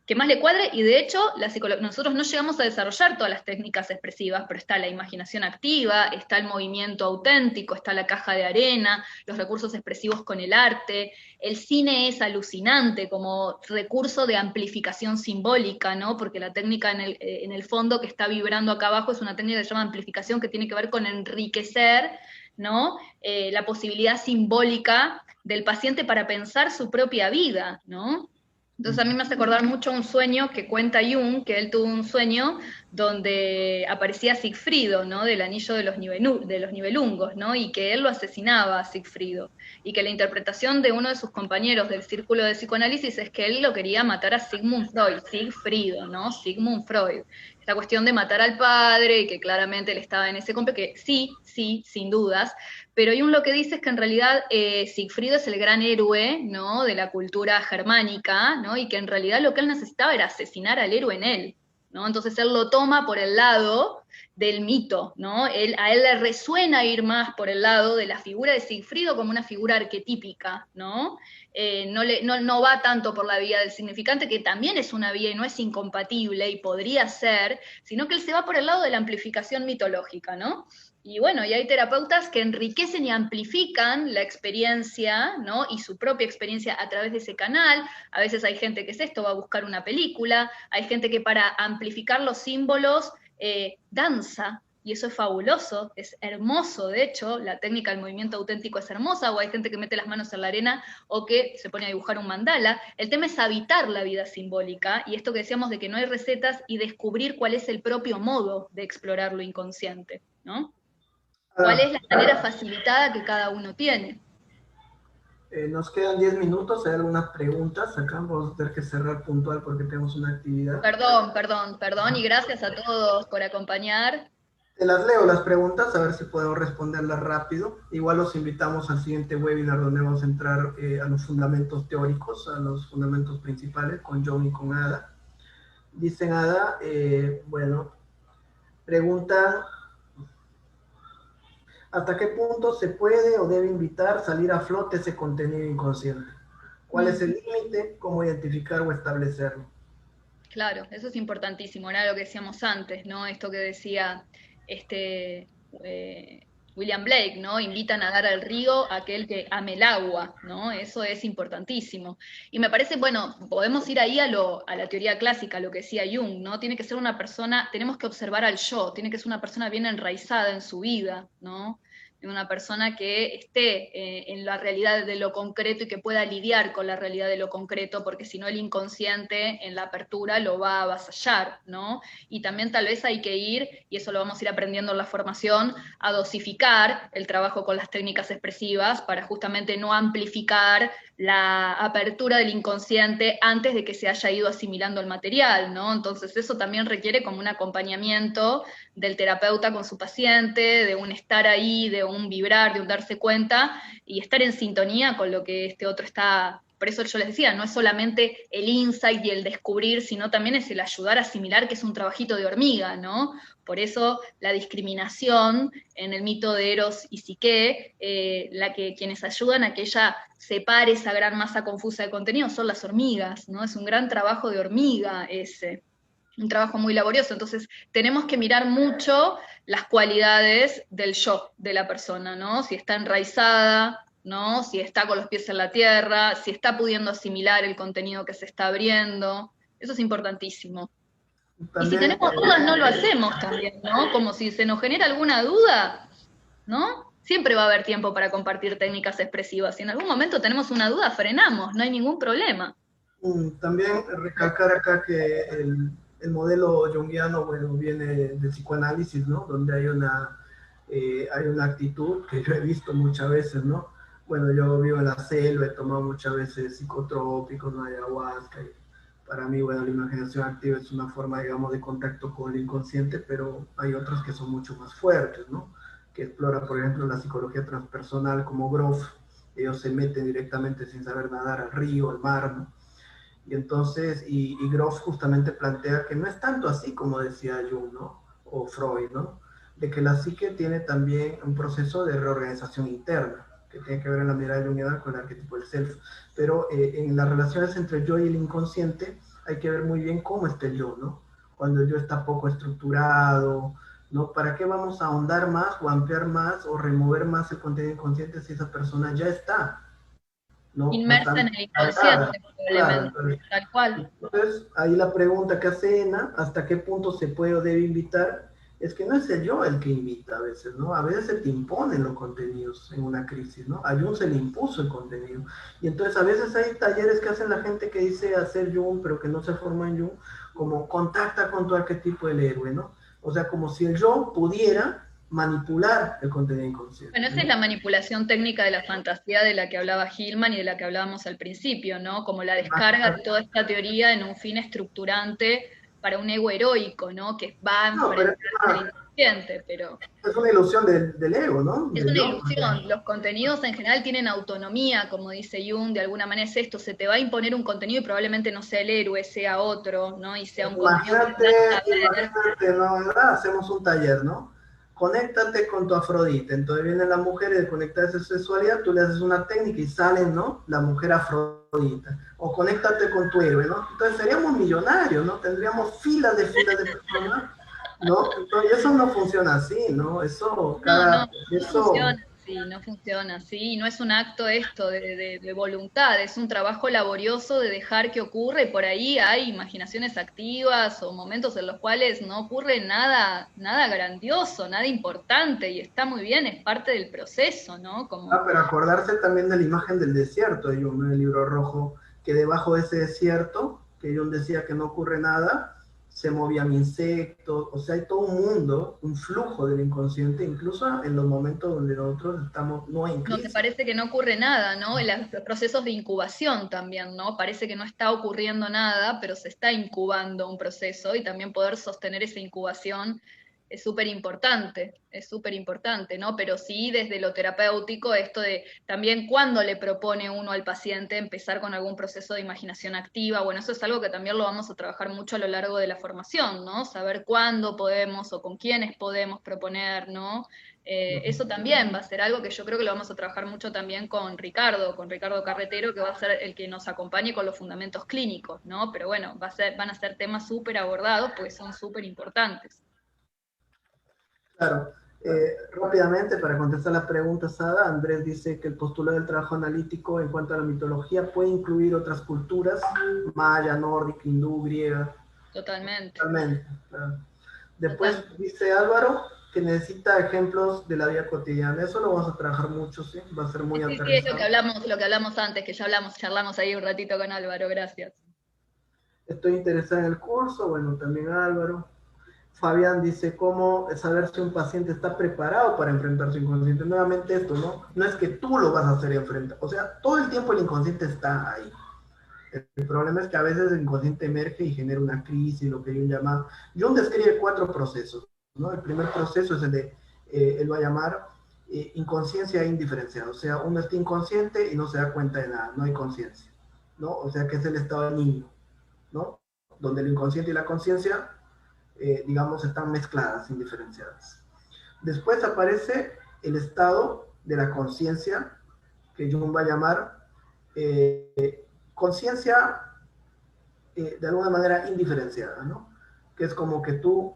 que más le cuadre, y de hecho nosotros no llegamos a desarrollar todas las técnicas expresivas, pero está la imaginación activa, está el movimiento auténtico, está la caja de arena, los recursos expresivos con el arte. El cine es alucinante como recurso de amplificación simbólica, ¿no? Porque la técnica en el fondo que está vibrando acá abajo es una técnica que se llama amplificación, que tiene que ver con enriquecer, ¿no? La posibilidad simbólica del paciente para pensar su propia vida, ¿no? Entonces a mí me hace acordar mucho un sueño que cuenta Jung, que él tuvo un sueño donde aparecía Sigfrido, ¿no? Del anillo de los Nibelungos, ¿no? Y que él lo asesinaba a Sigfrido. Y que la interpretación de uno de sus compañeros del círculo de psicoanálisis es que él lo quería matar a Sigmund Freud, Sigfrido, ¿no? Sigmund Freud. Esta cuestión de matar al padre, y que claramente él estaba en ese que sí, sin dudas, pero Jung lo que dice es que en realidad Sigfrido es el gran héroe, ¿no? De la cultura germánica, ¿no? Y que en realidad lo que él necesitaba era asesinar al héroe en él, ¿no? Entonces él lo toma por el lado del mito, ¿no? A él le resuena ir más por el lado de la figura de Sigfrido como una figura arquetípica, ¿no? No va tanto por la vía del significante, que también es una vía y no es incompatible y podría ser, sino que él se va por el lado de la amplificación mitológica, ¿no? Y bueno, y hay terapeutas que enriquecen y amplifican la experiencia, ¿no? Y su propia experiencia a través de ese canal. A veces hay gente que es esto, va a buscar una película, hay gente que para amplificar los símbolos danza, y eso es fabuloso, es hermoso, de hecho, la técnica del movimiento auténtico es hermosa, o hay gente que mete las manos en la arena o que se pone a dibujar un mandala. El tema es habitar la vida simbólica, y esto que decíamos de que no hay recetas, y descubrir cuál es el propio modo de explorar lo inconsciente, ¿no? ¿Cuál es la manera facilitada que cada uno tiene?
Nos quedan 10 minutos, hay algunas preguntas. Acá vamos a tener que cerrar puntual porque tenemos una actividad.
Perdón, y gracias a todos por acompañar.
Te las leo las preguntas, a ver si puedo responderlas rápido. Igual los invitamos al siguiente webinar donde vamos a entrar a los fundamentos teóricos, a los fundamentos principales con John y con Ada. Dicen Ada, bueno, pregunta, ¿hasta qué punto se puede o debe invitar salir a flote ese contenido inconsciente? ¿Cuál es el límite? ¿Cómo identificar o establecerlo?
Claro, eso es importantísimo, era lo que decíamos antes, ¿no? Esto que decía William Blake, ¿no? Invita a nadar al río a aquel que ame el agua, ¿no? Eso es importantísimo. Y me parece, bueno, podemos ir ahí a la teoría clásica, a lo que decía Jung, ¿no? Tiene que ser una persona, tenemos que observar al yo, tiene que ser una persona bien enraizada en su vida, ¿no? Una persona que esté en la realidad de lo concreto y que pueda lidiar con la realidad de lo concreto, porque si no el inconsciente en la apertura lo va a avasallar, ¿no? Y también tal vez hay que ir, y eso lo vamos a ir aprendiendo en la formación, a dosificar el trabajo con las técnicas expresivas para justamente no amplificar la apertura del inconsciente antes de que se haya ido asimilando el material, ¿no? Entonces eso también requiere como un acompañamiento del terapeuta con su paciente, de un estar ahí, de un vibrar, de un darse cuenta y estar en sintonía con lo que este otro está. Por eso yo les decía, no es solamente el insight y el descubrir, sino también es el ayudar a asimilar, que es un trabajito de hormiga, ¿no? Por eso la discriminación en el mito de Eros y Psique, quienes ayudan a que ella separe esa gran masa confusa de contenido son las hormigas, ¿no? Es un gran trabajo de hormiga ese, un trabajo muy laborioso. Entonces tenemos que mirar mucho las cualidades del yo de la persona, ¿no? Si está enraizada, ¿no? Si está con los pies en la tierra, si está pudiendo asimilar el contenido que se está abriendo. Eso es importantísimo. Y si tenemos dudas, no lo hacemos también, ¿no? Como si se nos genera alguna duda, ¿no? Siempre va a haber tiempo para compartir técnicas expresivas. Si en algún momento tenemos una duda, frenamos, no hay ningún problema.
También recalcar acá que el modelo junguiano, bueno, viene del psicoanálisis, ¿no? Donde hay una actitud que yo he visto muchas veces, ¿no? Bueno, yo vivo en la selva, he tomado muchas veces psicotrópicos, ¿no? Ayahuasca, Para mí, bueno, la imaginación activa es una forma, digamos, de contacto con el inconsciente, pero hay otras que son mucho más fuertes, ¿no? Que explora, por ejemplo, la psicología transpersonal como Grof. Ellos se meten directamente sin saber nadar al río, al mar, ¿no? Y entonces, y Grof justamente plantea que no es tanto así como decía Jung, ¿no? O Freud, ¿no? De que la psique tiene también un proceso de reorganización interna, que tiene que ver en la mirada junguiana con el arquetipo del self. Pero en las relaciones entre el yo y el inconsciente hay que ver muy bien cómo está el yo, ¿no? Cuando el yo está poco estructurado, ¿no? ¿Para qué vamos a ahondar más o ampliar más o remover más el contenido inconsciente si esa persona ya está, ¿no?
Inmersa en
Bastante
el
cargada.
inconsciente,
Claro,
probablemente,
entonces,
tal cual.
ahí la pregunta que hace Ena, ¿hasta qué punto se puede o debe invitar? Es que no es el yo el que invita a veces, ¿no? A veces se te imponen los contenidos en una crisis, ¿no? A Jung se le impuso el contenido. Y entonces a veces hay talleres que hacen la gente que dice hacer Jung, pero que no se forma en Jung, como contacta con tu arquetipo del héroe, ¿no? O sea, como si el yo pudiera manipular el contenido inconsciente,
Bueno, esa es
¿no?
la manipulación técnica de la fantasía de la que hablaba Hillman y de la que hablábamos al principio, ¿no? Como la descarga de toda esta teoría en un fin estructurante para un ego heroico, ¿no? Que va a
No, pero
enfrentarse al inconsciente, pero
es una ilusión del ego, ¿no?
es
Del
una
yo.
ilusión. Los contenidos en general tienen autonomía, como dice Jung, de alguna manera es esto, se te va a imponer un contenido y probablemente no sea el héroe, sea otro, ¿no? Y sea un contenido que
Imagínate,
vas a ver.
imagínate, ¿no? ¿Verdad? Hacemos un taller, ¿no? Conéctate con tu Afrodita. Entonces viene la mujer y de conectarse a su sexualidad, tú le haces una técnica y sale, ¿no? La mujer Afrodita. O conéctate con tu héroe, ¿no? Entonces seríamos millonarios, ¿no? Tendríamos filas de personas, ¿no? Entonces eso no funciona así, ¿no? Eso,
No
eso,
funciona así, no funciona así, no es un acto esto de voluntad, es un trabajo laborioso de dejar que ocurra y por ahí hay imaginaciones activas o momentos en los cuales no ocurre nada, nada grandioso, nada importante y está muy bien, es parte del proceso, ¿no? Como
pero acordarse también de la imagen del desierto, de Jung, en el libro rojo, que debajo de ese desierto, que Jung decía que no ocurre nada, se movían insectos, o sea, hay todo un mundo, un flujo del inconsciente, incluso en los momentos donde nosotros estamos no en
donde
crisis.
parece que no ocurre nada, ¿no? En los procesos de incubación también, ¿no? Parece que no está ocurriendo nada, pero se está incubando un proceso y también poder sostener esa incubación es súper importante, ¿no? Pero sí desde lo terapéutico, esto de también cuándo le propone uno al paciente empezar con algún proceso de imaginación activa, bueno, eso es algo que también lo vamos a trabajar mucho a lo largo de la formación, ¿no? Saber cuándo podemos o con quiénes podemos proponer, ¿no? Eso también va a ser algo que yo creo que lo vamos a trabajar mucho también con Ricardo Carretero, que va a ser el que nos acompañe con los fundamentos clínicos, ¿no? Pero bueno, van a ser temas súper abordados porque son súper importantes.
Claro. Rápidamente, para contestar la pregunta, Sada, Andrés dice que el postulado del trabajo analítico en cuanto a la mitología puede incluir otras culturas, maya, nórdica, hindú, griega.
Totalmente.
Totalmente. Claro. Después
Totalmente.
dice Álvaro que necesita ejemplos de la vida cotidiana. Eso lo vamos a trabajar mucho, ¿sí? Va a ser muy
Sí, es
aterrizado.
lo que hablamos antes, que ya charlamos ahí un ratito con Álvaro, gracias.
Estoy interesado en el curso, bueno, también Álvaro. Fabián dice cómo saber si un paciente está preparado para enfrentar su inconsciente. Nuevamente esto, ¿no? No es que tú lo vas a hacer enfrentar. O sea, todo el tiempo el inconsciente está ahí. El problema es que a veces el inconsciente emerge y genera una crisis, lo que Jung llama... Jung describe 4 procesos, ¿no? El primer proceso es el de, él va a llamar inconsciencia indiferenciada. O sea, uno está inconsciente y no se da cuenta de nada, no hay conciencia, ¿no? O sea, que es el estado del niño, ¿no? Donde el inconsciente y la conciencia, digamos, están mezcladas, indiferenciadas. Después aparece el estado de la conciencia, que Jung va a llamar conciencia de alguna manera indiferenciada, ¿no? Que es como que tú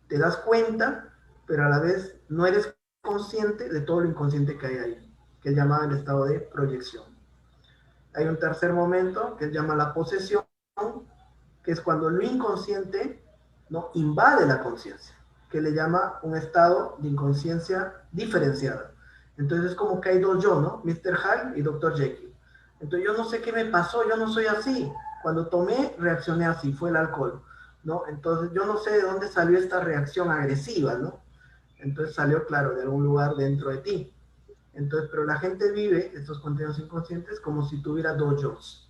te das cuenta, pero a la vez no eres consciente de todo lo inconsciente que hay ahí, que él llama el estado de proyección. Hay un tercer momento que él llama la posesión, que es cuando lo inconsciente, ¿no?, invade la conciencia, que le llama un estado de inconsciencia diferenciada. Entonces es como que hay dos yo, ¿no? Mr. Hyde y Dr. Jekyll. Entonces yo no sé qué me pasó, yo no soy así. Cuando tomé, reaccioné así, fue el alcohol, ¿no? Entonces yo no sé de dónde salió esta reacción agresiva, ¿no? Entonces salió, claro, de algún lugar dentro de ti. Entonces, pero la gente vive estos contenidos inconscientes como si tuviera dos yo's,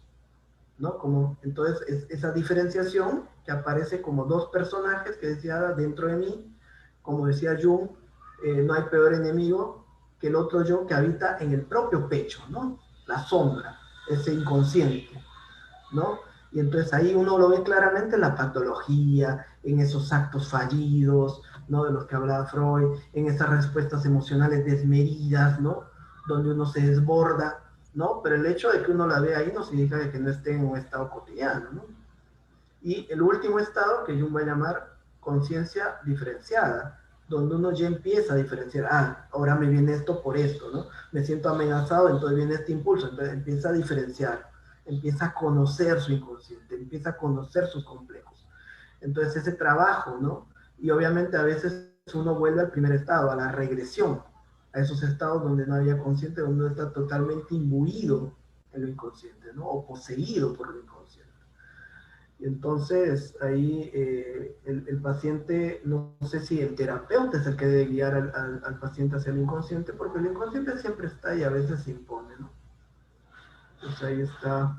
¿no? Entonces, esa diferenciación que aparece como dos personajes que decía dentro de mí, como decía Jung, no hay peor enemigo que el otro yo que habita en el propio pecho, ¿no? La sombra, ese inconsciente, ¿no? Y entonces ahí uno lo ve claramente en la patología, en esos actos fallidos, ¿no? De los que hablaba Freud, en esas respuestas emocionales desmedidas, ¿no? Donde uno se desborda, ¿no? Pero el hecho de que uno la ve ahí no significa que no esté en un estado cotidiano, ¿no? Y el último estado, que Jung va a llamar conciencia diferenciada, donde uno ya empieza a diferenciar, ahora me viene esto por esto, ¿no? Me siento amenazado, entonces viene este impulso, entonces empieza a diferenciar, empieza a conocer su inconsciente, empieza a conocer sus complejos. Entonces ese trabajo, ¿no? Y obviamente a veces uno vuelve al primer estado, a la regresión, a esos estados donde no había consciente, donde uno está totalmente imbuido en lo inconsciente, ¿no? O poseído por lo inconsciente. Y entonces ahí el paciente, no sé si el terapeuta es el que debe guiar al paciente hacia el inconsciente, porque el inconsciente siempre está y a veces se impone, ¿no? Pues ahí está.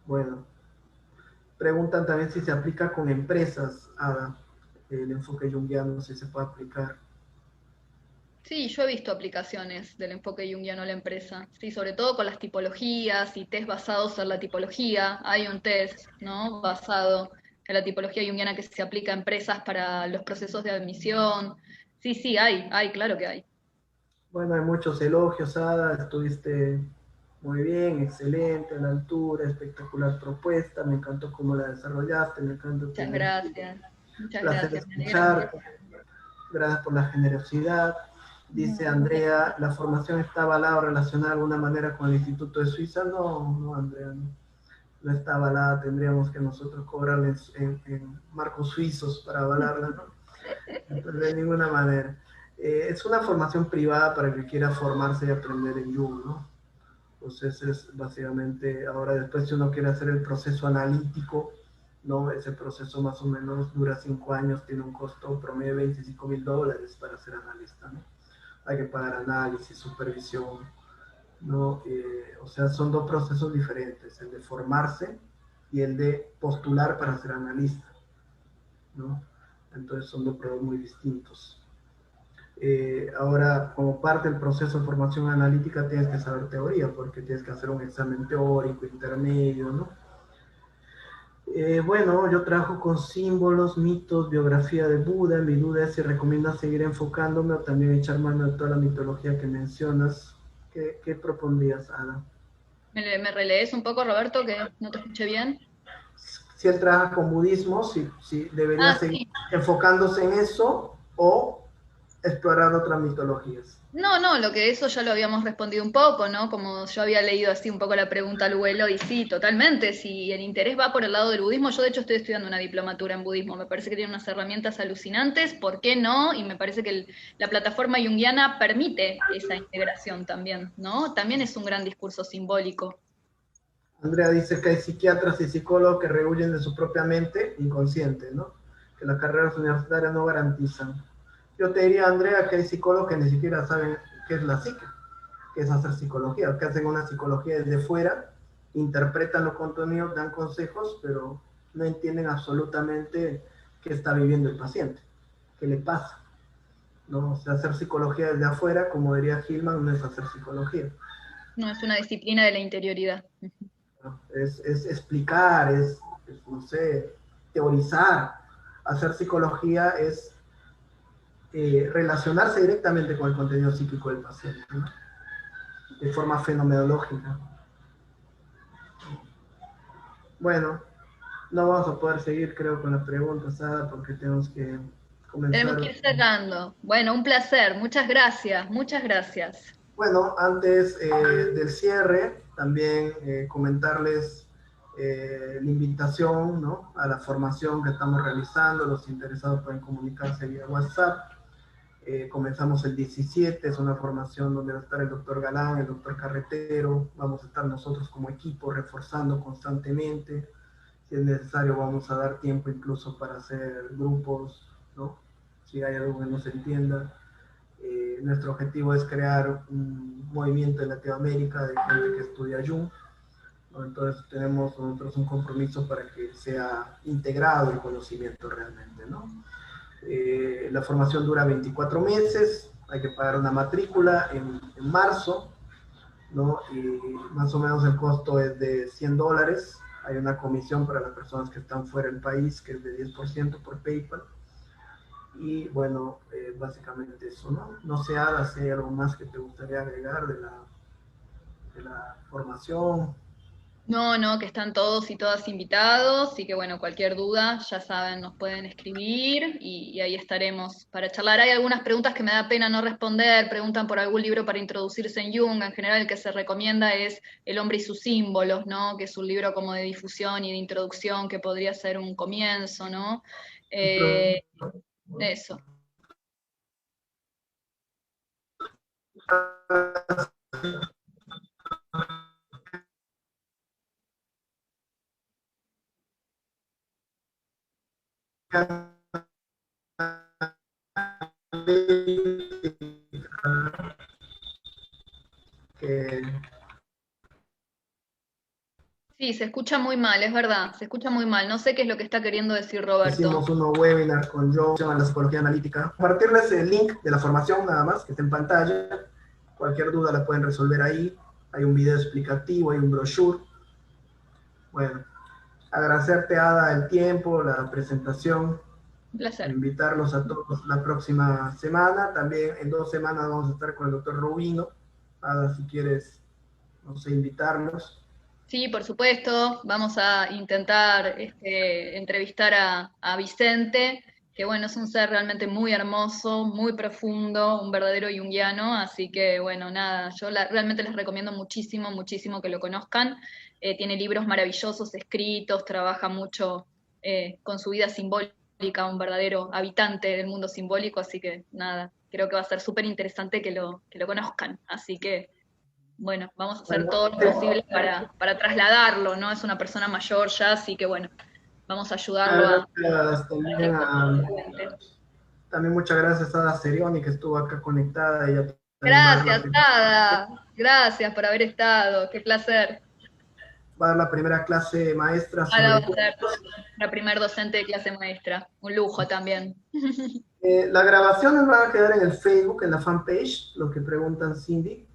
Bueno, preguntan también si se aplica con empresas, Ada, el enfoque junguiano, si se puede aplicar.
Sí, yo he visto aplicaciones del enfoque junguiano a la empresa, sí, sobre todo con las tipologías y test basados en la tipología. Hay un test, ¿no? Basado en la tipología junguiana que se aplica a empresas para los procesos de admisión. Sí, sí, hay, claro que hay.
Bueno, hay muchos elogios, Ada, estuviste muy bien, excelente, a la altura, espectacular propuesta, me encantó cómo la desarrollaste, me encantó tu
Muchas
energía,
gracias, muchas
placer
gracias, me alegra mucho.
escucharte, gracias por la generosidad. Dice
No,
Andrea, ¿la formación está avalada o relacionada de alguna manera con el Instituto de Suiza? No, no, Andrea, no, no está avalada, tendríamos que nosotros cobrarles en marcos suizos para avalarla, ¿no? Entonces, de ninguna manera. Es una formación privada para el que quiera formarse y aprender en Jung, ¿no? Entonces es básicamente, ahora después si uno quiere hacer el proceso analítico, ¿no? Ese proceso más o menos dura 5 años, tiene un costo promedio de $25,000 para ser analista, ¿no? Hay que pagar análisis, supervisión, ¿no? O sea, son dos procesos diferentes, el de formarse y el de postular para ser analista, ¿no? Entonces son dos procesos muy distintos. Ahora, como parte del proceso de formación analítica, tienes que saber teoría, porque tienes que hacer un examen teórico intermedio, ¿no? Bueno, yo trabajo con símbolos, mitos, biografía de Buda. Mi duda es si recomiendas seguir enfocándome o también echar mano de toda la mitología que mencionas. ¿Qué propondrías, Ada?
¿Me relees un poco, Roberto, que no te escuché bien?
Si él trabaja con budismo, si debería
Ah,
seguir
sí.
enfocándose en eso o explorar otras mitologías.
No, no, lo que eso ya lo habíamos respondido un poco, ¿no? Como yo había leído así un poco la pregunta al vuelo, y sí, totalmente, si el interés va por el lado del budismo, yo de hecho estoy estudiando una diplomatura en budismo, me parece que tiene unas herramientas alucinantes, ¿por qué no? Y me parece que la plataforma junguiana permite esa integración también, ¿no? También es un gran discurso simbólico.
Andrea dice que hay psiquiatras y psicólogos que rehuyen de su propia mente inconsciente, ¿no? Que las carreras universitarias no garantizan. Yo te diría, Andrea, que hay psicólogos que ni siquiera saben qué es la psique, qué es hacer psicología, que hacen una psicología desde fuera, interpretan los contenidos, dan consejos, pero no entienden absolutamente qué está viviendo el paciente, qué le pasa, ¿no? O sea, hacer psicología desde afuera, como diría Hillman, no es hacer psicología.
No, es una disciplina de la interioridad.
¿No? Es explicar, no sé, teorizar. Hacer psicología es relacionarse directamente con el contenido psíquico del paciente, ¿no? De forma fenomenológica. Bueno, no vamos a poder seguir, creo, con las preguntas, Ada, porque tenemos que
Tenemos
comenzar.
que ir cerrando. Bueno, un placer, muchas gracias, muchas gracias.
Bueno, antes del cierre, también comentarles la invitación, ¿no?, a la formación que estamos realizando. Los interesados pueden comunicarse vía WhatsApp. Comenzamos el 17, es una formación donde va a estar el doctor Galán, el doctor Carretero. Vamos a estar nosotros como equipo reforzando constantemente. Si es necesario, vamos a dar tiempo incluso para hacer grupos, ¿no? Si hay algo que no se entienda. Nuestro objetivo es crear un movimiento en Latinoamérica de gente que estudia Jung. ¿no? Entonces tenemos nosotros un compromiso para que sea integrado el conocimiento realmente, ¿no? La formación dura 24 meses, hay que pagar una matrícula en marzo, ¿no? Y más o menos el costo es de $100. Hay una comisión para las personas que están fuera del país que es de 10% por PayPal. Y bueno, básicamente eso, ¿no? No sé, Ada, si hay algo más que te gustaría agregar de la formación.
No, no, que están todos y todas invitados y que bueno, cualquier duda, ya saben, nos pueden escribir y ahí estaremos para charlar. Hay algunas preguntas que me da pena no responder, preguntan por algún libro para introducirse en Jung. En general el que se recomienda es El hombre y sus símbolos, ¿no? Que es un libro como de difusión y de introducción que podría ser un comienzo, ¿no? Eso.
Que
Sí, se escucha muy mal, es verdad, se escucha muy mal. No sé qué es lo que está queriendo decir Roberto.
hicimos unos webinars con John en la psicología analítica. Compartirles el link de la formación nada más, que está en pantalla. Cualquier duda la pueden resolver ahí. Hay un video explicativo, hay un brochure. Bueno, agradecerte, Ada, el tiempo, la presentación.
Un placer.
Invitarlos a todos la próxima semana. También en 2 semanas vamos a estar con el doctor Rubino. Ada, si quieres, no sé, invitarlos.
Sí, por supuesto. Vamos a intentar entrevistar a Vicente, que bueno, es un ser realmente muy hermoso, muy profundo, un verdadero junguiano. Así que bueno, nada, yo realmente les recomiendo muchísimo, muchísimo que lo conozcan. Tiene libros maravillosos escritos, trabaja mucho con su vida simbólica, un verdadero habitante del mundo simbólico. Así que nada, creo que va a ser súper interesante que lo conozcan. Así que bueno, vamos a hacer
Bueno,
todo lo posible para trasladarlo, ¿no? Es una persona mayor ya, así que bueno, vamos a ayudarlo a
gracias también, también muchas gracias a Ada Serioni, que estuvo acá conectada. Ella también
Gracias, Ada. Gracias por haber estado. Qué placer.
va a dar la primera clase maestra
Ada va
sobre...
a ser la primer docente de clase maestra. Un lujo también.
La grabación van a quedar en el Facebook, en la fanpage, lo que preguntan Cindy.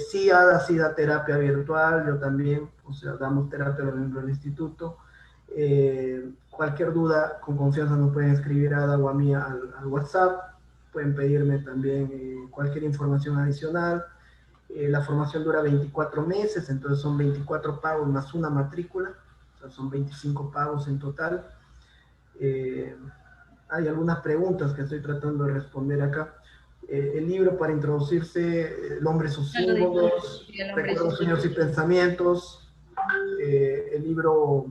Sí, Ada sí da terapia virtual, yo también, o sea, damos terapia dentro del instituto. Cualquier duda, con confianza nos pueden escribir a Ada o a mí al WhatsApp. Pueden pedirme también cualquier información adicional. La formación dura 24 meses, entonces son 24 pagos más una matrícula, o sea, son 25 pagos en total. Hay algunas preguntas que estoy tratando de responder acá. El libro para introducirse, El hombre y sus símbolos, Recuerdos, sueños y pensamientos. El libro,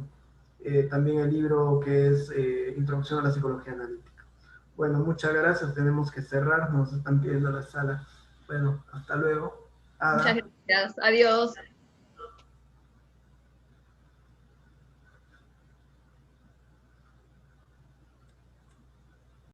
también el libro que es Introducción a la psicología analítica. Bueno, muchas gracias, tenemos que cerrar, nos están pidiendo la sala. Bueno, hasta luego. Ada.
Muchas gracias. Adiós.